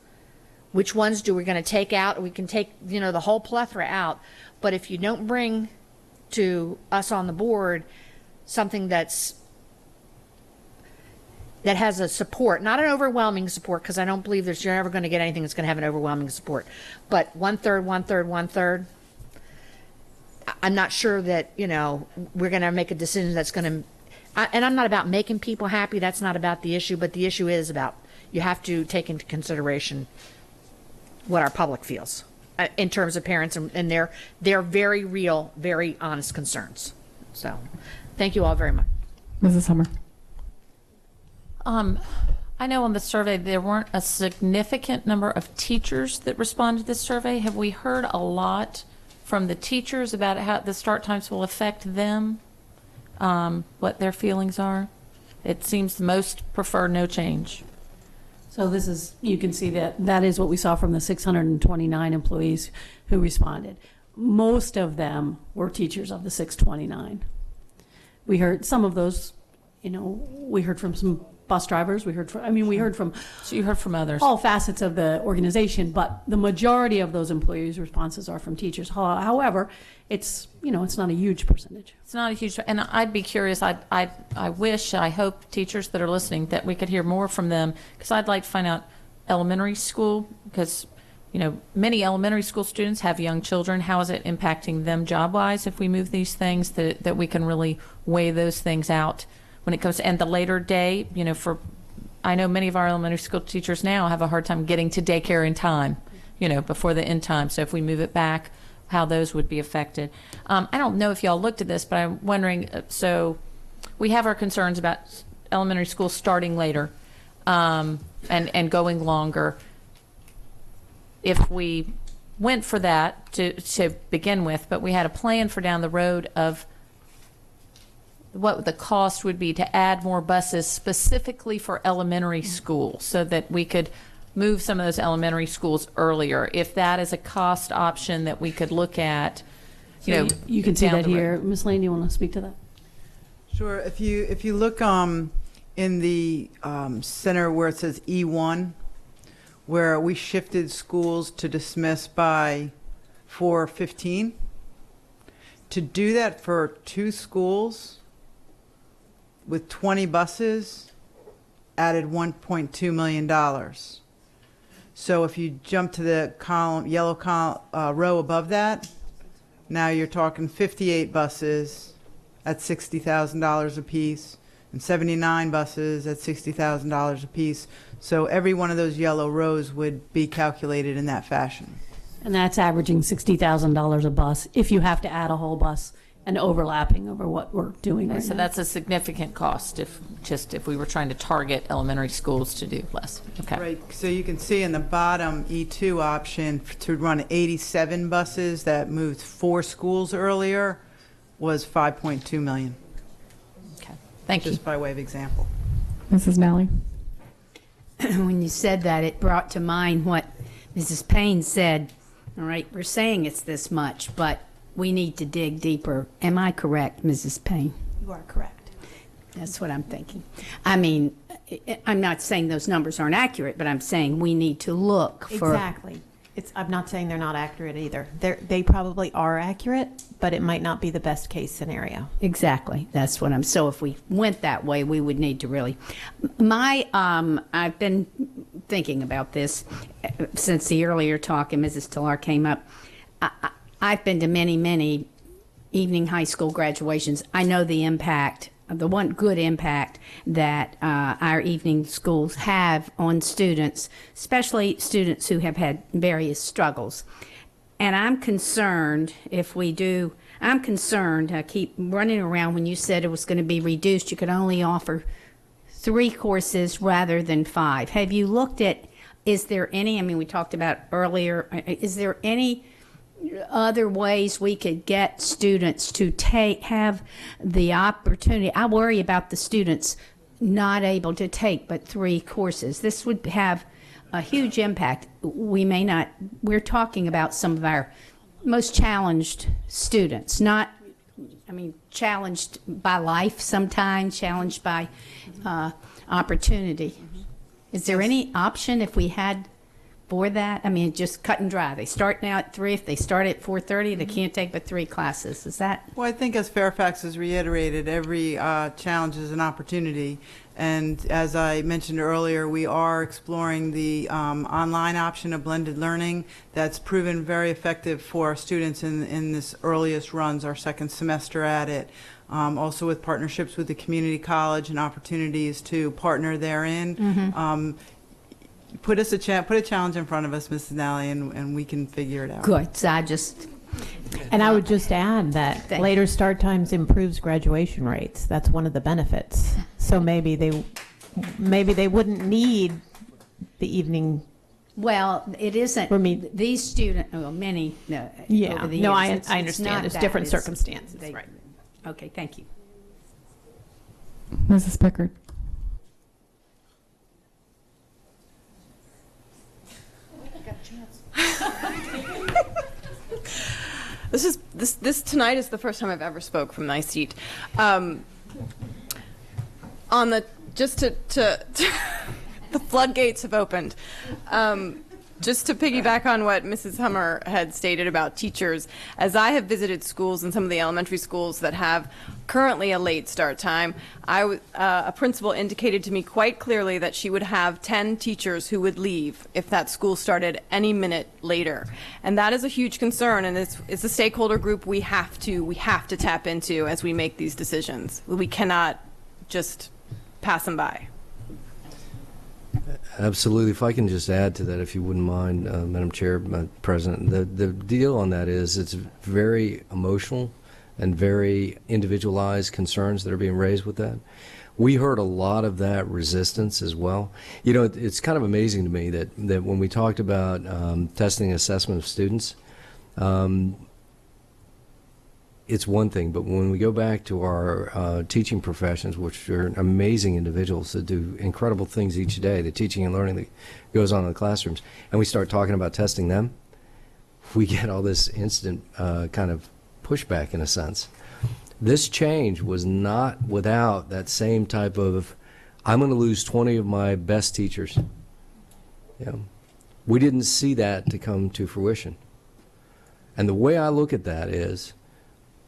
Which ones do we going to take out? We can take, the whole plethora out. But if you don't bring to us on the board something that has a support, not an overwhelming support, because I don't believe you're ever going to get anything that's going to have an overwhelming support, but 1/3, 1/3, 1/3. I'm not sure that, we're going to make a decision that's going to, and I'm not about making people happy. That's not about the issue, but the issue is about, you have to take into consideration what our public feels in terms of parents and their very real, very honest concerns. So thank you all very much. Mrs. Hummer. I know on the survey there weren't a significant number of teachers that responded to this survey. Have we heard a lot from the teachers about how the start times will affect them, what their feelings are? It seems most prefer no change. So this is, you can see that is what we saw from the 629 employees who responded. Most of them were teachers of the 629. We heard some of those, we heard from some bus drivers, we heard from So you heard from others. all facets of the organization, but the majority of those employees' responses are from teachers. However, it's not a huge percentage. It's not a huge, and I'd be curious. I hope teachers that are listening that we could hear more from them, because I'd like to find out elementary school, because many elementary school students have young children. How is it impacting them job-wise if we move these things, that we can really weigh those things out when it comes to, and the later day, I know many of our elementary school teachers now have a hard time getting to daycare in time, before the end time. So if we move it back, how those would be affected. I don't know if y'all looked at this, but I'm wondering, so we have our concerns about elementary school starting later and going longer. If we went for that to begin with, but we had a plan for down the road of what the cost would be to add more buses specifically for elementary schools so that we could move some of those elementary schools earlier. If that is a cost option that we could look at, You can see down that the road. here. Ms. Lane, you want to speak to that? Sure. If you look in the center where it says E1, where we shifted schools to dismiss by 4:15, to do that for 2 schools with 20 buses added $1.2 million. So if you jump to the yellow row above that, now you're talking 58 buses at $60,000 apiece and 79 buses at $60,000 apiece. So every one of those yellow rows would be calculated in that fashion. And that's averaging $60,000 a bus if you have to add a whole bus and overlapping over what we're doing right So now. that's a significant cost if we were trying to target elementary schools to do less. Okay. Right, so you can see in the bottom E2 option to run 87 buses that moved 4 schools earlier was $5.2 million. Okay, thank you. Just by way of example. Mrs. Nally. When you said that, it brought to mind what Mrs. Payne said. All right, we're saying it's this much, but we need to dig deeper. Am I correct, Mrs. Payne? You are correct. That's what I'm thinking. I mean, I'm not saying those numbers aren't accurate, but I'm saying we need to look for. Exactly. I'm not saying they're not accurate either. They probably are accurate, but it might not be the best case scenario. Exactly. That's what I'm. So if we went that way, we would need to really. I've been thinking about this since the earlier talk and Mrs. Tallar came up. I've been to many evening high school graduations. I know the impact, the one good impact that our evening schools have on students, especially students who have had various struggles. And I'm concerned if we do, I keep running around when you said it was going to be reduced, you could only offer 3 courses rather than 5. Have you looked at, is there any, I mean, we talked about earlier, is there any other ways we could get students to have the opportunity? I worry about the students not able to take but 3 courses. This would have a huge impact. We're talking about some of our most challenged students, challenged by life sometimes, challenged by opportunity. Is there any option if we had for that? I mean, just cut and dry. They start now at 3. If they start at 4:30, they can't take but 3 classes. Is that? Well, I think as Fairfax has reiterated, every challenge is an opportunity. And as I mentioned earlier, we are exploring the online option of blended learning that's proven very effective for our students in this earliest runs, our second semester at it. Also with partnerships with the community college and opportunities to partner therein. Put a challenge in front of us, Mrs. Nally, and we can figure it out. Good. So And I would just add that later start times improves graduation rates. That's one of the benefits. So maybe they wouldn't need the evening. Well, it isn't. For me, these students, many. Yeah. Over the No, years, I it's understand. not There's that. different It's- circumstances. Right. Okay. Thank you. Mrs. Pickard. This tonight is the first time I've ever spoke from my seat. On the the floodgates have opened. Just to piggyback on what Mrs. Hummer had stated about teachers, as I have visited schools and some of the elementary schools that have currently a late start time, a principal indicated to me quite clearly that she would have 10 teachers who would leave if that school started any minute later. And that is a huge concern, and it's a stakeholder group we have to tap into as we make these decisions. We cannot just pass them by. Absolutely. If I can just add to that, if you wouldn't mind, Madam Chair, President, the deal on that is it's very emotional and very individualized concerns that are being raised with that. We heard a lot of that resistance as well. You know, it's kind of amazing to me that when we talked about testing and assessment of students, it's one thing, but when we go back to our teaching professions, which are amazing individuals that do incredible things each day, the teaching and learning that goes on in the classrooms, and we start talking about testing them, we get all this instant kind of pushback in a sense. This change was not without that same type of, I'm going to lose 20 of my best teachers. You know, we didn't see that to come to fruition. And the way I look at that is,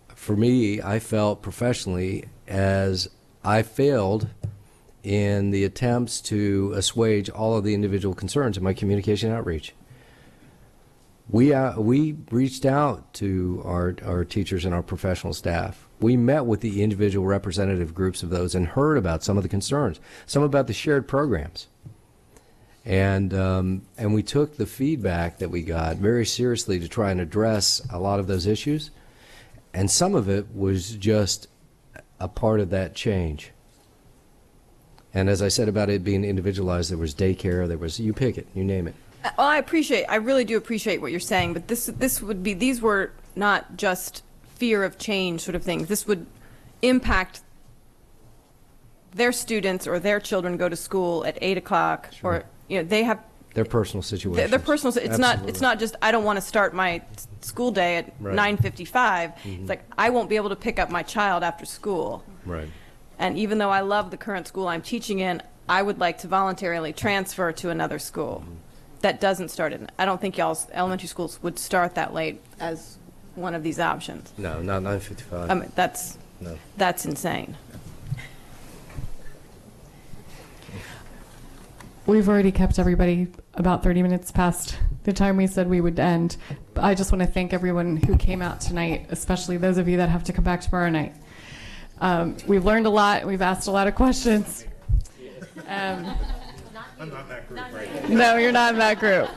for me, I felt professionally as I failed in the attempts to assuage all of the individual concerns in my communication outreach. We reached out to our teachers and our professional staff. We met with the individual representative groups of those and heard about some of the concerns, some about the shared programs. And we took the feedback that we got very seriously to try and address a lot of those issues. And some of it was just a part of that change. And as I said about it being individualized, there was daycare, there was, you pick it, you name it. Well, I really do appreciate what you're saying, but these were not just fear of change sort of things. This would impact their students or their children go to school at 8 o'clock, or they have their personal situation. Their personal. It's not just I don't want to start my school day at 9:55. It's like I won't be able to pick up my child after school. Right. And even though I love the current school I'm teaching in, I would like to voluntarily transfer to another school that doesn't start in. I don't think y'all's elementary schools would start that late as one of these options. No, not 9:55. That's insane. We've already kept everybody about 30 minutes past the time we said we would end. But I just want to thank everyone who came out tonight, especially those of you that have to come back tomorrow night. We've learned a lot. We've asked a lot of questions. I'm not in that group right now. No, you're not in that group.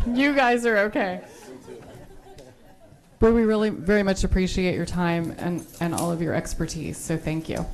You guys are okay. But we really very much appreciate your time and all of your expertise, so thank you.